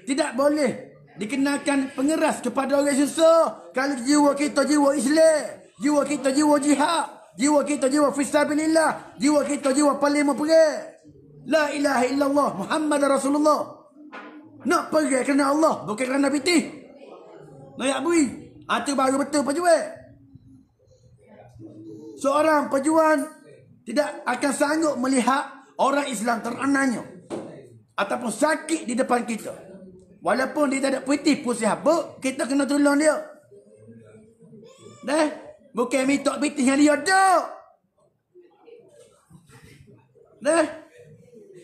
A: tidak boleh dikenakan pengeras kepada orang susah. Kalau jiwa kita jiwa Islam, jiwa kita jiwa jihad, jiwa kita jiwa fisabilillah, jiwa kita jiwa paling pergi. La ilaha illallah Muhammad Rasulullah. Nak pergi kerana Allah, bukan kerana pitih. Nak bui. Itu baru betul pejuang. Seorang pejuang tidak akan sanggup melihat orang Islam terananya ataupun sakit di depan kita. Walaupun dia tak ada putih pun siapa, kita kena tolong dia. Bukan minta putih yang dia ada.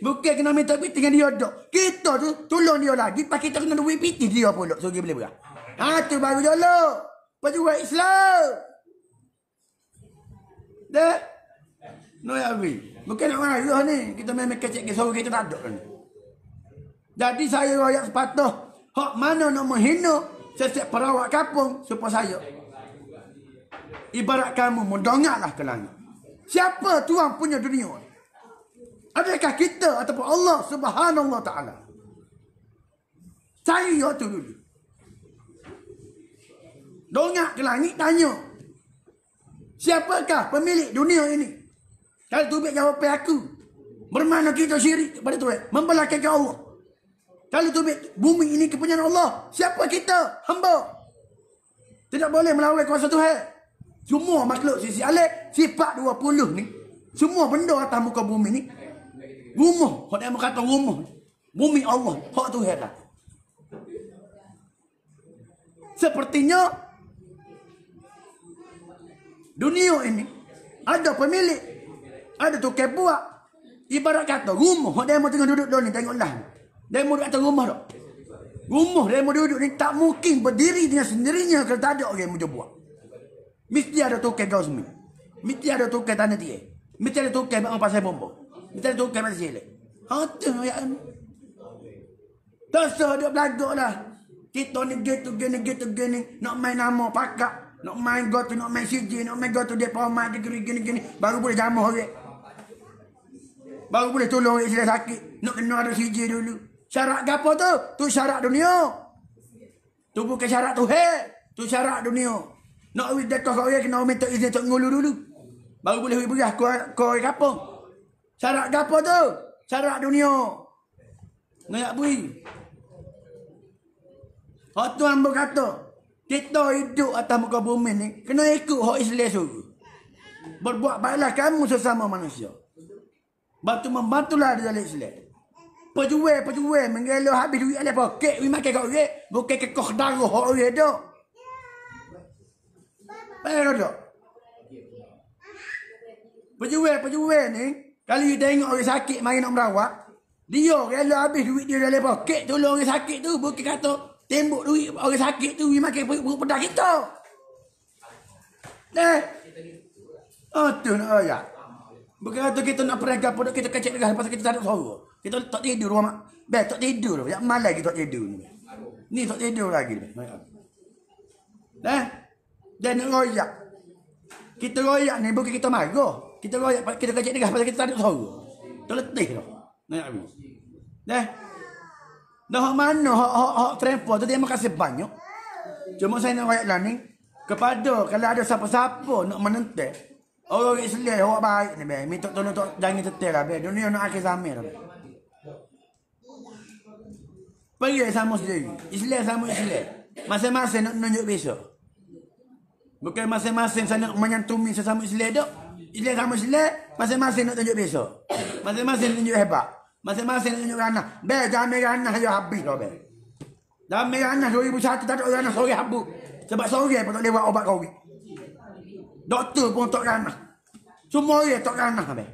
A: Bukan kena minta putih yang dia ada. Kita tu tolong dia lagi, pak kita kena duit putih dia pula. So dia boleh berah. Tu baru jalan. Pejuang Islam. No ya Abi. Bukan nak marah ni. Kita memang kecek ke suruh kita tak ada kan. Jadi saya royak sepatah. Hak mana nak menghina setiap perawat kampung supaya saya. Ibarat kamu mendongaklah ke langit. Siapa tuan punya dunia? Adakah kita ataupun Allah Subhanahu Wa Taala? Saya tu dulu. Dongak ke langit tanya. Siapakah pemilik dunia ini? Kalau tubik jawapan aku. Bermakna kita syirik kepada Tuhan. Membelakangkan Allah. Kalau tubik bumi ini kepunyaan Allah. Siapa kita? Hamba. Tidak boleh melawan kuasa Tuhan. Semua makhluk sisi alih. Sifat 20 ni. Semua benda atas muka bumi ni. Rumah. Hak dia kata rumah. Bumi Allah. Hak Tuhan lah. Sepertinya dunia ini ada pemilik, ada tukang buat. Ibarat kata rumah, dia mau tengah duduk ni tengoklah. Dia mau duduk atas rumah tak? Rumah dia mau duduk ni tak mungkin berdiri dengan sendirinya kalau tak ada orang yang mau buat. Mesti ada tukang gaus mi. Mesti ada tukang tanah dia. Mesti ada tukang buat pasal bomba. Mesti ada tukang pasal silek. Hati ya. Tak ada belagaklah. Kita ni gitu gini nak main nama pakak. Nak main gotu, nak main CJ, nak main gotu dia pomat dia gini. Baru boleh jamah orang. Baru boleh tolong orang yang sakit. Nak kena ada CJ dulu. Syarat apa tu? Tu syarat dunia. Tu bukan syarat Tuhan. Tu syarat dunia. Nak awit dekah kau orang kena minta izin untuk ngulu dulu. Baru boleh berah kau orang kapung. Syarat apa tu? Syarat dunia. Nak bui. Hak tu hamba kata. Kita hidup atas muka bumi ni kena ikut hak Islam suruh. Berbuat baiklah kamu sesama manusia. Membantulah di dalam Islam. Pejuang mengeluh habis duit alih poket we makan kat orang, bukan ke kok darah hak orang dak. Baik dak. Pejuang ni kalau you tengok orang sakit mari nak merawat, dia rela habis duit dia dalam poket tolong orang sakit tu, bukan kata tembok duit orang sakit tu makan perut pedas kita. Tu nak ayat. Bukan kata kita nak perangkap pada kita kecek dekat pasal kita tak ada suara. Kita tak tidur rumah. Tak tidur. Yang malam kita tak tidur ni. Ni tak tidur lagi. Dan nak royak. Kita royak ni bukan kita marah. Kita royak kita kecek dekat pasal kita tak ada suara. Kita letih tu. Nak habis. Dah mana hak transfer tu dia makasih banyak. Cuma saya nak royak lah ni kepada kalau ada siapa-siapa nak menentang orang Islam awak baik ni be, minta tolong tok jangan tetel lah be. Dunia nak akhir zaman lah be. Pergi sama sendiri. Islam sama Islam. Masing-masing nak tunjuk besok. Bukan masing-masing saya nak menyantumi sesama Islam dak. Islam sama Islam, masing-masing nak tunjuk besok. Masing-masing tunjuk hebat. Masing-masing nak tunjuk ranah. Be jamai ranah je habis dah be. Jamai ranah 2001 tak ada ranah sore habis. Sebab sore pun tak lewat obat kau. Doktor pun tak ranah. Semua orang tak ganah be.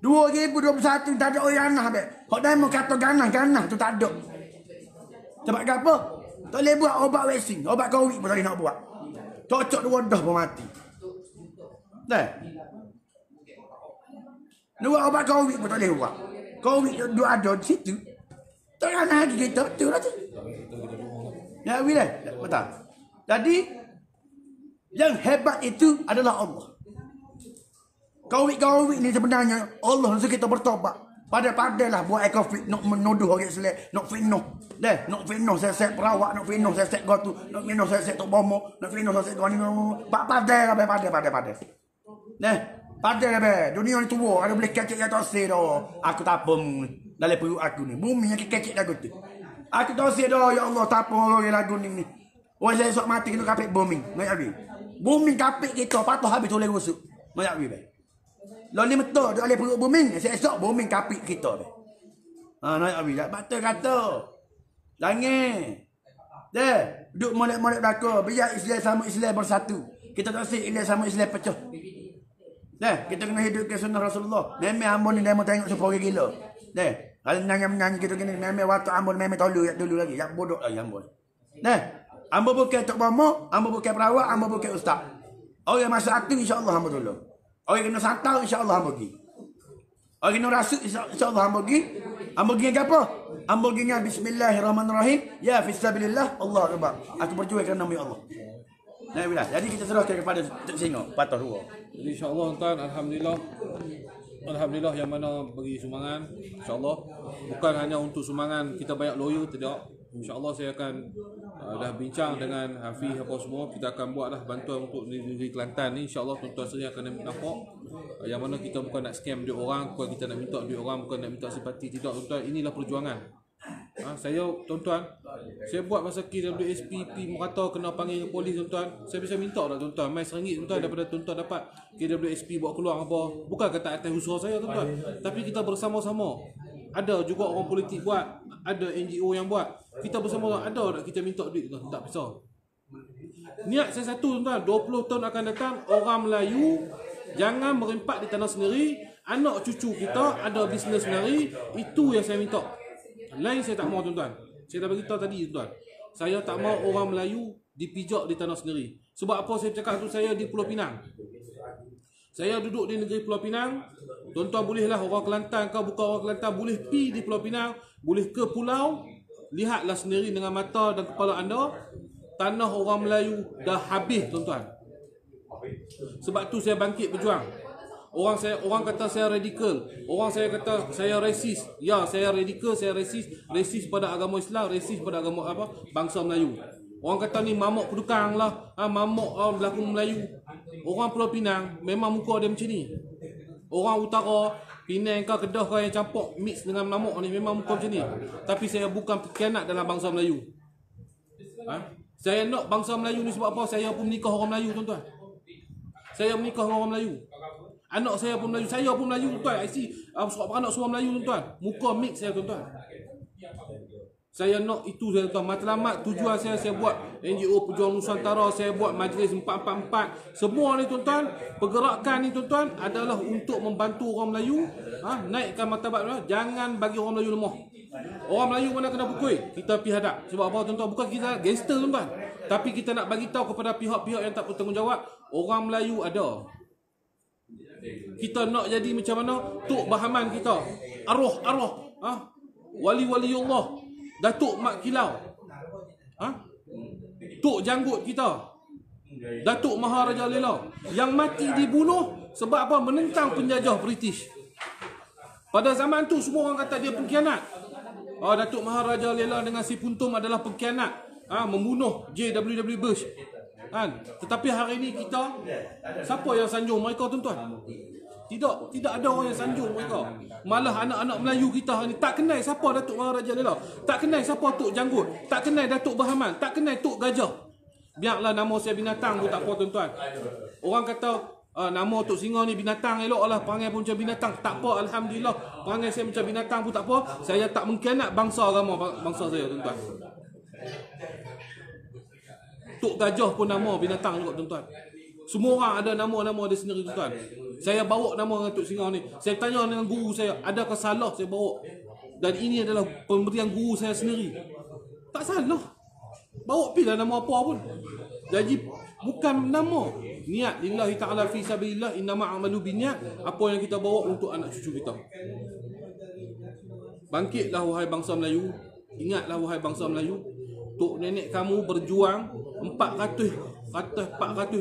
A: 2021 tak ada orang ganah be. Hok demo kata ganah tu tak ada. Sebab apa? Tak boleh buat obat vaksin, obat Covid pun tak boleh nak buat. Cocok dua dah pun mati. Dah. Dua obat Covid pun tak boleh buat. Covid dua ada di situ. Tak ganah lagi kita, betul lah tu. Ya, bila? Betul. Jadi, yang hebat itu adalah Allah. Covid ni sebenarnya Allah nak kita bertobat. Pada-padalah buat COVID nak menuduh orang Islam, nak fitnah. Nak fitnah saya perawak, nak fitnah saya gotu, nak fitnah saya tok bomo, nak fitnah saya goni. Pada. Pada be. Dunia ni tua, ada boleh kecek ya tak se dah. Aku tak apa dalam perut aku ni. Bumi yang kecek lagu tu. Aku tak se dah ya Allah tak apa lagu ni. Orang saya esok mati kena kapit bumi. Nak habis. Bumi kapit kita patah habis oleh rusuk. Nak habis be. Lalu betul dia oleh perut bumi. Esok bumi kapit kita be. Nak habis. Betul kata. Jangan. Duduk molek-molek belaka. Biar Islam sama Islam bersatu. Kita tak si Islam sama Islam pecah. Kita kena hidup ke sunnah Rasulullah. Memang ambon ni dia mau tengok supaya gila. Kalau nyanyi kita gini, memang waktu ambon memang tolu dulu lagi. Yang bodoh lagi ambon. Ambon bukan tok bomo, ambon bukan perawak, ambon bukan ustaz. Orang masuk aktif insya-Allah ambon tolong. Orang kena santau insya-Allah ambon pergi. Orang kena rasuk insya-Allah ambon pergi. Ambon pergi apa? Ambon pergi dengan bismillahirrahmanirrahim. Ya fisabilillah, Allah akbar. Aku berjuang kerana nama Allah. Jadi kita serahkan kepada Tok Singo, patah dua.
B: Jadi insya-Allah tuan, alhamdulillah yang mana bagi sumbangan, insya-Allah bukan hanya untuk sumbangan kita banyak lawyer, tidak. InsyaAllah saya akan dah bincang dengan Hafiz apa semua. Kita akan buatlah bantuan untuk negeri Kelantan ni. InsyaAllah tuan-tuan sendiri akan nampak yang mana kita bukan nak scam duit orang, bukan kita nak minta duit orang, bukan nak minta simpati. Tidak tuan-tuan, inilah perjuangan. Saya tuan-tuan, saya buat masa KWSP merata kena panggil polis tuan-tuan. Saya bisa minta tak tuan-tuan, mai RM1 tuan-tuan daripada tuan-tuan dapat KWSP buat keluar apa. Bukan kata atas usaha saya tuan-tuan, tapi kita bersama-sama. Ada juga orang politik buat, ada NGO yang buat. Kita bersama ada tak kita minta duit tuan, tak pisau. Niat saya satu tuan-tuan, 20 tahun akan datang orang Melayu jangan merempat di tanah sendiri, anak cucu kita ada bisnes sendiri, itu yang saya minta. Lain saya tak mau tuan-tuan. Saya dah beritahu tadi tuan. Saya tak mau orang Melayu dipijak di tanah sendiri. Sebab apa saya cakap tu, saya di Pulau Pinang. Saya duduk di negeri Pulau Pinang. Tuan-tuan bolehlah orang Kelantan kau bukan orang Kelantan boleh pi di Pulau Pinang, boleh ke pulau, lihatlah sendiri dengan mata dan kepala anda. Tanah orang Melayu dah habis tuan-tuan. Sebab tu saya bangkit berjuang. Orang kata saya radikal. Orang saya kata saya resis. Ya, saya radikal, saya resis. Resis pada agama Islam, resis pada agama apa? Bangsa Melayu. Orang kata ni mamuk pedukang lah, mamuk berlaku Melayu. Orang Pulau Pinang memang muka dia macam ni. Orang utara, Penang ke Kedah ke yang campur mix dengan mamuk ni memang muka macam ni. Tapi saya bukan pengkhianat dalam bangsa Melayu. Saya nak bangsa Melayu ni sebab apa? Saya pun menikah orang Melayu tuan-tuan. Saya menikah dengan orang Melayu. Anak saya pun Melayu, saya pun Melayu tuan. Surat beranak semua Melayu tuan. Muka mix saya tuan-tuan. Saya nak itu saya tuan. Matlamat tujuan saya buat NGO Pejuang Nusantara, saya buat Majlis 444. Semua ni tuan-tuan, pergerakan ni tuan-tuan adalah untuk membantu orang Melayu naikkan martabat. Jangan bagi orang Melayu lemah. Orang Melayu mana kena pukul, kita pergi hadap. Sebab apa tuan-tuan? Bukan kita gangster tuan-tuan, tapi kita nak bagi tahu kepada pihak-pihak yang tak bertanggungjawab, orang Melayu ada. Kita nak jadi macam mana Tok Bahaman kita, arwah wali-waliullah, Datuk Mat Kilau, Tok Janggut kita, Datuk Maharaja Lela, yang mati dibunuh sebab apa? Menentang penjajah British. Pada zaman tu semua orang kata dia pengkhianat. Datuk Maharaja Lela dengan si Puntum adalah pengkhianat, membunuh JWW Bush. Tetapi hari ini kita, siapa yang sanjung mereka tuan-tuan? Tidak ada orang yang sanjung mereka. Malah anak-anak Melayu kita hari ini tak kenal siapa Datuk Maharaja Lela, tak kenal siapa Tok Janggut, tak kenal Datuk Bahaman, tak kenal Tok Gajah. Biarlah nama saya binatang pun tak apa tuan-tuan. Orang kata nama Tok Singo ni binatang, eloklah perangai pun macam binatang. Tak apa, alhamdulillah. Perangai saya macam binatang pun tak apa. Saya tak mengkhianat bangsa agama bangsa saya tuan-tuan. Tok Gajah pun nama binatang juga tuan-tuan. Semua orang ada nama-nama dia sendiri tuan-tuan. Saya bawa nama Datuk Singau ni. Saya tanya dengan guru saya, adakah salah saya bawa? Dan ini adalah pemberian guru saya sendiri. Tak salah. Bawa pilih nama apa pun. Jadi bukan nama. Niat lillahi ta'ala fi sabilillah innama a'malu binniat. Apa yang kita bawa untuk anak cucu kita. Bangkitlah wahai bangsa Melayu. Ingatlah wahai bangsa Melayu. Tok nenek kamu berjuang 400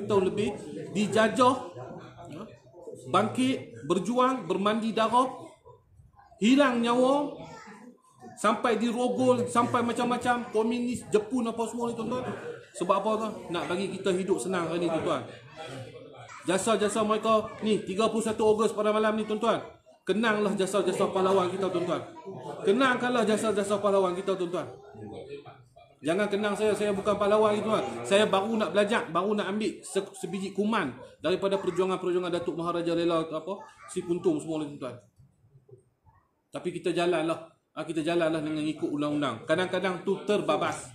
B: tahun lebih, dijajah, bangkit, berjuang, bermandi darah, hilang nyawa, sampai dirogol, sampai macam-macam, komunis, Jepun apa semua ni tuan-tuan. Sebab apa tuan? Nak bagi kita hidup senang hari ni tuan-tuan. Jasa-jasa mereka ni 31 Ogos pada malam ni tuan-tuan. Kenanglah jasa-jasa pahlawan kita tuan-tuan. Kenangkanlah jasa-jasa pahlawan kita tuan-tuan. Jangan kenang saya bukan pahlawan gitu tuan. Saya baru nak belajar, baru nak ambil sebiji kuman daripada perjuangan-perjuangan Datuk Maharaja Lela apa Si Kuntum semua ni tuan. Tapi kita jalanlah dengan ikut undang-undang. Kadang-kadang tu terbabas.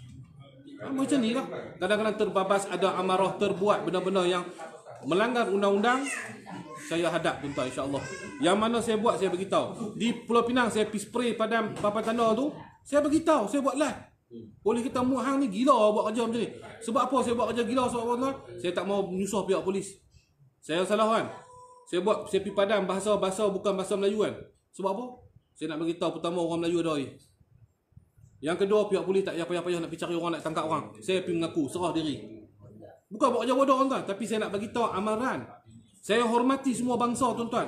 B: Macam ni lah. Kadang-kadang terbabas, ada amarah, terbuat benda-benda yang melanggar undang-undang. Saya hadap tuan-tuan insya-Allah. Yang mana saya buat saya beritahu. Di Pulau Pinang saya pergi spray padam papan tanda tu, saya beritahu, saya buat live. Boleh kita muhang ni gila buat kerja macam ni. Sebab apa saya buat kerja gila sebab apa? Saya tak mau menyusah pihak polis. Saya salah kan. Saya pergi padam bahasa bukan bahasa Melayu kan. Sebab apa? Saya nak beritahu pertama orang Melayu ada ni. Yang kedua pihak polis tak payah-payah nak pergi cari orang nak tangkap orang. Saya pergi mengaku serah diri. Bukan buat kerja bodoh tuan-tuan, tapi saya nak beritahu amaran. Saya hormati semua bangsa tuan-tuan.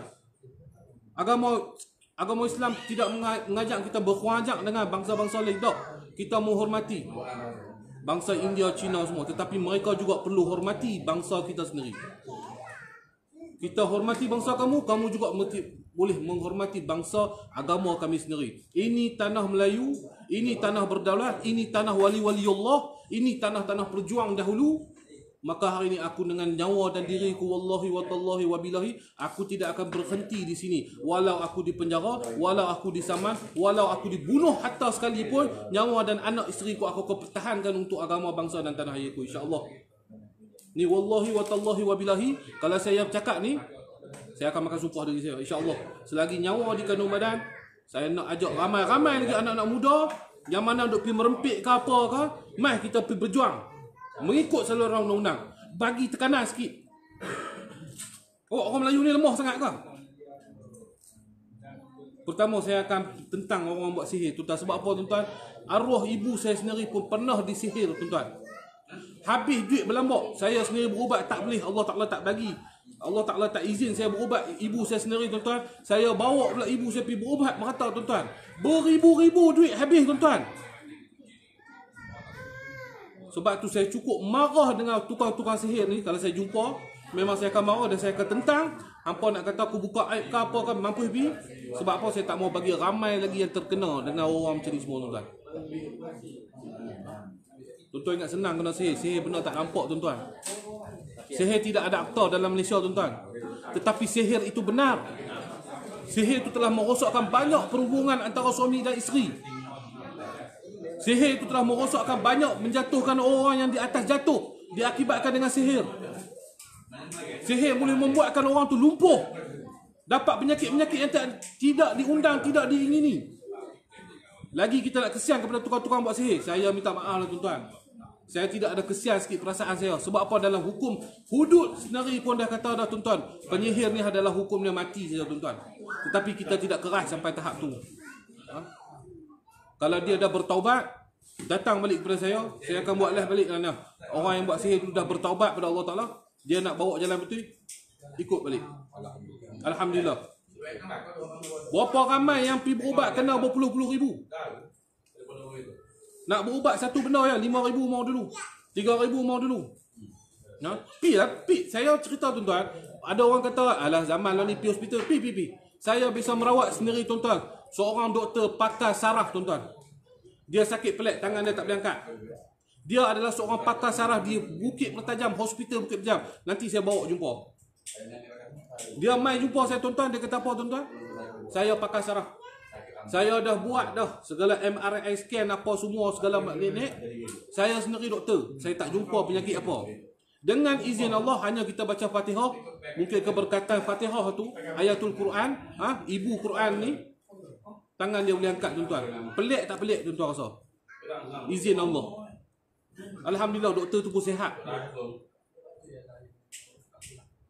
B: Agama Islam tidak mengajak kita berkhawajak dengan bangsa-bangsa lain. Tak. Kita menghormati bangsa India, Cina semua. Tetapi mereka juga perlu hormati bangsa kita sendiri. Kita hormati bangsa kamu, kamu juga boleh menghormati bangsa agama kami sendiri. Ini tanah Melayu, ini tanah berdaulat, ini tanah wali-wali Allah, ini tanah-tanah perjuang dahulu. Maka hari ini aku dengan nyawa dan diriku wallahi wa tallahi wa billahi, aku tidak akan berhenti di sini. Walau aku di penjara, walau aku disaman, walau aku dibunuh hatta sekalipun, nyawa dan anak isteriku aku akan pertahankan untuk agama bangsa dan tanah airku insya-Allah. Ni wallahi wa tallahi wa billahi, kalau saya cakap ni, saya akan makan sumpah diri saya insya-Allah. Selagi nyawa di kandung badan, saya nak ajak ramai-ramai lagi anak-anak muda yang mana duk pergi merempit ke apa ke, mai kita pergi berjuang. Mengikut saluran undang-undang. Bagi tekanan sikit. Orang Melayu ni lemah sangat ke? Pertama saya akan tentang orang buat sihir tuan-tuan. Sebab apa tuan-tuan? Arwah ibu saya sendiri pun pernah disihir tuan-tuan. Habis duit berlambak, saya sendiri berubat tak boleh, Allah Ta'ala tak bagi. Allah Ta'ala tak izin saya berubat ibu saya sendiri tuan-tuan. Saya bawa pula ibu saya pergi berubat merata tuan-tuan. Beribu-ribu duit habis tuan-tuan. Sebab tu saya cukup marah dengan tukang-tukang sihir ni. Kalau saya jumpa, memang saya akan marah dan saya akan tentang. Hampa nak kata aku buka aib ke apa kan, mampu pergi. Sebab apa saya tak mau bagi ramai lagi yang terkena dengan orang macam ni semua tuan-tuan. Tuan-tuan ingat senang kena sihir. Sihir benar tak nampak tuan-tuan. Sihir tidak ada akta dalam Malaysia tuan-tuan. Tetapi sihir itu benar. Sihir itu telah merosakkan banyak perhubungan antara suami dan isteri. Sihir itu telah merosakkan banyak, menjatuhkan orang yang di atas jatuh diakibatkan dengan sihir. Sihir boleh membuatkan orang tu lumpuh, dapat penyakit-penyakit yang tidak diundang, tidak diingini. Lagi kita nak kesian kepada tukang-tukang buat sihir. Saya minta maaf lah tuan-tuan. Saya tidak ada kesian sikit perasaan saya. Sebab apa, dalam hukum hudud sendiri pun dah kata dah tuan-tuan, penyihir ni adalah hukumnya mati saja tuan-tuan. Tetapi kita tidak keras sampai tahap tu. Kalau dia dah bertaubat, datang balik kepada saya akan buat live balik kerana orang yang buat sihir itu dah bertaubat pada Allah Ta'ala, dia nak bawa jalan betul, ikut balik. Alhamdulillah. Berapa ramai yang pergi berubat kena berpuluh-puluh ribu. Nak berubat satu benda ya, 5,000 mau dulu, 3,000 mau dulu. Saya cerita tuan-tuan, ada orang kata, alah zaman lah ni pergi hospital, pi. Saya bisa merawat sendiri tuan-tuan. Seorang doktor pakar saraf tuan-tuan. Dia sakit pelik, tangan dia tak boleh angkat. Dia adalah seorang pakar saraf di Bukit Mertajam, hospital Bukit Mertajam. Nanti saya bawa jumpa. Dia mai jumpa saya tuan-tuan, dia kata apa tuan-tuan? Saya pakar saraf. Saya dah buat dah segala MRI scan apa semua, segala maklinik. Saya sendiri doktor. Saya tak jumpa penyakit apa. Dengan izin Allah hanya kita baca Fatihah, mungkin keberkatan Fatihah tu, ayatul Quran, ibu Quran ni, tangan dia boleh angkat tuan-tuan. Pelik tak pelik tuan-tuan rasa? Izin Allah. Alhamdulillah doktor tu pun sihat.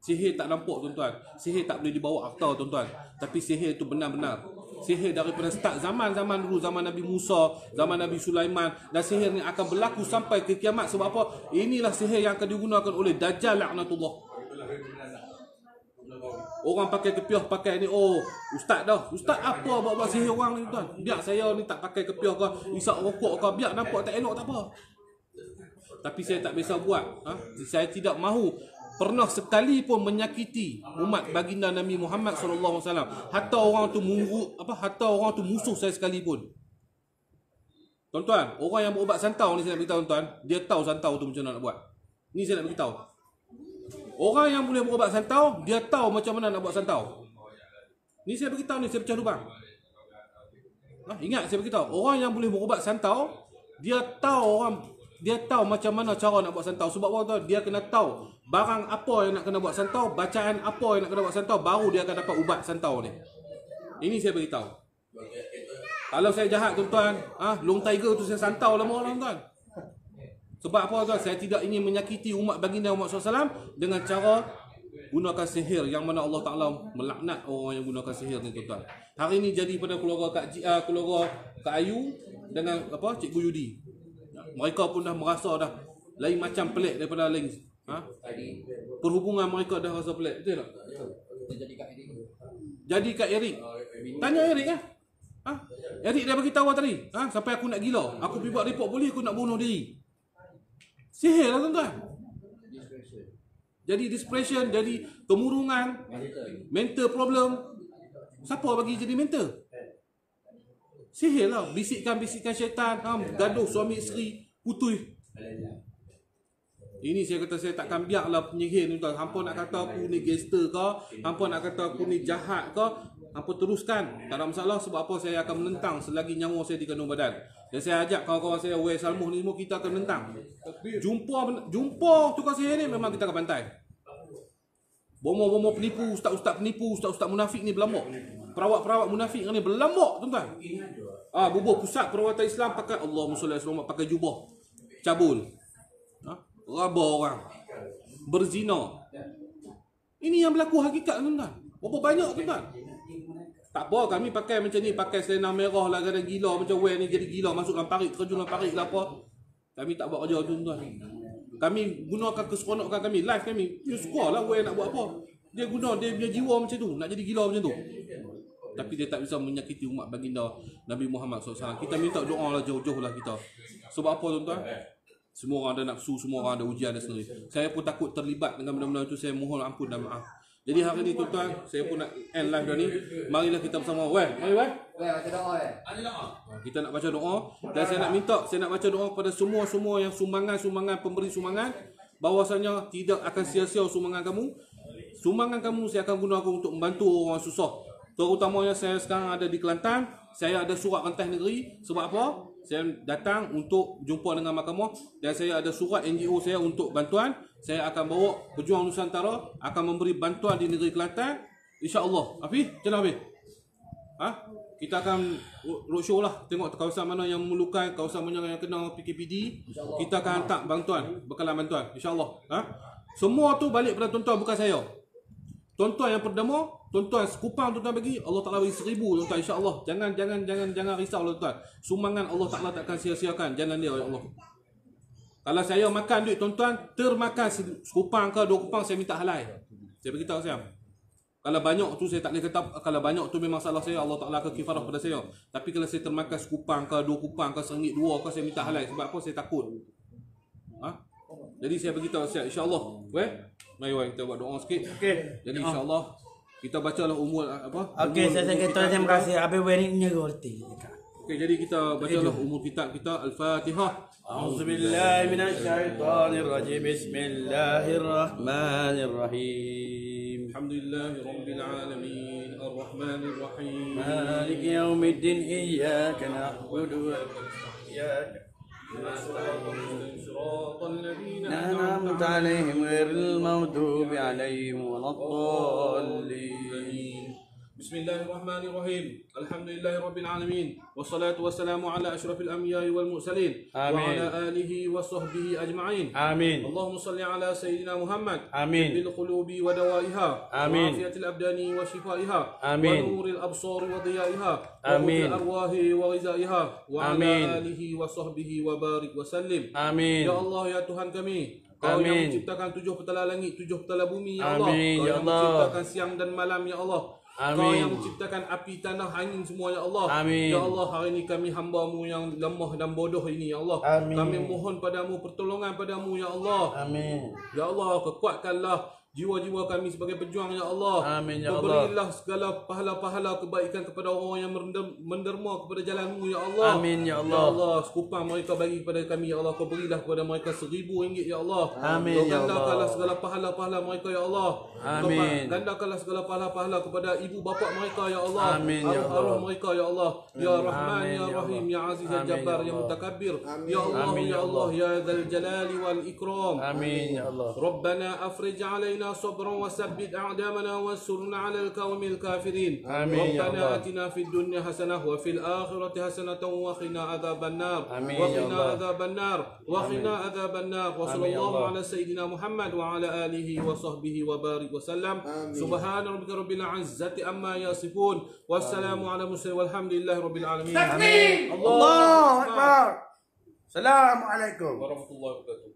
B: Sihir tak nampak tuan-tuan. Sihir tak boleh dibawa akta tuan-tuan. Tapi sihir tu benar-benar. Sihir daripada start zaman-zaman dulu, zaman Nabi Musa, zaman Nabi Sulaiman, dan sihir ni akan berlaku sampai ke kiamat. Sebab apa? Inilah sihir yang akan digunakan oleh Dajjal laknatullah. Orang pakai kepiah pakai ni, oh ustaz dah. Ustaz apa buat-buat sihir orang ni tuan? Biar saya ni tak pakai kepiah ke, isap rokok ke, biar nampak tak elok tak apa. Tapi saya tak biasa buat. Saya tidak mahu pernah sekali pun menyakiti umat baginda Nabi Muhammad SAW. Hatta orang tu musuh saya sekalipun. Tuan-tuan, orang yang berubat santau ni saya nak beritahu tuan, dia tahu santau tu macam mana nak buat. Ni saya nak beritahu. Orang yang boleh berubat santau, dia tahu macam mana nak buat santau. Ni saya beritahu ni, saya pecah lubang. Ingat saya beritahu, orang yang boleh berubat santau, dia tahu macam mana cara nak buat santau. Sebab apa tuan? Dia kena tahu barang apa yang nak kena buat santau, bacaan apa yang nak kena buat santau, baru dia akan dapat ubat santau ni. Ini saya beritahu. Kalau saya jahat tuan-tuan, long tiger tu saya santau lama orang tuan. Sebab apa tuan? Saya tidak ingin menyakiti umat baginda Muhammad SAW dengan cara gunakan sihir, yang mana Allah Ta'ala melaknat orang yang gunakan sihir ni tuan-tuan. Hari ni jadi pada keluarga Kak Ayu dengan Cikgu Yudi. Mereka pun dah merasa dah lain macam pelik daripada lain. Perhubungan mereka dah rasa pelik. Betul tak? Jadi Kak Erik. Tanya Erik ya. Erik dia bagi tahu tadi. Sampai aku nak gila. Aku pergi buat report polis, aku nak bunuh diri. Sihir lah tuan-tuan. Jadi depression, jadi kemurungan, mental problem. Siapa bagi jadi mental? Sihir lah. Bisikan-bisikan syaitan, gaduh suami isteri, putui. Ini saya kata saya takkan biarlah penyihir ni tuan. Hampa nak kata aku ni gangster ke, hampa nak kata aku ni jahat ke, hampa teruskan. Tak ada masalah. Sebab apa? Saya akan menentang selagi nyawa saya di kandung badan. Dan saya ajak kawan-kawan saya, Wei Salmuh ni semua, kita akan menentang. Jumpa tukar sihir ni, memang kita akan bantai. Bomo-bomo penipu, ustaz-ustaz penipu, ustaz-ustaz munafik ni berlambak. Perawat-perawat munafik ni berlambak tuan-tuan. Bubuh pusat perawatan Islam pakai Allahumma salli alaihi wasallam, pakai jubah cabul. Raba orang, berzina. Ini yang berlaku hakikat tuan-tuan. Berapa banyak tuan-tuan? Tak apa kami pakai macam ni, pakai selena merah lah, kadang gila macam Wei ni jadi gila, masuk dalam parit, terjun dalam parit lah apa. Kami tak buat kerja tuan-tuan. Kami gunakan keseronokan kami, live kami. You suka lah Wei nak buat apa. Dia guna dia punya jiwa macam tu, nak jadi gila macam tu. Tapi dia tak bisa menyakiti umat baginda Nabi Muhammad SAW. Kita minta doa lah, jauh-jauh lah kita. Sebab apa tuan-tuan? Semua orang ada nafsu, semua orang ada ujian dan sendiri. Saya pun takut terlibat dengan benda-benda itu. Saya mohon ampun dan maaf. Jadi hari ni tuan-tuan, saya pun nak end live dah ni. Marilah kita bersama. Mari
E: baca doa
B: kita nak baca doa. Dan saya nak baca doa kepada semua yang sumbangan, pemberi sumbangan. Bahawasanya tidak akan sia-sia sumbangan kamu. Sumbangan kamu saya akan gunakan untuk membantu orang susah. Terutamanya saya sekarang ada di Kelantan. Saya ada surat rentas negeri. Sebab apa? Saya datang untuk jumpa dengan mahkamah. Dan saya ada surat NGO saya untuk bantuan. Saya akan bawa Pejuang Nusantara akan memberi bantuan di negeri Kelantan. InsyaAllah. Hafiz? Macam mana Hafiz? Kita akan roadshow lah. Tengok kawasan mana yang memerlukan, kawasan mana yang kena PKPD. Kita akan hantar bantuan, bekalan bantuan. InsyaAllah. Semua tu balik pada tuan-tuan, bukan saya. Tuan-tuan yang berdemo, tuan-tuan sekupang tuan-tuan bagi, Allah Ta'ala bagi 1000 tuan-tuan, insya-Allah. Jangan risau tuan-tuan. Sumbangan Allah Ta'ala takkan sia-siakan. Jangan dia ya Allah. Kalau saya makan duit tuan-tuan, termakan sekupang ke 2 kupang, saya minta halal. Saya beritahu saya. Kalau banyak tu saya tak boleh kata, kalau banyak tu memang salah saya, Allah Ta'ala akan kifarah pada saya. Tapi kalau saya termakan sekupang ke 2 kupang ke RM1, 2 ke, saya minta halal. Sebab apa? Saya takut. Jadi saya beritahu saya, insya-Allah. Mari kita buat doa sikit. Okey. Jadi insya-Allah kita bacalah umur apa?
A: Okey, saya kata terima kasih. Habis wedding ngerti.
B: Okey, jadi kita bacalah umur kitab kita Al-Fatihah.
A: A'udzubillahi minasyaitonirrajim. Bismillahirrahmanirrahim.
B: Alhamdulillahirabbil alamin. Arrahmanir rahim.
A: Maliki yaumiddin. Iyyaka na'budu wa iyyaka
B: صراط الذين
A: أنعمت عليهم غير المغضوب عليهم ولا الضالين.
B: بسم الله الرحمن الرحيم. الحمد لله رب العالمين والصلاة والسلام على أشرف الأنبياء والمرسلين
A: آمين.
B: وعلى آله وصحبه أجمعين.
A: آمين.
B: اللهم صل على سيدنا محمد
A: آمين.
B: بالقلوب ودوائها
A: آمين.
B: وعافية الأبدان وشفائها
A: آمين.
B: ونور الأبصار وضيائها
A: آمين.
B: وقوت الأرواح وغذائها وعلى
A: آمين.
B: آله وصحبه وبارك وسلم.
A: Amin.
B: Ya Allah, ya Tuhan kami, Kau yang
A: Amin.
B: menciptakan 7 petala langit, 7 petala bumi, ya Allah.
A: Amin,
B: Kau
A: ya
B: yang
A: Allah.
B: menciptakan siang dan malam, ya Allah. Kau
A: Amin.
B: yang menciptakan api, tanah, angin semua, ya Allah.
A: Amin.
B: Ya Allah, hari ini kami hamba-Mu yang lemah dan bodoh ini, ya Allah.
A: Amin.
B: Kami mohon padamu pertolongan padamu, ya Allah.
A: Amin.
B: Ya Allah, kekuatkanlah jiwa-jiwa kami sebagai pejuang, ya Allah.
A: Amin, ya
B: Kau
A: Allah.
B: berilah segala pahala-pahala kebaikan kepada orang yang menderma kepada jalan-Mu, ya Allah.
A: Amin, ya
B: Ya
A: Allah.
B: Allah, sekupang mereka bagi kepada kami, ya Allah. Kau berilah kepada mereka RM1,000, ya Allah.
A: Amin,
B: Kau
A: ya
B: gandakanlah
A: Allah.
B: segala pahala-pahala mereka, ya Allah.
A: Amin.
B: Kau gandakanlah segala pahala-pahala kepada ibu bapa mereka, ya Allah.
A: Amin, ya
B: Arwah-arwah
A: Allah.
B: mereka, ya Allah. Ya Rahman,
A: Amin,
B: ya
A: ya
B: Rahim,
A: Allah.
B: ya Aziz, ya
A: Amin,
B: Jabbar,
A: ya
B: ya
A: Allah.
B: Mutakabbir. Ya Allah,
A: Amin,
B: ya
A: ya
B: Allah,
A: Allah.
B: ya Dzal Jalali wal Ikram.
A: Amin, ya Allah.
B: ربنا أفرج علينا صبرا وثبت أقدامنا وانصرنا على القوم الكافرين.
A: آمين يا
B: ربنا
A: الله.
B: آتنا في الدنيا حسنة وفي الآخرة حسنة وقنا عذاب النار.
A: آمين يا
B: وقنا
A: الله.
B: عذاب النار. وقنا عذاب النار. وصلى
A: آمين يا
B: الله
A: الله.
B: على سيدنا محمد وعلى آله وصحبه وبارك وسلم. سبحان ربك رب العزة عما يصفون والسلام على المرسلين والحمد لله رب العالمين.
A: Allahu Akbar. Assalamualaikum.
B: ورحمة الله وبركاته.